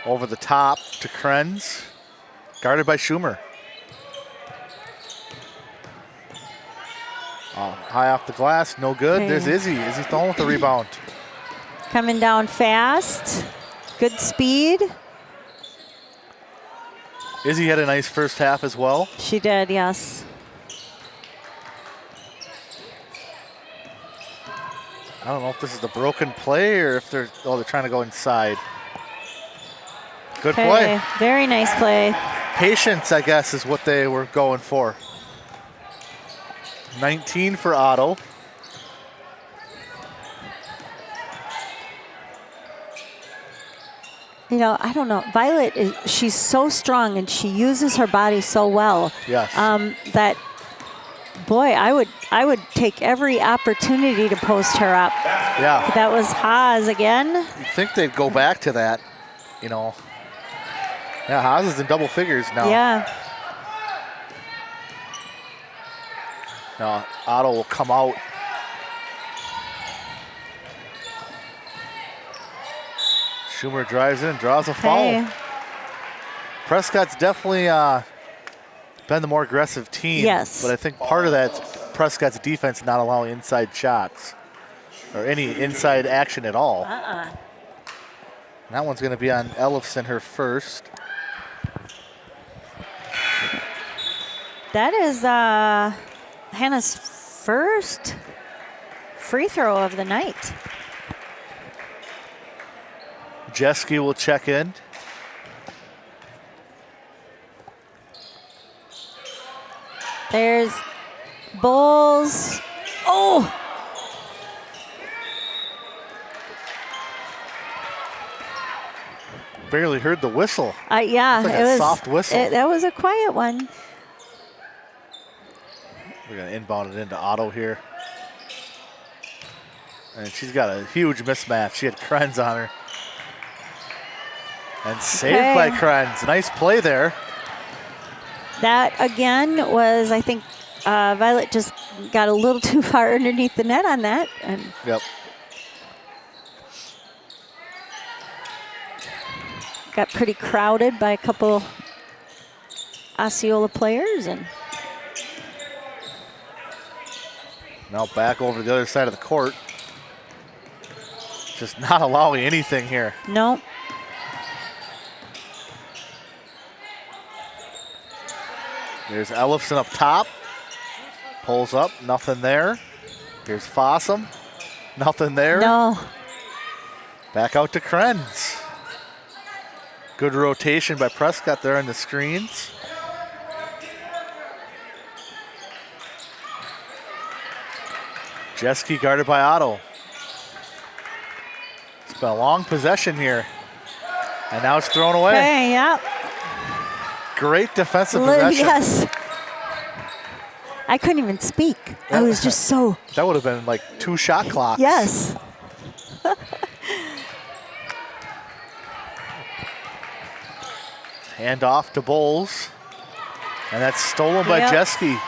Over the top to Krenz. Guarded by Schumer. High off the glass, no good. Okay. There's Izzy. Izzy Thone with the rebound. Coming down fast. Good speed. Izzy had a nice first half as well. She did, yes. I don't know if this is the broken play or if they're trying to go inside. Good play. Very nice play. Patience, I guess, is what they were going for. 19 for Otto. You know, I don't know. Violet, she's so strong and she uses her body so well. Yes. That, boy, I would take every opportunity to post her up. Yeah. That was Haas again. You'd think they'd go back to that, you know. Yeah, Haas is in double figures now. Yeah. Now, Otto will come out. Schumer drives in, draws a foul. Prescott's definitely been the more aggressive team. Yes. But I think part of that's Prescott's defense not allowing inside shots or any inside action at all. That one's going to be on Ellefson, her first. That is Hannah's first free throw of the night. Jeske will check in. There's Bowles. Oh! Barely heard the whistle. Yeah, It's like it a was soft whistle. That was a quiet one. We're going to inbound it into Otto here. And she's got a huge mismatch. She had Krenz on her. And saved by Krenz. Nice play there. That, again, was, I think, Violet just got a little too far underneath the net on that. And Yep. got pretty crowded by a couple Osceola players. And Now back over to the other side of the court. Just not allowing anything here. no. There's Ellefson up top. Pulls up, nothing there. Here's Fossum. Nothing there. No. Back out to Krenz. Good rotation by Prescott there on the screens. Jeske guarded by Otto. It's been a long possession here. And now it's thrown away. Okay, yeah. Great defensive possession. Yes. I couldn't even speak. I was just so. That would have been like 2 shot clocks. Yes. Hand off to Bowles. And that's stolen by Jeske.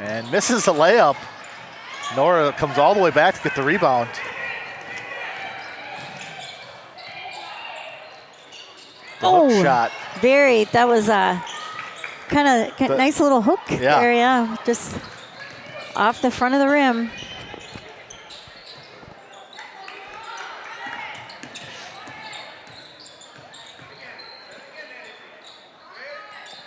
And misses the layup. Nora comes all the way back to get the rebound. The hook shot. That was a kind of nice little hook there, yeah. Just off the front of the rim.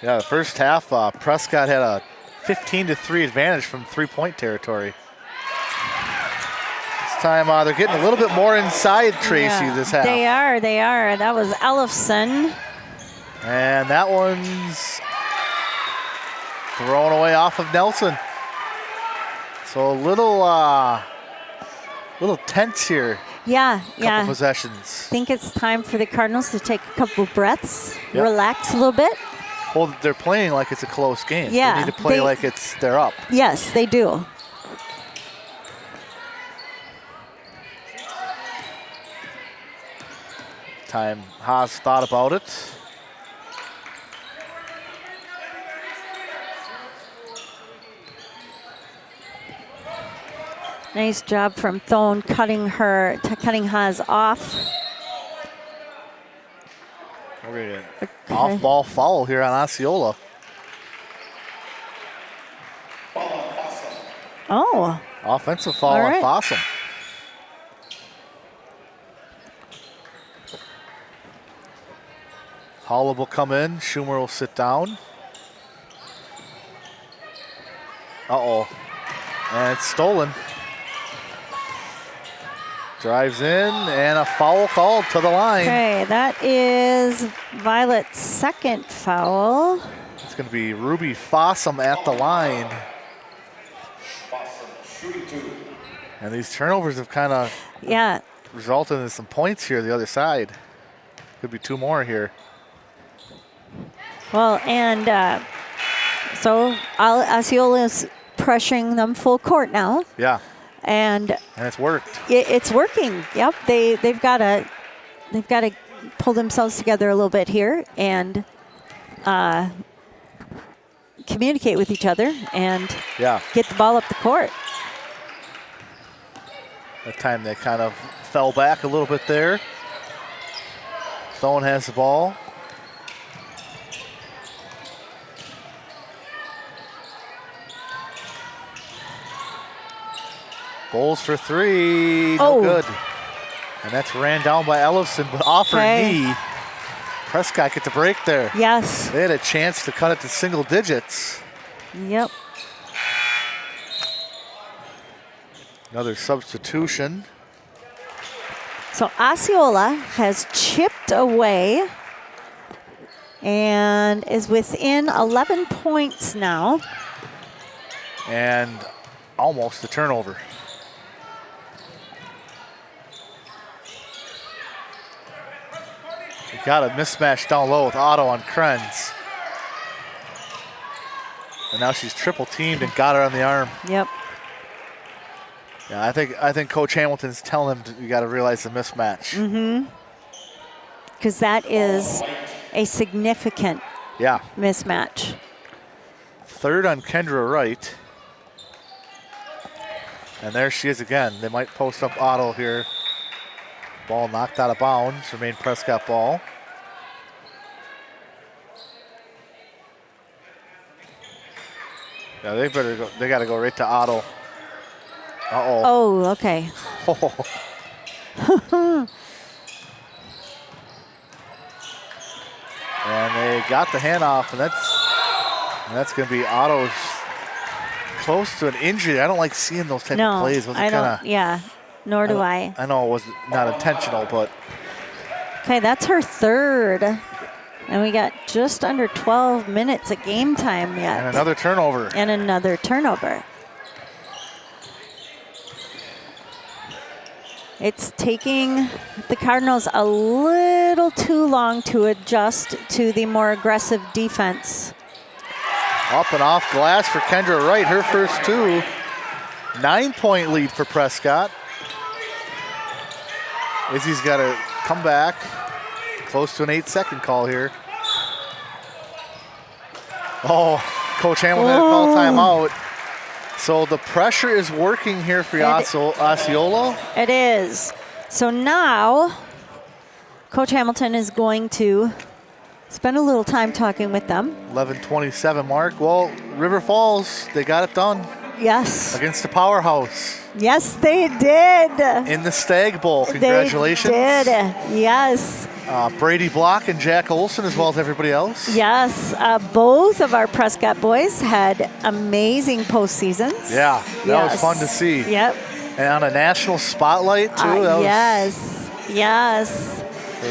Yeah, the first half, Prescott had a 15-3 advantage from three-point territory. This time they're getting a little bit more inside Tracy this half. They are. That was Ellefson. And that one's thrown away off of Nelson. So a little tense here. Yeah. Couple possessions. I think it's time for the Cardinals to take a couple breaths, relax a little bit. Well, they're playing like it's a close game. Yeah, They need to play like they're up. Yes, they do. Time Haas thought about it. Nice job from Thone cutting Haas off. Off ball foul here on Osceola. Oh. Offensive foul All on right. Fossum. Holland will come in. Schumer will sit down. Uh-oh. And it's stolen. Drives in, and a foul called to the line. Okay, that is Violet's second foul. It's going to be Ruby Fossum at the line. And these turnovers have kind of resulted in some points here the other side. Could be 2 more here. Well, and so Osceola's pressuring them full court now. Yeah. And it's worked. It's working. Yep. They've got to pull themselves together a little bit here and communicate with each other and get the ball up the court. That time they kind of fell back a little bit there. Thone has the ball. Bowles for 3, no good. And that's ran down by Ellison, but off her knee. Prescott gets a break there. Yes. They had a chance to cut it to single digits. Yep. Another substitution. So Osceola has chipped away and is within 11 points now. And almost a turnover. Got a mismatch down low with Otto on Krenz. And now she's triple teamed and got her on the arm. Yep. Yeah, I think Coach Hamilton's telling him you got to realize the mismatch. Mm-hmm. Because that is a significant mismatch. 3rd on Kendra Wright. And there she is again. They might post up Otto here. Ball knocked out of bounds. Remain Prescott ball. Yeah, they better go. They got to go right to Otto. Uh-oh. Oh, okay. And they got the handoff, and that's going to be Otto's close to an injury. I don't like seeing those type of plays. I don't. Yeah, nor do I. I know it was not intentional, but. Okay, that's her 3rd. And we got just under 12 minutes of game time yet. And another turnover. And another turnover. It's taking the Cardinals a little too long to adjust to the more aggressive defense. Up and off glass for Kendra Wright, her first 2. 9-point lead for Prescott. Izzy's got to come back. Close to an 8-second call here. Oh, Coach Hamilton had to call timeout. So the pressure is working here for Osceola. It is. So now, Coach Hamilton is going to spend a little time talking with them. 11:27 mark. Well, River Falls, they got it done. Yes. Against the powerhouse. Yes, they did. In the Stag Bowl. Congratulations. They did. Yes. Brady Block and Jack Olson, as well as everybody else. Yes. Both of our Prescott boys had amazing postseasons. Yeah, that was fun to see. Yep. And on a national spotlight, too. Yes. Yes.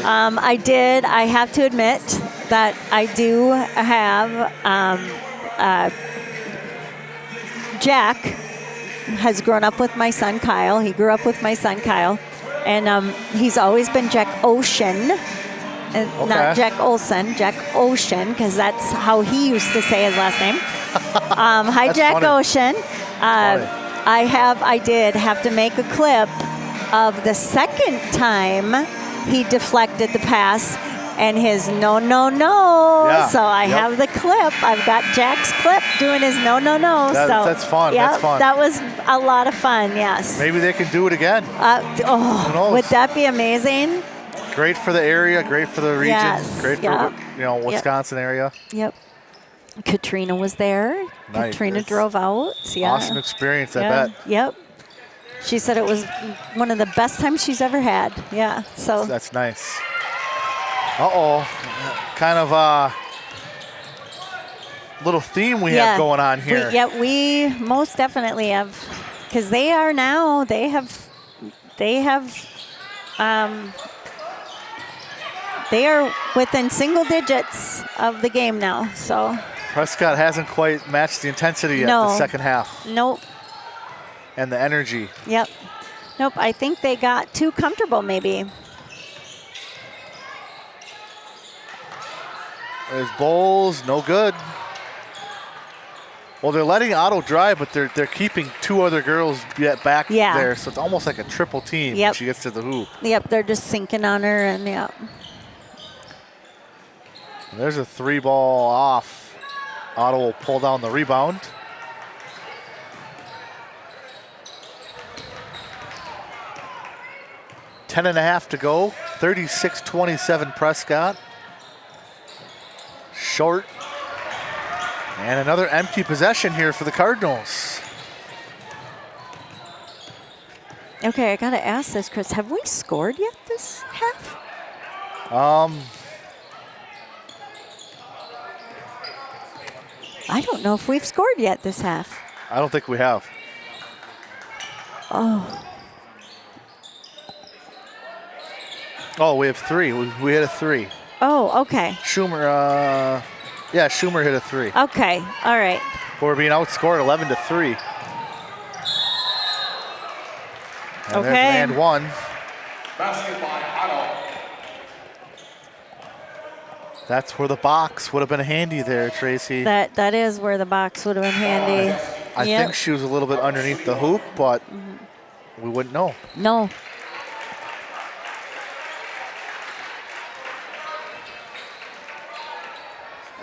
I have to admit that I do have Jack has grown up with my son Kyle. He grew up with my son Kyle, and he's always been Jack Ocean. Not Jack Olson, Jack Ocean, because that's how he used to say his last name. Hi, Jack funny. Ocean. I did have to make a clip of the second time he deflected the pass and his no. Yeah. So I have the clip. I've got Jack's clip doing his no. That's fun. Yeah, That's fun. that was a lot of fun, yes. Maybe they can do it again. Who knows? Would that be amazing? Great for the area, great for the region, Yes, great for Wisconsin area. Yep. Katrina was there. Nice. Katrina It's drove out. Yeah. Awesome experience, I Yeah. bet. Yep. She said it was one of the best times she's ever had. Yeah. So That's nice. Uh-oh. Kind of a little theme we have going on here. We most definitely have, because they are within single digits of the game now. So Prescott hasn't quite matched the intensity yet the second half. Nope. And the energy. Yep. Nope. I think they got too comfortable maybe. There's Bowles, no good. Well, they're letting Otto drive, but they're keeping two other girls back there, so it's almost like a triple team when she gets to the hoop. Yep, they're just sinking on her, and And there's a 3-ball off. Otto will pull down the rebound. Ten and a half to go. 36-27 Prescott. Short. And another empty possession here for the Cardinals. Okay, I gotta ask this, Chris. Have we scored yet this half? I don't know if we've scored yet this half. I don't think we have. Oh, we have three. We hit a 3. Oh, okay. Schumer, Schumer hit a 3. Okay, all right. We're being outscored 11-3. And there's and one. Basket by Otto. That's where the box would have been handy there, Tracy. That is where the box would have been handy. I think she was a little bit underneath the hoop, but we wouldn't know. No.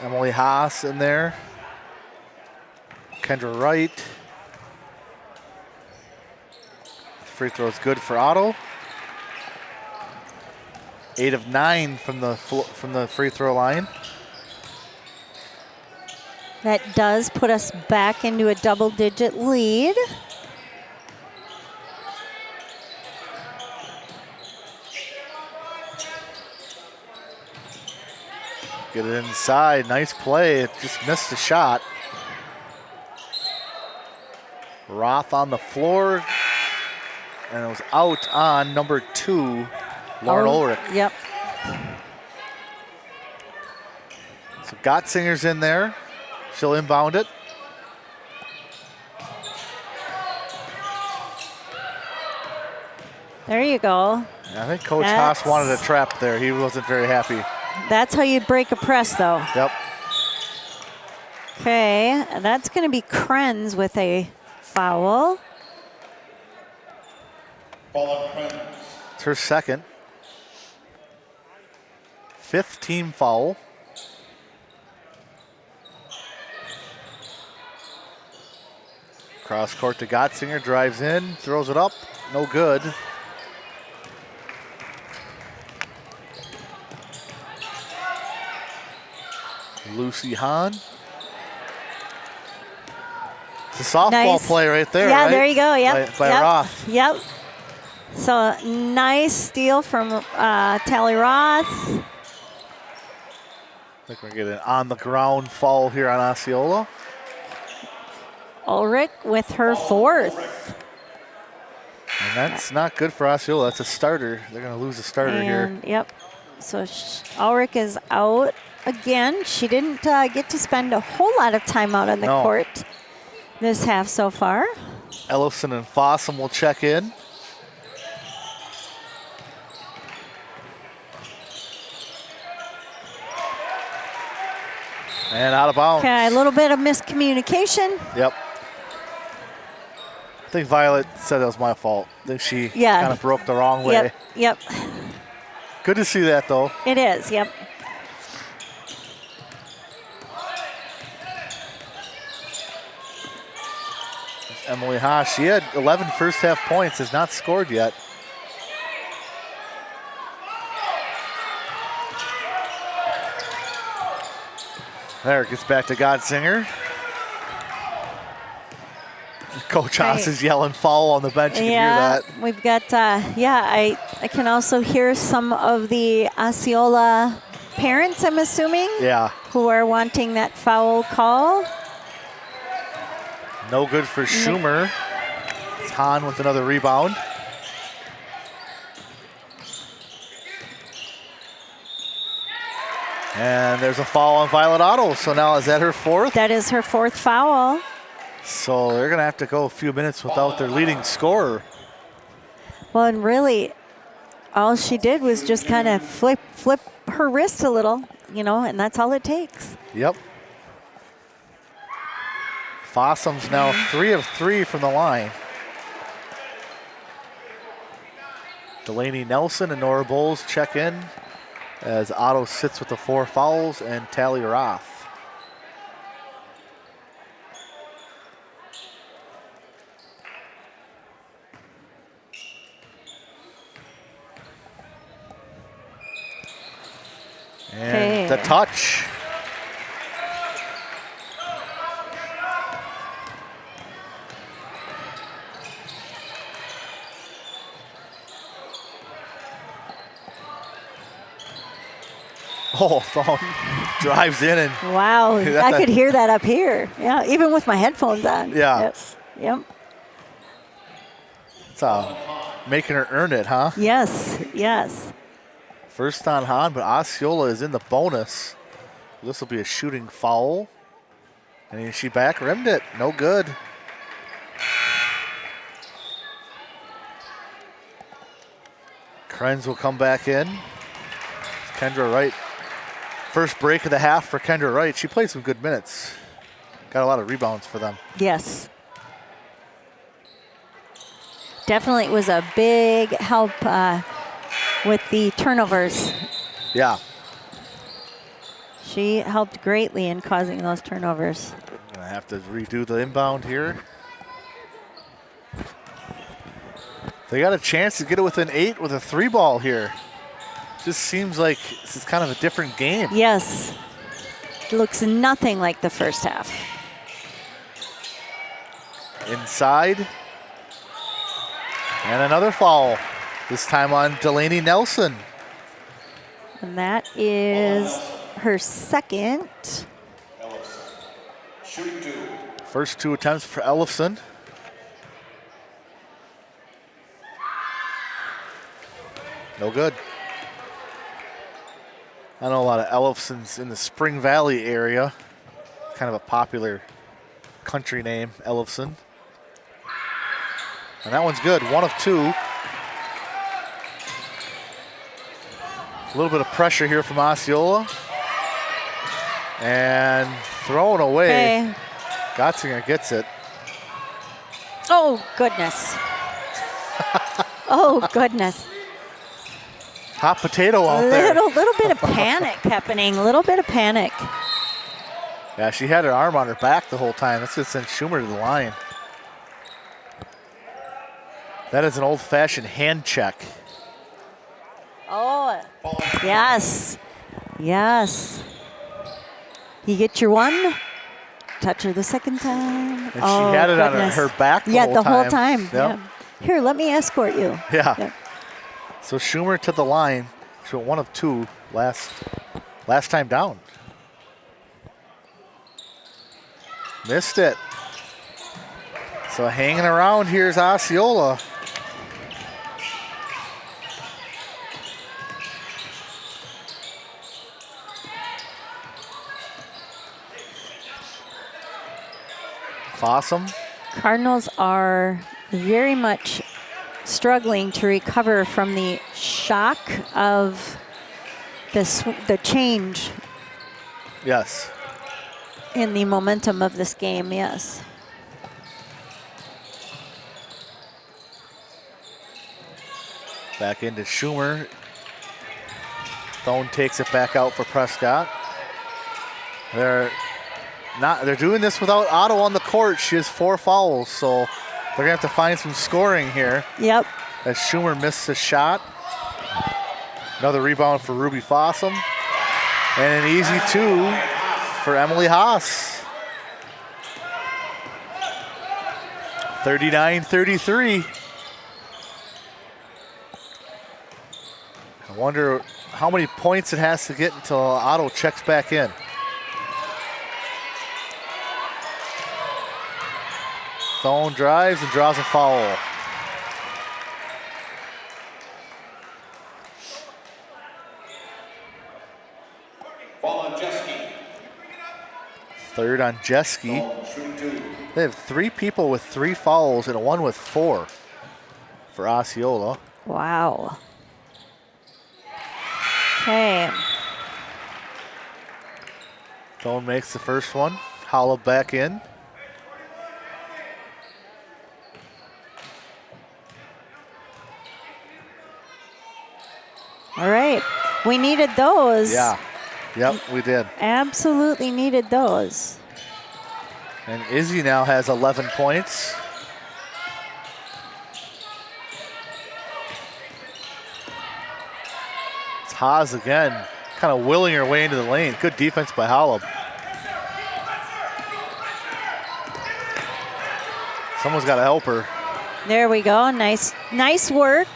Emily Haas in there. Kendra Wright. Free throw is good for Otto. 8 of 9 from the free throw line. That does put us back into a double-digit lead. Get it inside. Nice play. It just missed the shot. Roth on the floor. And it was out on number 2, Lauren Ulrich. Yep. So Gottsinger's in there. She'll inbound it. There you go. I think Coach Haas wanted a trap there. He wasn't very happy. That's how you break a press, though. Yep. Okay, that's going to be Krenz with a foul. It's her second. 5th team foul. Cross court to Gottsinger, drives in, throws it up, no good. Lucy Hahn. It's a softball play right there, Yeah, right? there you go, yep. By Roth. Yep. So nice steal from Tally Roth. I think we're getting an on-the-ground foul here on Osceola. Ulrich with her 4th. And that's not good for Osceola. That's a starter. They're going to lose a starter here. Yep. So Ulrich is out again. She didn't get to spend a whole lot of time out on the court this half so far. Ellison and Fossum will check in. And out of bounds. Okay, a little bit of miscommunication. Yep. I think Violet said that was my fault. I think she kind of broke the wrong way. Yep. Good to see that, though. It is, yep. Emily Haas, she had 11 first half points, has not scored yet. There, gets back to Godsinger. Coach Haas is yelling foul on the bench. You can hear that. We've got, I can also hear some of the Osceola parents, I'm assuming, who are wanting that foul call. No good for Schumer. It's Hahn with another rebound. And there's a foul on Violet Otto. So now is that her fourth? That is her fourth foul. So they're going to have to go a few minutes without their leading scorer. Well, and really, all she did was just kind of flip her wrist a little, and that's all it takes. Yep. Fossum's now 3 of 3 from the line. Delaney Nelson and Nora Bowles check in as Otto sits with the 4 fouls and Tally Roth. And the touch. Oh, Thong drives in and wow, I could hear that up here. Yeah, even with my headphones on. Yeah. Yes. Yep. It's making her earn it, huh? Yes, yes. First on Hahn, but Osceola is in the bonus. This will be a shooting foul. And she back rimmed it. No good. Krenz will come back in. Kendra Wright. First break of the half for Kendra Wright. She played some good minutes. Got a lot of rebounds for them. Yes. Definitely was a big help with the turnovers. Yeah. She helped greatly in causing those turnovers. Gonna have to redo the inbound here. They got a chance to get it within 8 with a 3 ball here. Just seems like this is kind of a different game. Yes. It looks nothing like the first half. Inside. And another foul. This time on Delaney Nelson. And that is her second. First 2 attempts for Ellefson. No good. I know a lot of Ellefsons in the Spring Valley area. Kind of a popular country name, Ellefson. And that one's good, 1 of 2. A little bit of pressure here from Osceola. And thrown away. Okay. Gotzinger gets it. Oh, goodness. Oh, goodness. Hot potato out there. Little bit of panic happening. A little bit of panic. Yeah, she had her arm on her back the whole time. That's just sent Schumer to the line. That is an old-fashioned hand check. Oh, yes. Yes. You get your one. Touch her the second time. And she had it goodness. on her back the whole time. Yeah, the whole time. Yep. Yeah. Here, let me escort you. Yeah. So Schumer to the line. She went 1 of 2 last time down. Missed it. So hanging around here's Osceola. Fossum. Cardinals are very much struggling to recover from the shock of the change. Yes. in the momentum of this game, yes. Back into Schumer. Thone takes it back out for Prescott. They're doing this without Otto on the court. She has 4 fouls, so they're gonna have to find some scoring here. Yep. As Schumer missed a shot. Another rebound for Ruby Fossum. And an easy 2 for Emily Haas. 39-33. I wonder how many points it has to get until Otto checks back in. Thone drives and draws a foul. Third on Jeski. They have 3 people with 3 fouls and 1 with 4 for Osceola. Wow. Okay. Thone makes the first one. Hollow back in. All right. We needed those. Yeah. Yep, we did. Absolutely needed those. And Izzy now has 11 points. It's Haas again, kind of willing her way into the lane. Good defense by Hollop. Someone's got to help her. There we go. Nice work.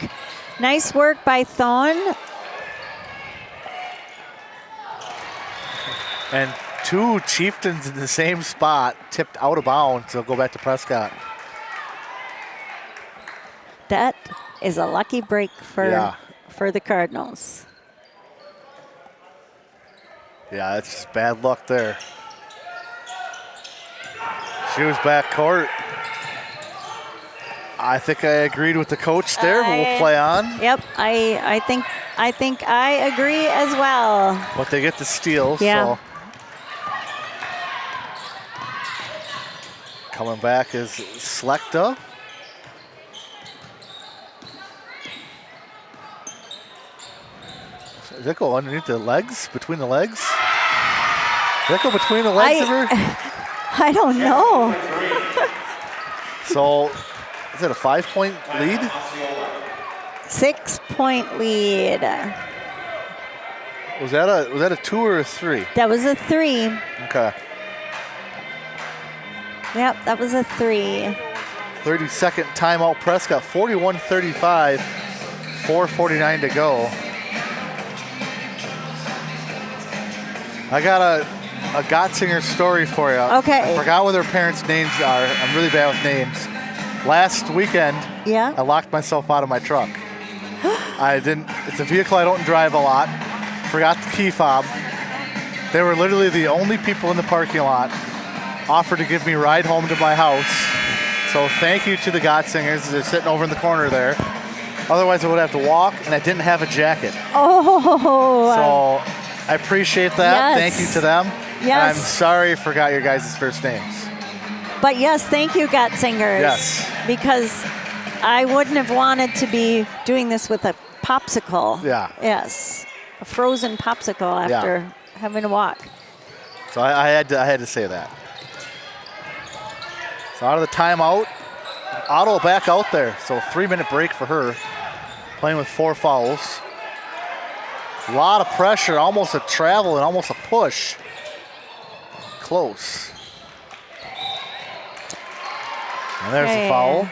Nice work by Thone. And 2 Chieftains in the same spot, tipped out of bounds. They'll go back to Prescott. That is a lucky break for the Cardinals. Yeah, it's just bad luck there. She was back court. I think I agreed with the coach there, but we'll play on. Yep, I think I agree as well. But they get the steal, yeah. So. Coming back is Slekta. Does that go underneath the legs? Between the legs? Does that go between the legs of her? I don't know. So, is it a 5-point lead? 6-point lead. Was that a 2 or a 3? That was a 3. Okay. Yep, that was a 3. 30-second timeout. Prescott, 41-35, 4:49 to go. I got a Gottsinger story for you. Okay. I forgot what their parents' names are. I'm really bad with names. Last weekend, I locked myself out of my truck. It's a vehicle I don't drive a lot. Forgot the key fob. They were literally the only people in the parking lot. Offered to give me a ride home to my house. So thank you to the Gottsingers. They're sitting over in the corner there. Otherwise, I would have to walk, and I didn't have a jacket. Oh. So I appreciate that. Yes. Thank you to them. Yes. And I'm sorry I forgot your guys' first names. But yes, thank you, Gottsingers. Yes. Because I wouldn't have wanted to be doing this with a popsicle. Yeah. Yes. A frozen popsicle after having to walk. So I had to say that. So out of the timeout, Otto back out there. So 3-minute break for her. Playing with 4 fouls. A lot of pressure, almost a travel and almost a push. Close. And there's a foul.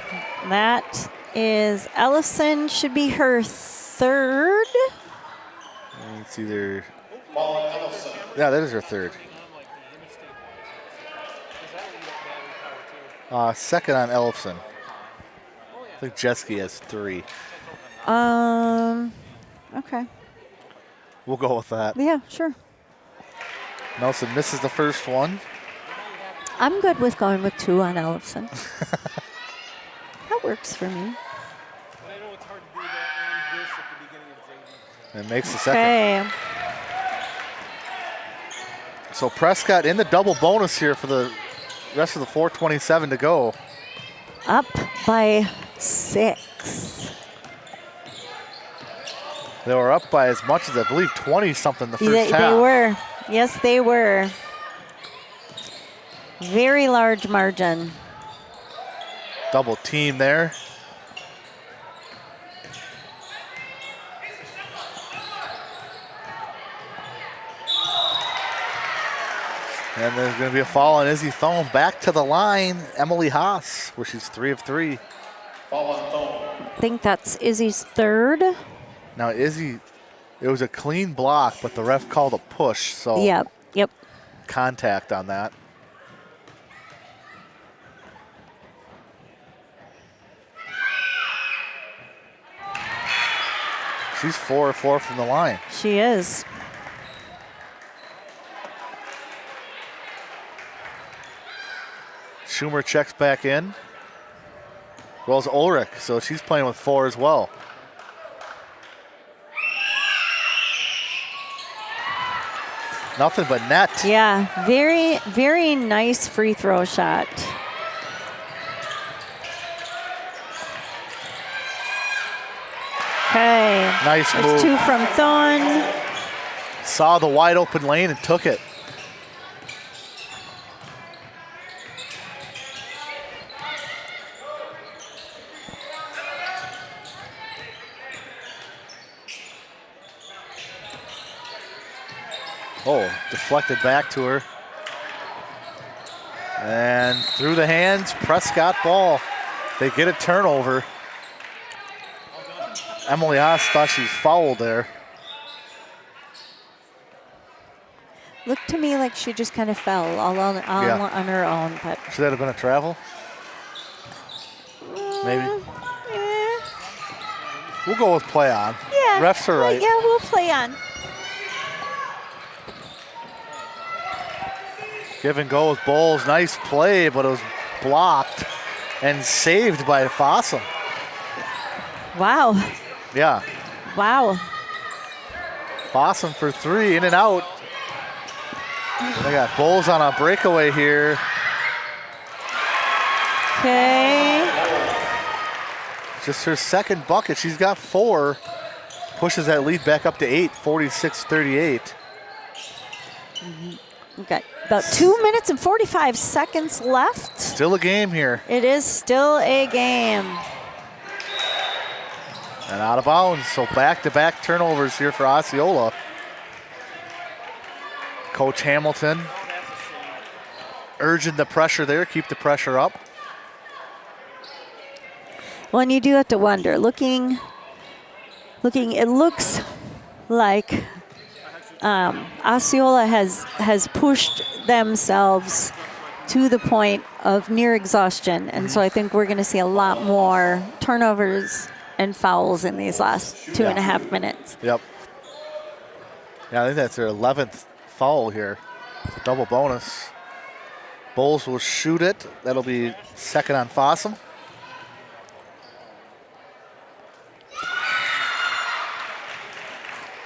That is Ellison, should be her 3rd. It's either, yeah, that is her 3rd. 2nd on Ellison. I think Jeski has 3. Okay. We'll go with that. Yeah, sure. Nelson misses the first one. I'm good with going with 2 on Ellison. That works for me. And makes the second. Okay. So Prescott in the double bonus here for the rest of the 4:27 to go. Up by 6. They were up by as much as, I believe, 20-something the first half. They were. Yes, they were. Very large margin. Double team there. And there's going to be a foul on Izzy Thome. Back to the line, Emily Haas, where she's 3 of 3. Foul on Thome. I think that's Izzy's 3rd. Now Izzy, it was a clean block, but the ref called a push, so Yep. contact on that. She's 4 of 4 from the line. She is. Schumer checks back in. Well as Ulrich, so she's playing with 4 as well. Nothing but net. Yeah, very, very nice free throw shot. Okay. Nice There's move. 2 from Thon. Saw the wide open lane and took it. Oh, deflected back to her. And through the hands, Prescott ball. They get a turnover. Emily Haas thought she was fouled there. Looked to me like she just kind of fell all on her own. But Should that have been a travel? Maybe. eh, We'll go with play on. yeah. Refs are right. Yeah, we'll play on. Give and go with Bowles. Nice play, but it was blocked and saved by Fossum. Wow. Yeah. Wow. Fossum for 3, in and out. They got Bowles on a breakaway here. Okay. Just her second bucket. She's got 4. Pushes that lead back up to 8, 46-38. We've got about 2 minutes and 45 seconds left. Still a game here. It is still a game. And out of bounds, so back-to-back turnovers here for Osceola. Coach Hamilton urging the pressure there, keep the pressure up. Well, and you do have to wonder, looking, it looks like Osceola has pushed themselves to the point of near exhaustion. And so I think we're going to see a lot more turnovers and fouls in these last 2.5 minutes. Yep. Yeah, I think that's their 11th foul here. Double bonus. Bowles will shoot it. That'll be second on Fossum.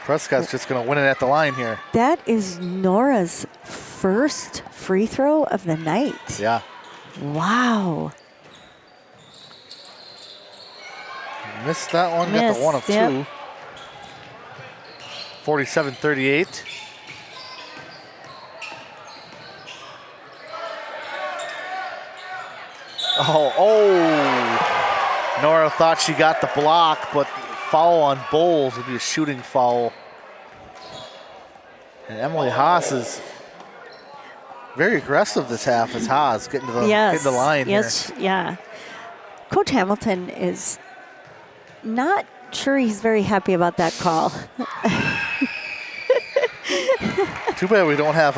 Prescott's just going to win it at the line here. That is Nora's first free throw of the night. Yeah. Wow. Missed that one. Got the 1 of 2. Yep. 47-38. Oh. Nora thought she got the block, but foul on Bowles would be a shooting foul. And Emily Haas is very aggressive this half as Haas getting to the, getting the line here. Yes, yeah. Coach Hamilton is not sure he's very happy about that call. Too bad we don't have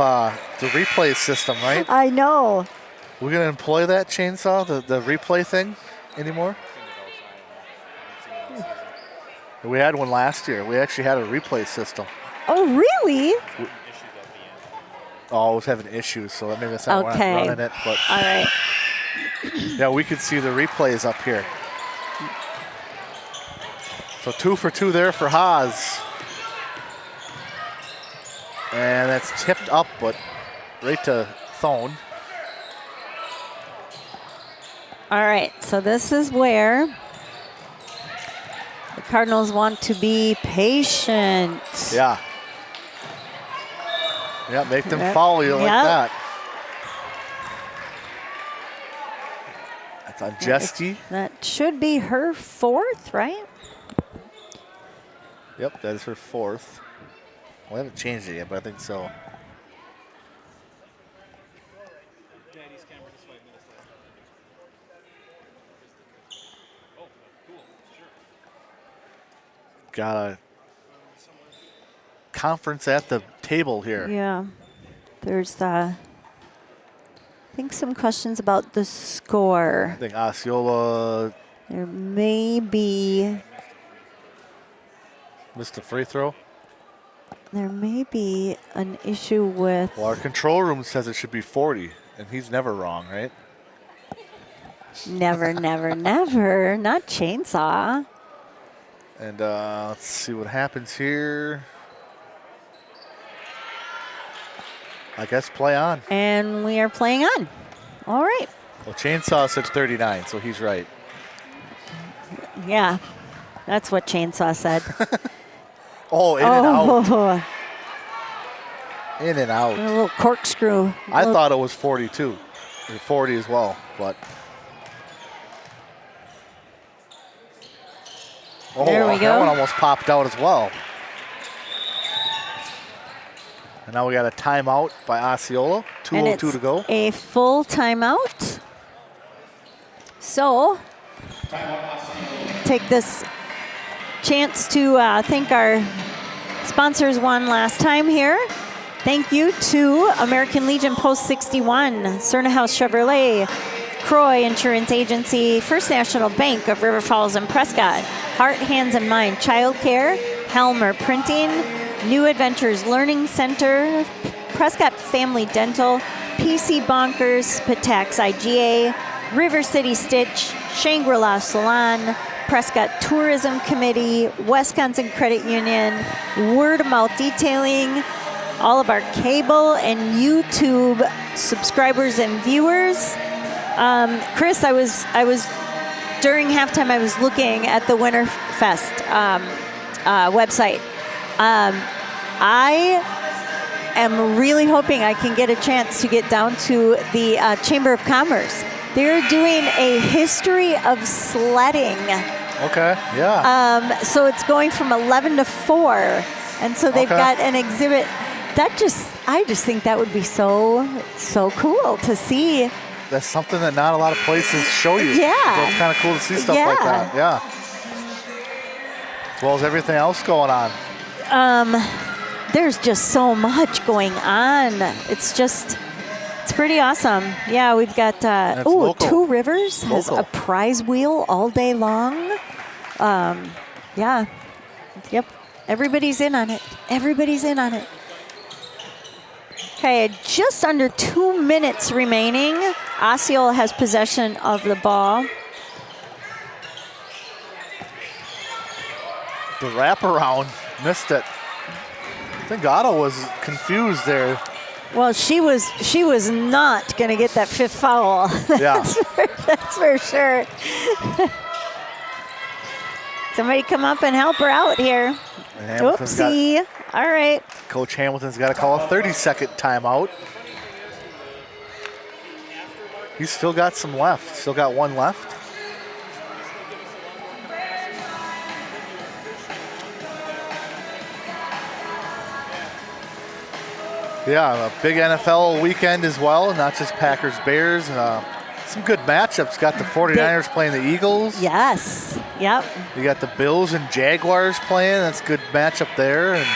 the replay system, right? I know. We're going to employ that chainsaw, the replay thing anymore? We had one last year. We actually had a replay system. Oh, really? Oh, I was having issues, so maybe that's not why I'm running it. But all right. yeah, we could see the replays up here. So 2 for 2 there for Haas. And that's tipped up, but right to Thone. All right, so this is where the Cardinals want to be patient. Yeah. Yeah, make them follow you like that. That's on Jeske. That should be her 4th, right? Yep, that is her 4th. We haven't changed it yet, but I think so. Got a conference at the table here. Yeah. There's, I think, some questions about the score. I think Osceola There may be missed a free throw. There may be an issue with. Well, our control room says it should be 40, and he's never wrong, right? Never, never, never. Not Chainsaw. And let's see what happens here. I guess play on. And we are playing on. All right. Well, Chainsaw said 39, so he's right. Yeah, that's what Chainsaw said. Oh, in and out. Oh, In and out. a little corkscrew. I thought it was 42, or 40 as well, but. Oh, There we that go. one almost popped out as well. And now we got a timeout by Osceola. And 2:02 it's to go. a full timeout. So, take this chance to thank our sponsors one last time here. Thank you to American Legion Post 61, Cerna House Chevrolet, Croy Insurance Agency, First National Bank of River Falls and Prescott, Heart, Hands and Mind Childcare, Helmer Printing, New Adventures Learning Center, Prescott Family Dental, PC Bonkers, Patax IGA, River City Stitch, Shangri-La Salon, Prescott Tourism Committee, Wisconsin Credit Union, Word of Mouth Detailing, all of our cable and YouTube subscribers and viewers. Chris, I was during halftime. I was looking at the Winterfest website. I am really hoping I can get a chance to get down to the Chamber of Commerce. They're doing a history of sledding. Okay, yeah. So it's going from 11 to 4, and so they've got an exhibit. I just think that would be so cool to see. That's something that not a lot of places show you. Yeah. So it's kind of cool to see stuff like that. Yeah. As well as everything else going on. There's just so much going on. It's pretty awesome. Yeah, we've got, Two Rivers has a prize wheel all day long. Yeah. Yep. Everybody's in on it. Everybody's in on it. Okay, just under 2 minutes remaining. Osceola has possession of the ball. The wraparound, missed it. I think Otto was confused there. Well, she was not going to get that 5th foul. That's for sure. Somebody come up and help her out here. Oopsie. All right. Coach Hamilton's got to call a 30-second timeout. He's still got some left. Still got one left. Yeah, a big NFL weekend as well, not just Packers-Bears. Some good matchups. Got the 49ers playing the Eagles. Yes. Yep. You got the Bills and Jaguars playing. That's a good matchup there. And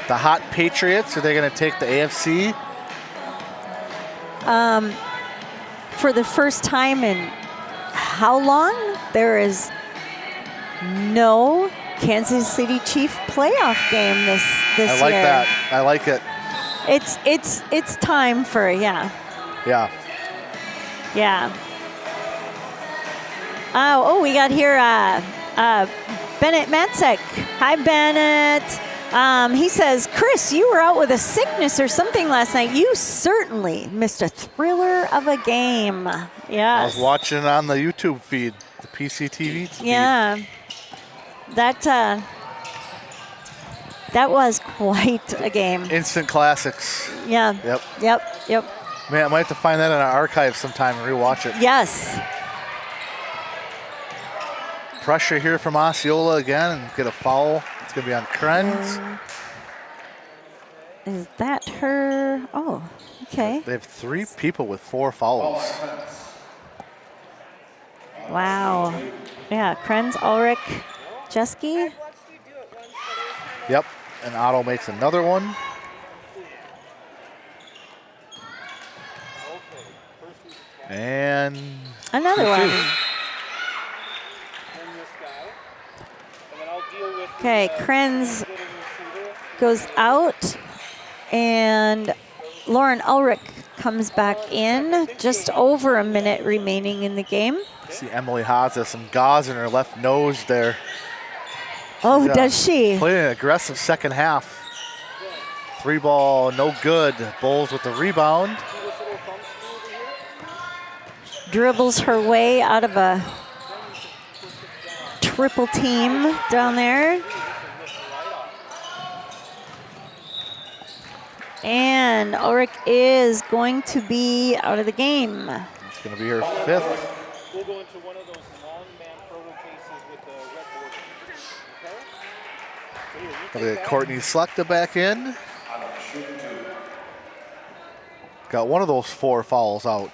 the hot Patriots, are they going to take the AFC? For the first time in how long, there is no Kansas City Chief playoff game this year. I like that. I like it. It's time for Yeah. Oh, we got here Bennett Matzek. Hi, Bennett. He says, Chris, you were out with a sickness or something last night. You certainly missed a thriller of a game. Yes. I was watching it on the YouTube feed, the PCTV feed. Yeah. That was quite a game. Instant classics. Yeah. Yep. Man, I might have to find that in our archive sometime and rewatch it. Yes. Pressure here from Osceola again and get a foul. It's going to be on Krenz. Is that her? Oh, okay. They have 3 people with 4 fouls. Wow. Yeah, Krenz, Ulrich, Jeske. Yep, and Otto makes another one. And Another one. Okay, Krenz goes out, and Lauren Ulrich comes back in. Just over a minute remaining in the game. see Emily Haas has some gauze in her left nose there. Oh, does she? Played an aggressive second half. 3 ball, no good. Bowles with the rebound. Dribbles her way out of a triple team down there. And Ulrich is going to be out of the game. It's going to be her 5th. We'll go into one of those long man provo cases with the red board. We got Courtney Slechta back in. Got one of those 4 fouls out.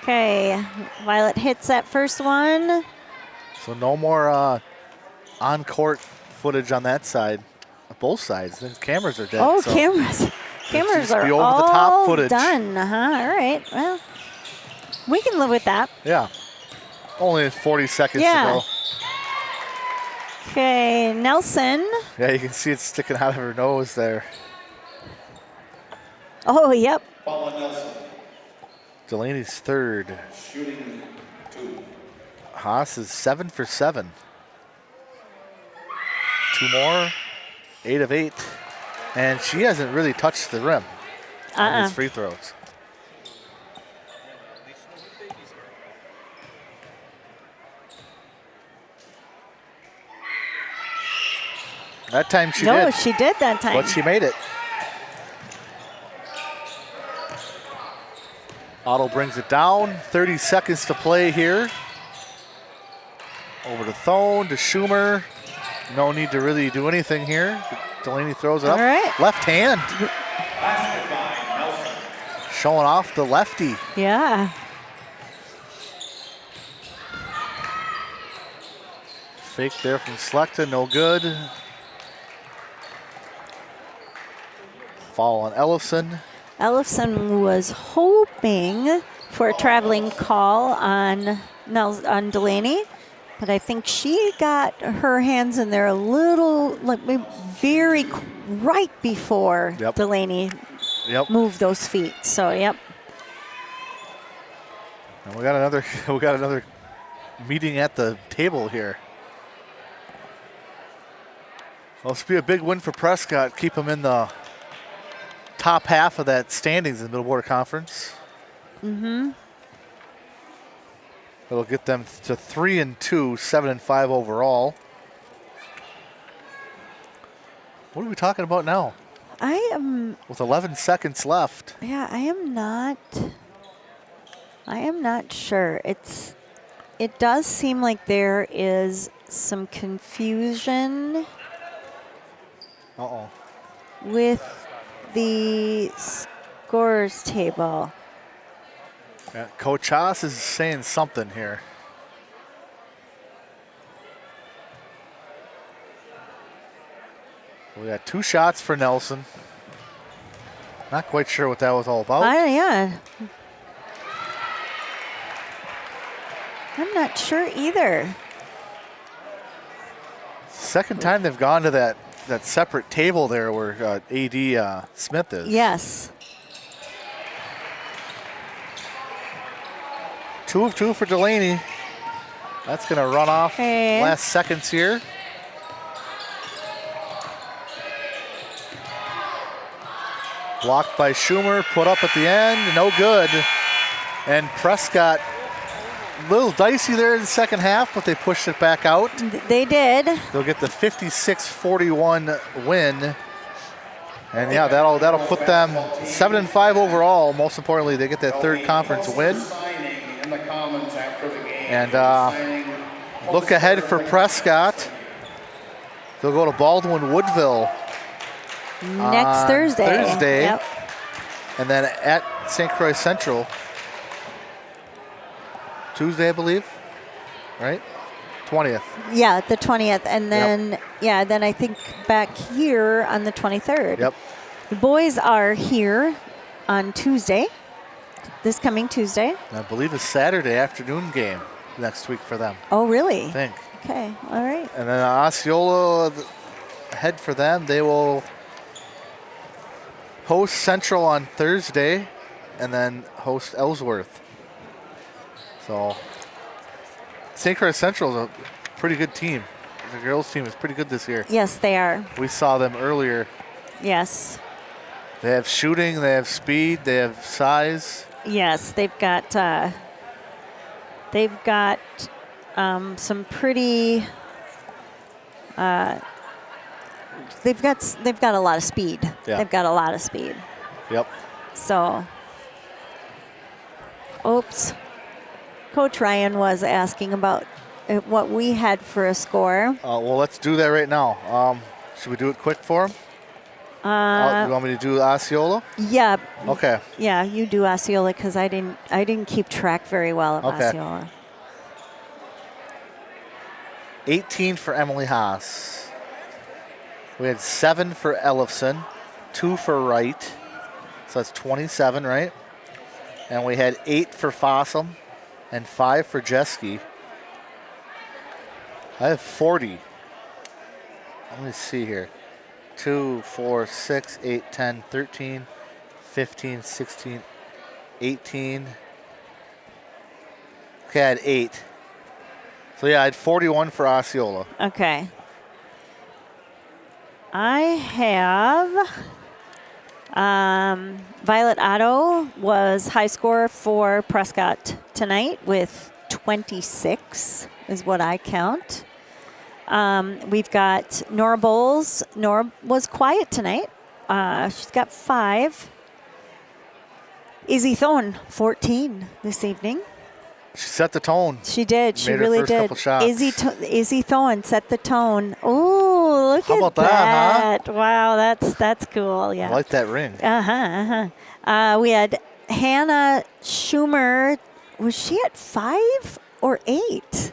Okay, Violet hits that first one. So no more on-court footage on that side. Both sides. The cameras are dead. Oh, so cameras just are be all over-the-top footage. done. All right, well, we can live with that. Yeah. Only 40 seconds to Yeah. go. Okay, Nelson. Yeah, you can see it sticking out of her nose there. Oh, yep. Delaney's 3rd. Shooting 2. Haas is 7 for 7. 2 more, 8 of 8. And she hasn't really touched the rim on these free throws. That time she No, did, she did that time. but she made it. Otto brings it down. 30 seconds to play here. Over to Thone, to Schumer. No need to really do anything here. Delaney throws it up. All right. Left hand. Showing off the lefty. Yeah. Fake there from Slechta, no good. Foul on Ellison. Ellison was hoping for a traveling call on Delaney, but I think she got her hands in there a little, like right before Yep. Delaney Yep. moved those feet. So, yep. And we got another meeting at the table here. Well, this will be a big win for Prescott. Keep them in the top half of that standings in the Middle Border Conference. Mm-hmm. It'll get them to 3-2, 7-5 overall. What are we talking about now? I am, With 11 seconds left. yeah, I am not sure. It does seem like there is some confusion Uh-oh. with the scores table. Yeah, Coach Haas is saying something here. We got 2 shots for Nelson. Not quite sure what that was all about. Yeah. I'm not sure either. Second time they've gone to that separate table there where AD Smith is. Yes. 2 of 2 for Delaney. That's going to run off Okay. last seconds here. Blocked by Schumer, put up at the end, no good. And Prescott, a little dicey there in the second half, but they pushed it back out. They did. They'll get the 56-41 win. And yeah, that'll put them 7-5 overall. Most importantly, they get that third conference win. And look ahead for Prescott. They'll go to Baldwin Woodville Next Thursday. Yep. And then at St. Croix Central Tuesday, I believe, right? 20th. Yeah, the 20th. And then, then I think back here on the 23rd. Yep. The boys are here on Tuesday, this coming Tuesday. I believe a Saturday afternoon game next week for them. Oh, really? I think. Okay, all right. And then Osceola ahead for them. They will host Central on Thursday and then host Ellsworth. So St. Croix Central is a pretty good team. The girls team is pretty good this year. Yes, they are. We saw them earlier. Yes. They have shooting, they have speed, they have size. Yes, they've got some pretty. They've got a lot of speed. Yeah. They've got a lot of speed. Yep. So, oops. Coach Ryan was asking about what we had for a score. Well, let's do that right now. Should we do it quick for him? You want me to do Osceola? Yeah. Okay. Yeah, you do Osceola because I didn't keep track very well of Okay. Osceola. 18 for Emily Haas. We had 7 for Ellefson, 2 for Wright. So that's 27, right? And we had 8 for Fossum and 5 for Jeske. I have 40. Let me see here. 2, 4, 6, 8, 10, 13, 15, 16, 18. Okay, I had 8. So yeah, I had 41 for Osceola. Okay. I have Violet Otto was high score for Prescott tonight with 26 is what I count. We've got Nora Bowles. Nora was quiet tonight. She's got 5. Izzy Thone, 14 this evening. She set the tone. She did. She Made her really first did. couple shots. Izzy Thone set the tone. Oh, look How at about that, huh? Wow, that's cool. Yeah. I like that ring. We had Hannah Schumer. Was she at 5 or 8?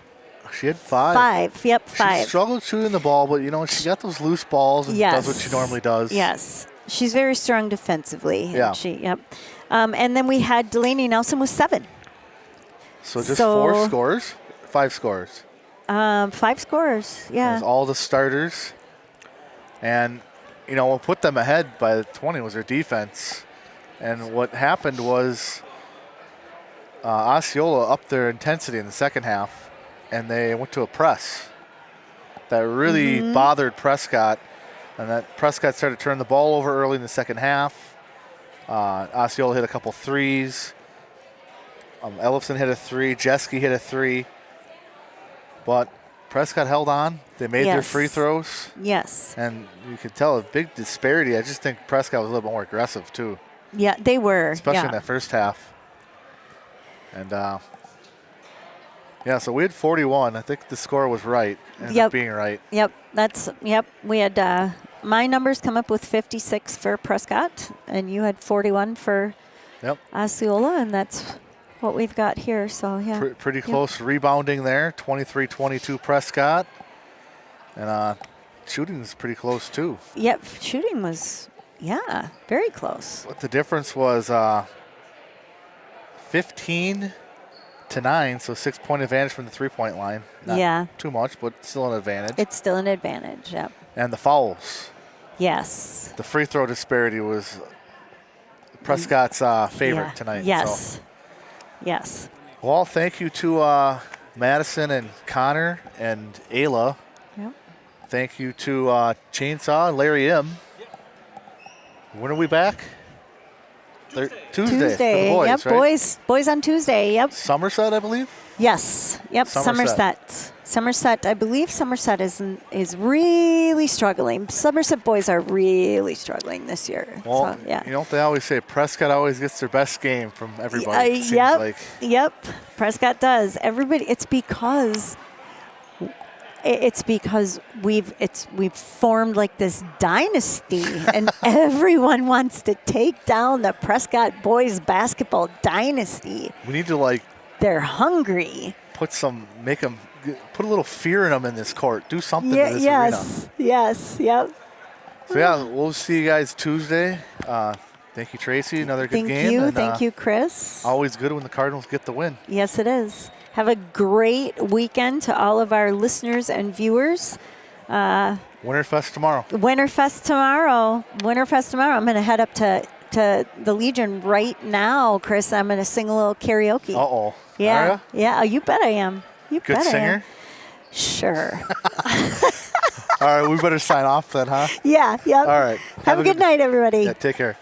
She had 5. 5. Yep, 5. She struggled shooting the ball, but she got those loose balls and does what she normally does. Yes. She's very strong defensively. Yeah. And then we had Delaney Nelson with 7. So just 4 scores, 5 scores. 5 scores, yeah. There's all the starters. And, what put them ahead by 20 was their defense. And what happened was Osceola upped their intensity in the second half, and they went to a press that really bothered Prescott. And that Prescott started to turn the ball over early in the second half. Osceola hit a couple threes. Ellefson hit a 3. Jeske hit a 3. But Prescott held on. They made their free throws. Yes. And you could tell a big disparity. I just think Prescott was a little bit more aggressive, too. Yeah, they were. Especially in that first half. And, so we had 41. I think the score was right. Ended up being right. Yep. We had my numbers come up with 56 for Prescott, and you had 41 for Osceola, and that's what we've got here. So, yeah. Pretty close rebounding there. 23-22 Prescott. And shooting is pretty close, too. Yep. Shooting was, very close. What the difference was 15-9, so 6-point advantage from the 3-point line. Not too much, but still an advantage. It's still an advantage, yep. And the fouls. Yes. The free throw disparity was Prescott's favorite tonight. Yes. So. Yes. Well, thank you to Madison and Connor and Ayla. Yep. Thank you to Chainsaw and Larry M. When are we back? Tuesday. For the boys, Yep, right? boys on Tuesday. Yep. Somerset, I believe. Yes. Yep. Somerset. Somerset. I believe Somerset is really struggling. Somerset boys are really struggling this year. Well, so, yeah. you know what they always say? Prescott always gets their best game from everybody. It seems Yep. like. Yep. Prescott does. Everybody. It's because we've formed like this dynasty, and everyone wants to take down the Prescott boys basketball dynasty. We need to They're hungry. put a little fear in them in this court. Do something to this arena. Yes. Yep. So yeah, we'll see you guys Tuesday. Thank you, Tracy. Another good game. Thank you, Chris. Always good when the Cardinals get the win. Yes, it is. Have a great weekend to all of our listeners and viewers. Winterfest tomorrow. Winterfest tomorrow. I'm going to head up to the Legion right now, Chris. I'm going to sing a little karaoke. Uh-oh. Yeah. Are ya? Yeah. Oh, you bet I am. You Good bet I am. singer? Sure. All right, we better sign off then, huh? Yeah. Yep. All right. Have a good night, everybody. Yeah, take care.